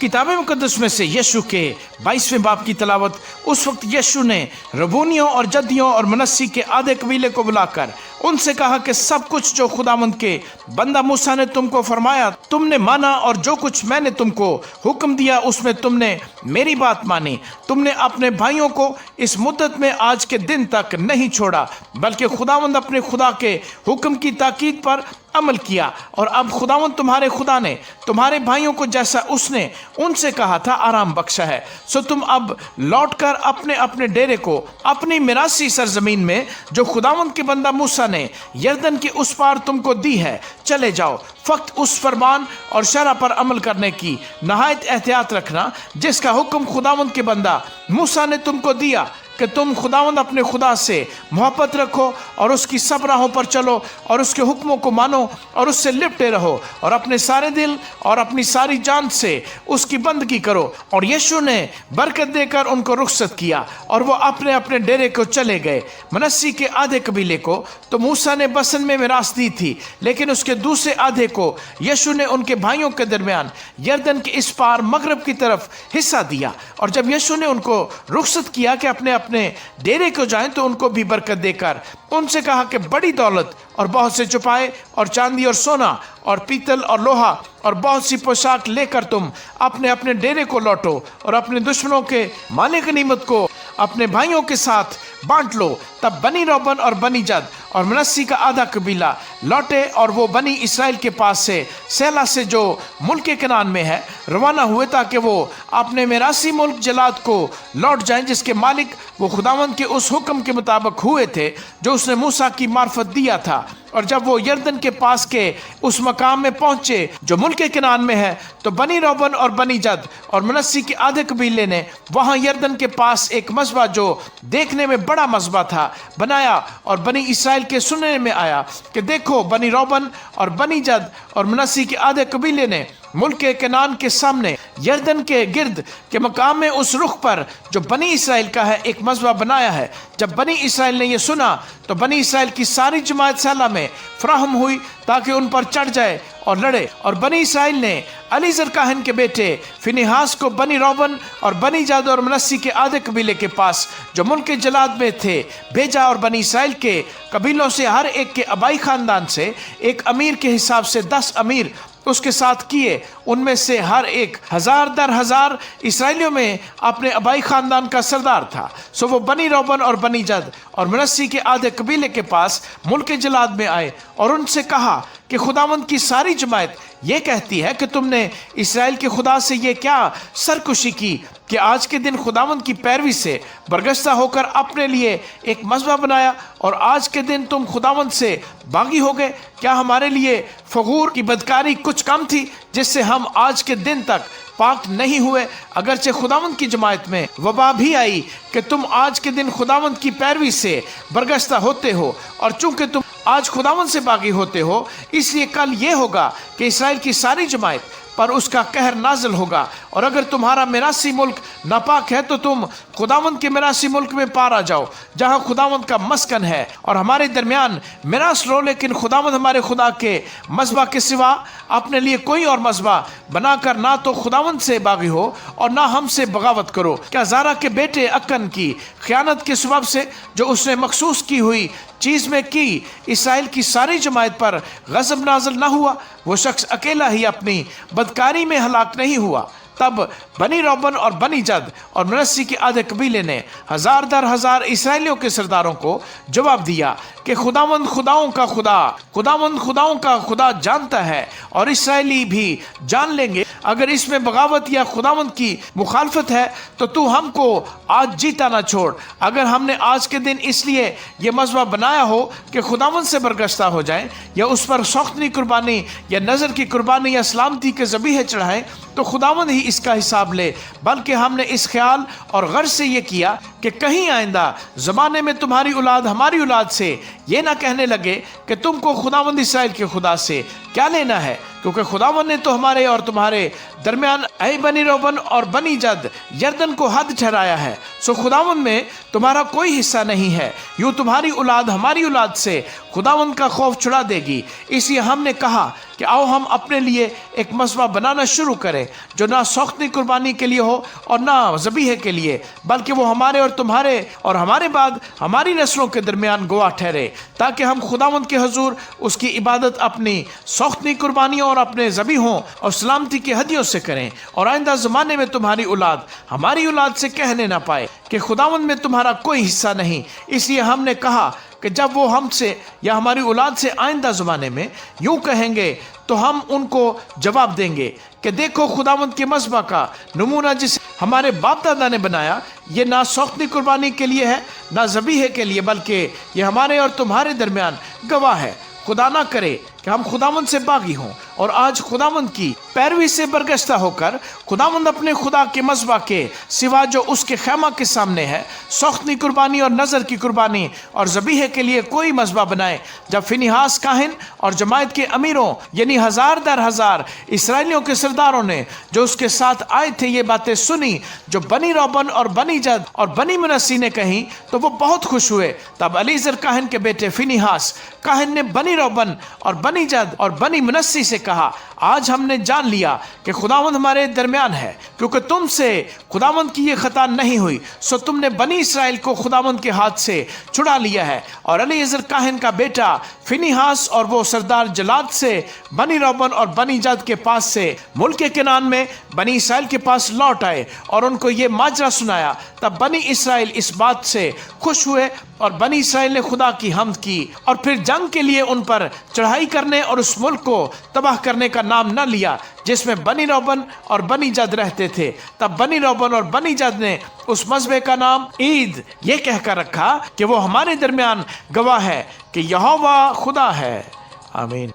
किताब मुकद्दस में से यशु के 22वें बाब की तलावत। उस वक्त यशु ने रबूनियों और जद्दियों और मनस्सी के आधे कबीले को बुलाकर उनसे कहा कि सब कुछ जो खुदावंद के बंदा मूसा ने तुमको फरमाया तुमने माना, और जो कुछ मैंने तुमको हुक्म दिया उसमें तुमने मेरी बात मानी। तुमने अपने भाइयों को इस मुद्दत में आज के दिन तक नहीं छोड़ा, बल्कि खुदावंद अपने खुदा के हुक्म की ताकीद पर अमल किया। और अब खुदावंद तुम्हारे खुदा ने तुम्हारे भाइयों को जैसा उसने उनसे कहा था आराम बख्शा है। सो तुम अब लौटकर अपने अपने डेरे को अपनी मिरासी सरजमीन में जो खुदावंद के बंदा मूसा ने यरदन के उस पार तुमको दी है चले जाओ। फक्त उस फरमान और शरह पर अमल करने की नहायत एहतियात रखना जिसका हुक्म खुदावंद के बंदा मूसा ने तुमको दिया, कि तुम खुदावंद अपने खुदा से मोहब्बत रखो और उसकी सब राहों पर चलो और उसके हुक्मों को मानो और उससे लिपटे रहो और अपने सारे दिल और अपनी सारी जान से उसकी बंदगी करो। और यीशु ने बरकत देकर उनको रुखसत किया और वो अपने अपने डेरे को चले गए। मनस्सी के आधे कबीले को तो मूसा ने बसन में मिरास दी थी, लेकिन उसके दूसरे आधे को यीशु ने उनके भाइयों के दरमियान यरदन के इस पार मगरब की तरफ हिस्सा दिया। और जब यीशु ने उनको रुखसत किया कि अपने अपने डेरे को जाएं, तो उनको भी बरकत देकर उनसे कहा कि बड़ी दौलत और बहुत से चुपाए और चांदी और सोना और पीतल और लोहा और बहुत सी पोशाक लेकर तुम अपने अपने डेरे को लौटो और अपने दुश्मनों के माले गनीमत को अपने भाइयों के साथ बांट लो। तब बनी रोबन और बनी जद और मनस्सी का आधा कबीला लौटे और वो बनी इसराइल के पास से सेला से जो मुल्क कनान में है रवाना हुए, ताकि वो अपने मिरासी मुल्क जलाद को लौट जाएं जिसके मालिक वो खुदावंद के उस हुक्म के मुताबिक हुए थे जो उसने मूसा की मार्फत दिया था। और जब वो यरदन के पास के उस मकाम में पहुंचे जो मुल्क कनान में है, तो बनी रोबन और बनी जद और मनस्सी के आधे कबीले ने वहां यरदन के पास एक मस्बा जो देखने में बड़ा मस्बा था बनाया। और बनी इसराइल के सुनने में आया कि देखो बनी रोबन और बनी जद और मनस्सी के आधे कबीले ने मुल्क कनान के सामने यरदन के गिर्द के मकाम में उस रुख पर जो बनी इसराइल का है एक मस्बा बनाया है। जब बनी इसराइल ने यह सुना तो बनी इसराइल की सारी जमात सैला में फराहम हुई ताकि उन पर चढ़ जाए और लड़े। और बनी इसराइल ने अलीजर काहन के बेटे फिनिहास को बनी रोबन और बनी जाद और मनस्सी के आधे कबीले के पास जो मुल्क जलाद में थे भेजा। और बनी इसराइल के कबीलों से हर एक के आबाई खानदान से एक अमीर के हिसाब से 10 अमीर اس کے ساتھ کیے ان میں سے ہر ایک ہزار در ہزار اسرائیلیوں میں اپنے آبائی خاندان کا سردار تھا۔ سو وہ بنی روبن اور بنی جد اور منسی کے آدھے قبیلے کے پاس ملک جلاد میں آئے اور ان سے کہا کہ خداوند کی ساری جماعت یہ کہتی ہے کہ تم نے اسرائیل کے خدا سے یہ کیا سرکشی کی کہ آج کے دن خداوند کی پیروی سے برگشتہ ہو کر اپنے لیے ایک مذبح بنایا، اور آج کے دن تم خداوند سے باغی ہو گئے؟ کیا ہمارے لیے فغور کی بدکاری کچھ کم تھی جس سے ہم آج کے دن تک پاک نہیں ہوئے؟ اگرچہ خداوند کی جماعت میں وبا بھی آئی کہ تم آج کے دن خداوند کی پیروی سے برگشتہ ہوتے ہو، اور چونکہ تم آج خداوند سے باغی ہوتے ہو، اس لیے کل یہ ہوگا کہ اسرائیل کی ساری جماعت پر اس کا قہر نازل ہوگا، اور اگر تمہارا میراثی ملک ناپاک ہے تو تم خداوند کے میراثی ملک میں پار آ جاؤ جہاں خداوند کا مسکن ہے، اور ہمارے درمیان میراث لو، لیکن خداوند ہمارے خدا کے مذبح کے سوا اپنے لیے کوئی اور مذبح بنا کر نہ تو خداوند سے باغی ہو اور نہ ہم سے بغاوت کرو۔ کیا زارا کے بیٹے اکن کی خیانت کے سبب سے جو اس نے مخصوص کی ہوئی چیز میں کی اسرائیل کی ساری جماعت پر غضب نازل نہ ہوا؟ وہ شخص اکیلا ہی اپنی بدکاری میں ہلاک نہیں ہوا۔ تب بنی روبن اور بنی جد اور منسی کے آدھے قبیلے نے ہزار در ہزار اسرائیلیوں کے سرداروں کو جواب دیا کہ خداوند خداؤں کا خدا، خداوند خداؤں کا خدا جانتا ہے، اور اسرائیلی بھی جان لیں گے اگر اس میں بغاوت یا خداوند کی مخالفت ہے تو ہم کو آج جیتا نہ چھوڑ۔ اگر ہم نے آج کے دن اس لیے یہ مذبح بنایا ہو کہ خداوند سے برگشتہ ہو جائیں، یا اس پر سوختنی قربانی یا نظر کی قربانی یا سلامتی کے ذبیحے چڑھائیں، تو خداوند ہی اس کا حساب لے۔ بلکہ ہم نے اس خیال اور غرض سے یہ کیا کہ کہیں آئندہ زمانے میں تمہاری اولاد ہماری اولاد سے یہ نہ کہنے لگے کہ تم کو خداوند اسرائیل کے خدا سے کیا لینا ہے، کیونکہ خداوند نے تو ہمارے اور تمہارے درمیان اے بنی روبن اور بنی جد یردن کو حد ٹھہرایا ہے، سو خداوند میں تمہارا کوئی حصہ نہیں ہے۔ یوں تمہاری اولاد ہماری اولاد سے خداوند کا خوف چھڑا دے گی۔ اس لیے ہم نے کہا کہ آؤ ہم اپنے لیے ایک مذبح بنانا شروع کریں جو نہ سوختنی قربانی کے لیے ہو اور نہ ذبیحے کے لیے، بلکہ وہ ہمارے اور تمہارے اور ہمارے بعد ہماری نسلوں کے درمیان گواہ ٹھہرے، تاکہ ہم خداوند کے حضور اس کی عبادت اپنی سوختنی قربانیوں اور اپنے ذبیحوں اور سلامتی کے ہدیوں سے کریں، اور آئندہ زمانے میں تمہاری اولاد ہماری اولاد سے کہنے نہ پائے کہ خداوند میں تمہارا کوئی حصہ نہیں۔ اس لیے ہم نے کہا کہ جب وہ ہم سے یا ہماری اولاد سے آئندہ زمانے میں یوں کہیں گے تو ہم ان کو جواب دیں گے کہ دیکھو خداوند کے مذبح کا نمونہ جسے ہمارے باپ دادا نے بنایا، یہ نہ سوختنی قربانی کے لیے ہے نہ ذبیحے کے لیے، بلکہ یہ ہمارے اور تمہارے درمیان گواہ ہے۔ خدا نہ کرے کہ ہم خداوند سے باغی ہوں اور آج خداوند کی پیروی سے برگشتہ ہو کر خداوند اپنے خدا کے مذبح کے سوا جو اس کے خیمہ کے سامنے ہے سوختنی قربانی اور نظر کی قربانی اور ذبیحے کے لیے کوئی مذبح بنائے۔ جب فنیحاس کاہن اور جماعت کے امیروں یعنی ہزار در ہزار اسرائیلیوں کے سرداروں نے جو اس کے ساتھ آئے تھے یہ باتیں سنی جو بنی روبن اور بنی جد اور بنی منسی نے کہیں تو وہ بہت خوش ہوئے۔ تب الیعزر کاہن کے بیٹے فنیحاس کاہن نے بنی روبن اور بنی جد اور بنی منسی سے کہا، آج ہم نے جان لیا کہ خداوند ہمارے درمیان ہے، کیونکہ تم سے خداوند کی یہ خطا نہیں ہوئی، سو تم نے بنی اسرائیل کو خداوند کے ہاتھ سے چھڑا لیا ہے۔ اور الیعزر کاہن کا بیٹا فنیحاس اور وہ سردار جلاد سے بنی روبن اور بنی جد کے پاس سے ملک کنعان میں بنی اسرائیل کے پاس لوٹ آئے اور ان کو یہ ماجرا سنایا۔ تب بنی اسرائیل اس بات سے خوش ہوئے اور بنی اسرائیل نے خدا کی حمد کی، اور پھر جنگ کے لیے ان پر چڑھائی کرنے اور اس ملک کو تباہ کرنے کا نام نہ لیا جس میں بنی روبن اور بنی جد رہتے تھے۔ تب بنی روبن اور بنی جد نے اس مذبح کا نام عید یہ کہہ کر رکھا کہ وہ ہمارے درمیان گواہ ہے کہ یہوہ خدا ہے۔ آمین۔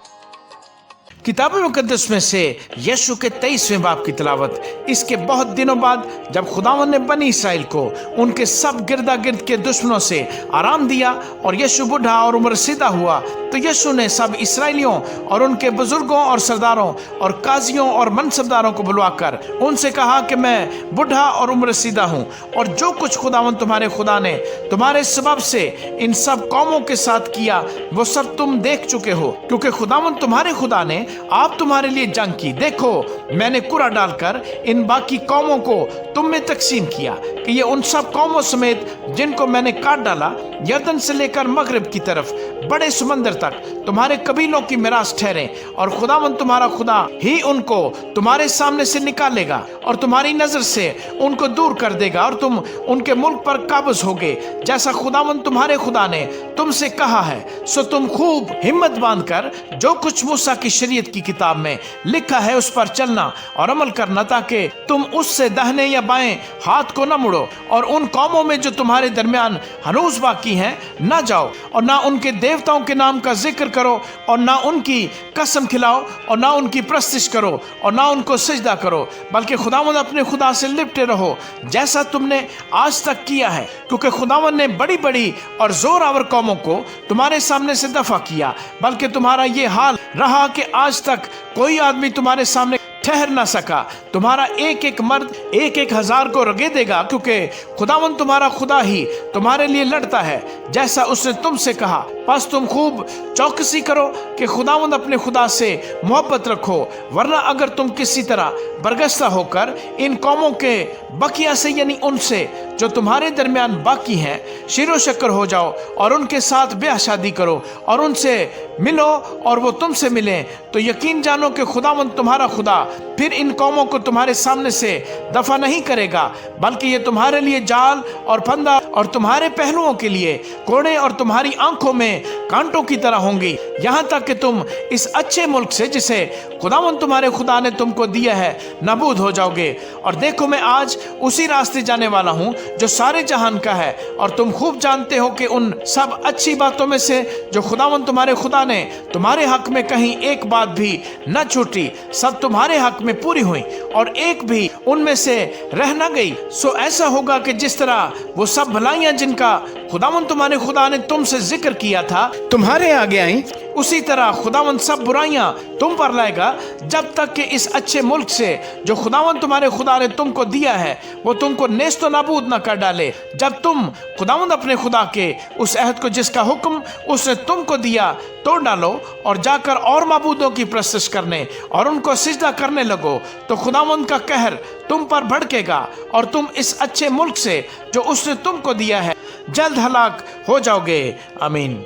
کتاب مقدس میں سے یشوع کے 23ویں باب کی تلاوت۔ اس کے بہت دنوں بعد جب خداوند نے بنی اسرائیل کو ان کے سب گردا گرد کے دشمنوں سے آرام دیا اور یشوع بوڑھا اور عمر رسیدہ ہوا تو یشوع نے سب اسرائیلیوں اور ان کے بزرگوں اور سرداروں اور قاضیوں اور منصبداروں کو بلوا کر ان سے کہا کہ میں بوڑھا اور عمر رسیدہ ہوں، اور جو کچھ خداوند تمہارے خدا نے تمہارے سبب سے ان سب قوموں کے ساتھ کیا وہ سب تم دیکھ چکے ہو، کیونکہ خداوند تمہارے خدا نے आप तुम्हारे लिए जंग की। देखो, मैंने कुरा डालकर इन बाकी कौमों को तुम में तकसीम किया कि ये उन सब कौमों समेत जिनको मैंने काट डाला, यरदन से लेकर मगरिब की तरफ बड़े समंदर तक तुम्हारे कबीलों की मिरास ठहरे। और खुदावंद तुम्हारा खुदा ही उनको तुम्हारे सामने से निकालेगा और तुम्हारी नजर से उनको दूर कर देगा, और तुम उनके मुल्क पर काबज होगे, जैसा खुदावंद तुम्हारे खुदा ने तुमसे कहा है। सो तुम खूब हिम्मत बांधकर जो कुछ मूसा की शरीयत की किताब में लिखा है उस पर चलना और अमल करना, ताकि तुम उससे दाहिने या बाएं हाथ को न मुड़ो और उन कौमों में जो तुम्हारे दरमियान हनूज बाकी हैं न जाओ, और ना उनके देवताओं के नाम का जिक्र करो, और ना उनकी कसम खिलाओ, और ना उनकी प्रस्तिश करो, और ना उनको सजदा करो, बल्कि खुदावंद अपने खुदा से लिपटे रहो, जैसा तुमने आज तक किया है। क्योंकि खुदावंद ने बड़ी बड़ी और जोर आवर कौमों को तुम्हारे सामने से दफा किया, बल्कि तुम्हारा ये हाल रहा कि आज तक कोई आदमी तुम्हारे सामने ठहर ना सका। तुम्हारा एक एक मर्द एक एक हजार को रगे देगा, क्योंकि खुदावंद तुम्हारा खुदा ही तुम्हारे लिए लड़ता है, जैसा उसने तुमसे कहा। बस तुम खूब चौकसी करो कि खुदावंद अपने खुदा से मोहब्बत रखो, वरना अगर तुम किसी तरह बरगश्ता होकर इन कौमों के बकिया से, यानी उनसे जो तुम्हारे दरमियान बाकी हैं, शिरो शक्कर हो जाओ और उनके साथ ब्याह शादी करो और उनसे मिलो और वो तुमसे मिले, तो यकीन जानो कि खुदावंद तुम्हारा खुदा फिर इन कौमों को तुम्हारे सामने से दफा नहीं करेगा, बल्कि ये तुम्हारे लिए जाल और फंदा और तुम्हारे पहलुओं के लिए कोड़े और तुम्हारी आंखों में कांटों की तरह होंगी, यहाँ तक कि तुम इस अच्छे मुल्क से जिसे खुदावंद तुम्हारे खुदा ने तुमको दिया है नाबूद हो जाओगे। और देखो, मैं आज उसी रास्ते जाने वाला हूँ जो सारे जहान का है, और तुम खूब जानते हो कि उन सब अच्छी बातों में से जो खुदावंद तुम्हारे खुदा ने तुम्हारे हक में कहीं एक बात भी न छूटी, सब तुम्हारे हक में पूरी हुई और एक भी उनमें से रह न गई। सो ऐसा होगा कि जिस तरह वो सब भलाइयां जिनका खुदावंद तुम्हारे खुदा ने तुमसे जिक्र किया था तुम्हारे आगे आई, उसी तरह खुदावंद सब बुराइयां तुम पर लाएगा, जब तक कि इस अच्छे मुल्क से जो खुदावंद तुम्हारे खुदा ने तुमको दिया है वो तुमको नेस्तो नाबूद न कर डाले। जब तुम खुदावंद अपने खुदा के उस अहद को जिसका हुक्म उसने तुमको दिया तोड़ डालो और जाकर और माबूदों की प्रस्तुत करने और उनको सिजदा करने लगो, तो खुदावंद का कहर तुम पर भड़केगा और तुम इस अच्छे मुल्क से जो उसने तुमको दिया है जल्द हलाक हो जाओगे। आमीन।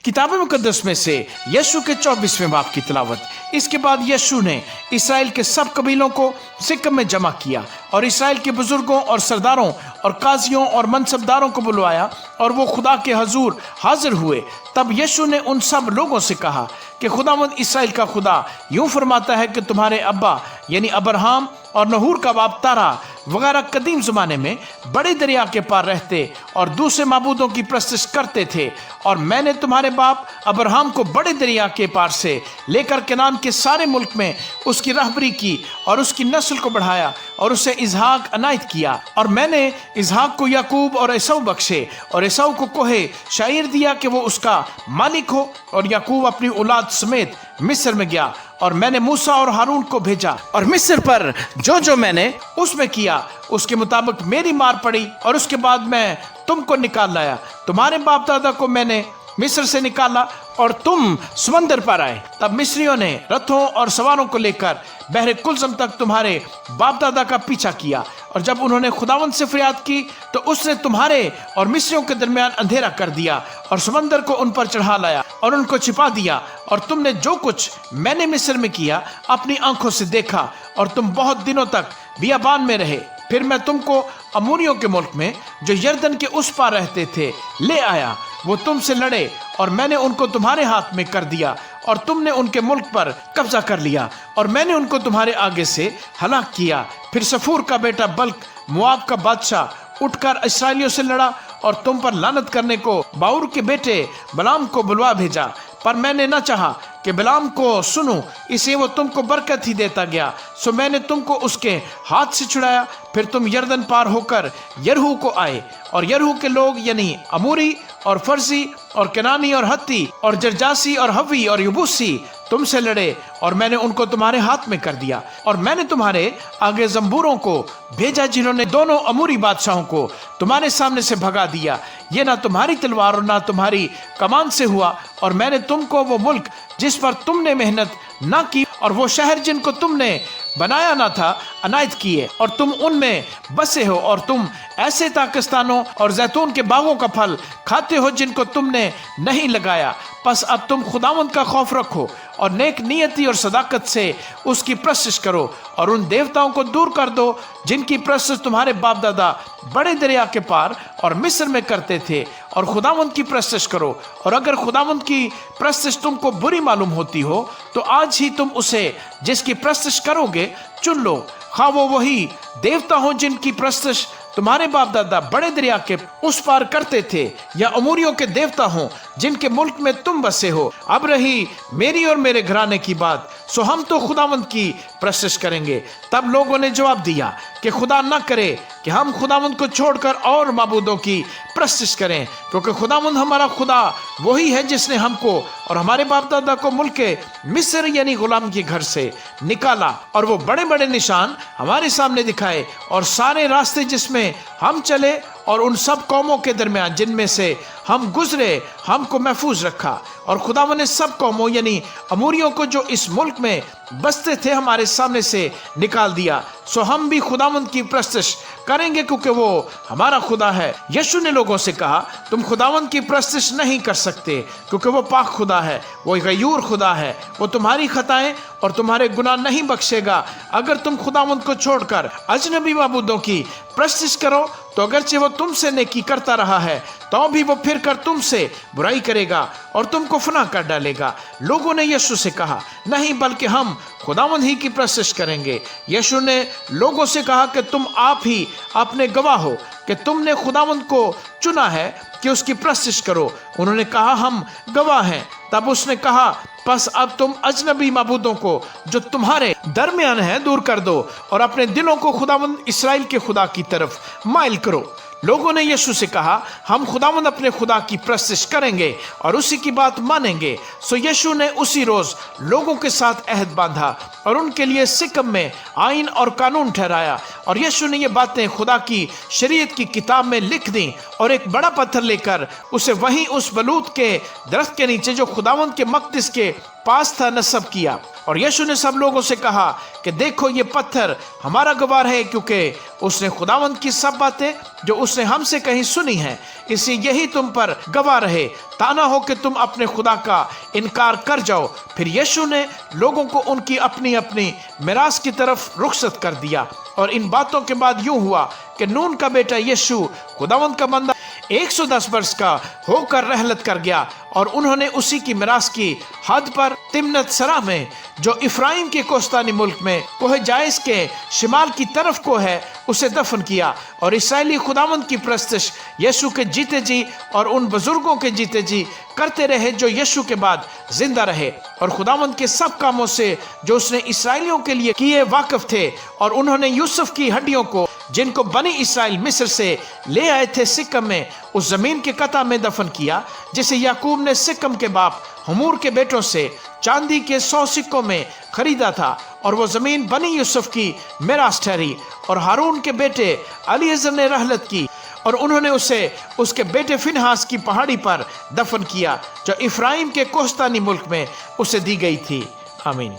किताब मुकद्दस में से यीशु के 24वें बाब की तिलावत। इसके बाद यीशु ने इसराइल के सब कबीलों को सिक्कम में जमा किया और इसराइल के बुजुर्गों और सरदारों और काजियों और मनसबदारों को बुलवाया और वो खुदा के हजूर हाजिर हुए। तब यीशु ने उन सब लोगों से कहा कि खुदावंद इसराइल का खुदा यूं फरमाता है कि तुम्हारे अब्बा यानी अब्राहम और नहूर का बाप तारा वगैरह कदीम ज़माने में बड़े दरिया के पार रहते और दूसरे माबूदों की प्रस्तुत करते थे, और मैंने तुम्हारे बाप अब्राहम को बड़े दरिया के पार से लेकर कनान के सारे मुल्क में उसकी रहबरी की और उसकी नस्ल को बढ़ाया और उसे इसहाक अनायत किया। और मैंने इसहाक को याकूब और एसाऊ बख्शे और एसाऊ को कोहे शायर दिया कि वो उसका मालिक हो, और याकूब अपनी औलाद समेत मिस्र में गया। और मैंने मूसा और हारून को भेजा और मिस्र पर जो जो मैंने उसमें किया उसके मुताबिक मेरी मार पड़ी, और उसके बाद मैं तुमको निकाल लाया। तुम्हारे बाप दादा को मैंने मिस्र से निकाला और तुम समंदर पर आए। तब मिस्रियों ने रथों और सवारों को लेकर बहरे कुलसम तक तुम्हारे बाप दादा का पीछा किया, और जब उन्होंने खुदावंद से फरियाद की तो उसने तुम्हारे और मिस्रियों के दरमियान अंधेरा कर दिया और समंदर को उन पर चढ़ा लाया और उनको छिपा दिया। और तुमने जो कुछ मैंने मिस्र में किया अपनी आंखों से देखा, और तुम बहुत दिनों तक बियाबान में रहे। फिर मैं तुमको अमोरियों के मुल्क में जो यरदन के उस पार रहते थे ले आया। वो तुमसे लड़े और मैंने उनको तुम्हारे हाथ में कर दिया, और तुमने उनके मुल्क पर कब्जा कर लिया, और मैंने उनको तुम्हारे आगे से हलाक किया। फिर सफूर का बेटा बल्क मुआब का बादशाह उठकर इस्राएलियों से लड़ा और तुम पर लानत करने को बाऊर के बेटे बलाम को बुलवा भेजा, पर मैंने न चाहा कि बिलाम को सुनूं, इसे वो तुमको बरकत ही देता गया। सो मैंने तुमको उसके हाथ से छुड़ाया। फिर तुम यरदन पार होकर यरहू को आए, और यरहू के लोग यानी अमूरी और फरसी और कनानी और हत्ती और जरजासी और हवी और यबूसी तुम से लड़े और मैंने उनको तुम्हारे हाथ में कर दिया। और मैंने तुम्हारे आगे जंबूरों को भेजा जिन्होंने दोनों अमूरी बादशाहों को तुम्हारे सामने से भगा दिया। ये ना तुम्हारी तलवार और ना तुम्हारी कमान से हुआ। और मैंने तुमको वो मुल्क जिस पर तुमने मेहनत ना की और वो शहर जिनको तुमने बनाया ना था अनायत किए, और तुम उनमें बसे हो। और तुम ऐसे ताकिस्तानों और जैतून के बागों का फल खाते हो जिनको तुमने नहीं लगाया। बस अब तुम खुदावंद का खौफ रखो और नेक नियति और सदाकत से उसकी प्रशंसा करो, और उन देवताओं को दूर कर दो जिनकी प्रशंसा तुम्हारे बाप दादा बड़े दरिया के पार और मिस्र में करते थे, और खुदावंद की प्रशंसा करो। और अगर खुदावंद की प्रशंसा तुमको बुरी मालूम होती हो तो आज ही तुम उसे जिसकी प्रशंसा करोगे चुन लो, खा वो वही देवता हो जिनकी प्रशंसा तुम्हारे बाप दादा बड़े दरिया के उस पार करते थे, या अमूरियों के देवता हो जिनके मुल्क में तुम बसे हो। अब रही मेरी और मेरे घराने की बात, सो हम तो खुदावंद की प्रशंसा करेंगे। तब लोगों ने जवाब दिया कि खुदा न करे कि हम खुदावंद को छोड़कर और माबूदों की प्रशंसा करें, क्योंकि खुदावंद हमारा खुदा वही है जिसने हमको और हमारे बाप दादा को मुल्क मिस्र यानी गुलाम के घर से निकाला, और वो बड़े बड़े निशान हमारे सामने दिखाए, और सारे रास्ते जिसमें हम चले और उन सब कौमों के दरमियान जिनमें से हम गुजरे हमको महफूज रखा। और खुदावंद ने सब कौमों यानी अमूरियों को जो इस मुल्क में बसते थे हमारे सामने से निकाल दिया। सो हम भी खुदावंद की प्रशंसा करेंगे क्योंकि वो हमारा खुदा है। यीशु ने लोगों से कहा, तुम खुदावंद की प्रशंसा नहीं कर सकते क्योंकि वो पाक खुदा है, वो गयूर खुदा है। वो तुम्हारी खताएं और तुम्हारे गुनाह नहीं बख्शेगा। अगर तुम खुदावंद को छोड़कर अजनबी माबूदों की प्रशंसा करो तो अगरचे वो तुमसे नेकी करता रहा है तो भी वो फिर कर तुमसे बुराई करेगा और तुमको फना कर डालेगा। लोगों ने यीशु से कहा, नहीं बल्कि हम खुदावंद ही की प्रशंसा करेंगे। यीशु ने लोगों से कहा कि तुम आप ही अपने गवाह हो कि तुमने खुदावंद को चुना है कि उसकी प्रशंसा करो। उन्होंने कहा, हम गवाह हैं। तब उसने कहा, बस अब तुम अजनबी माबूदों को जो तुम्हारे दरमियान है दूर कर दो और अपने दिलों को खुदावंद इस्राएल के खुदा की तरफ माइल करो। लोगों ने यीशु से कहा, हम खुदावंद अपने खुदा की प्रशंसा करेंगे और उसी की बात मानेंगे। सो यीशु ने उसी रोज लोगों के साथ अहद बांधा और उनके लिए सिकम में आईन और कानून ठहराया। और यीशु ने ये बातें खुदा की शरीयत की किताब में लिख दी और एक बड़ा पत्थर लेकर उसे वहीं उस बलूत के दरख्त के नीचे जो खुदावंद के मकदस के पास था नस्ब किया। और यीशु ने सब लोगों से कहा कि देखो ये पत्थर हमारा गवाह है, क्योंकि उसने खुदावंद की सब बातें जो उसने हमसे कहीं सुनी हैं, इसलिए यही तुम पर गवाह रहे, ताना हो कि तुम अपने खुदा का इनकार कर जाओ। फिर यीशु ने लोगों को उनकी अपनी अपनी मिरास की तरफ रुखसत कर दिया। और इन बातों के बाद यूं हुआ कि नून का बेटा यीशु खुदावंद का बंदा 110 वर्ष का होकर रहलत कर गया, और उन्होंने उसी की मिरास की हद पर तिम्नत सरा में जो इफ्राइम के कोस्तानी मुल्क में कोह जायस के शिमाल की तरफ को है उसे दफन किया। और इसराइली खुदावंद की प्रशंसा यीशु के जीते जी और उन बुजुर्गों के जीते जी करते रहे जो यीशु के बाद जिंदा रहे, और खुदावंद के सब कामों से जो उसने इसराइलियों के लिए किए वाकिफ थे। और उन्होंने यूसुफ की हड्डियों को जिनको बनी इसराइल मिस्र से ले आए थे सिकम में उस जमीन के कता में दफन किया जिसे याकूब ने सिकम के बाप हमूर के बेटों से चांदी के 100 सिक्कों में खरीदा था। और वो जमीन बनी यूसुफ की मिरास ठहरी। और हारून के बेटे अलीअज़र ने रहलत की और उन्होंने उसे उसके बेटे फिनहास की पहाड़ी पर दफन किया जो इफ्राइम के कोस्तानी मुल्क में उसे दी गई थी। आमीन।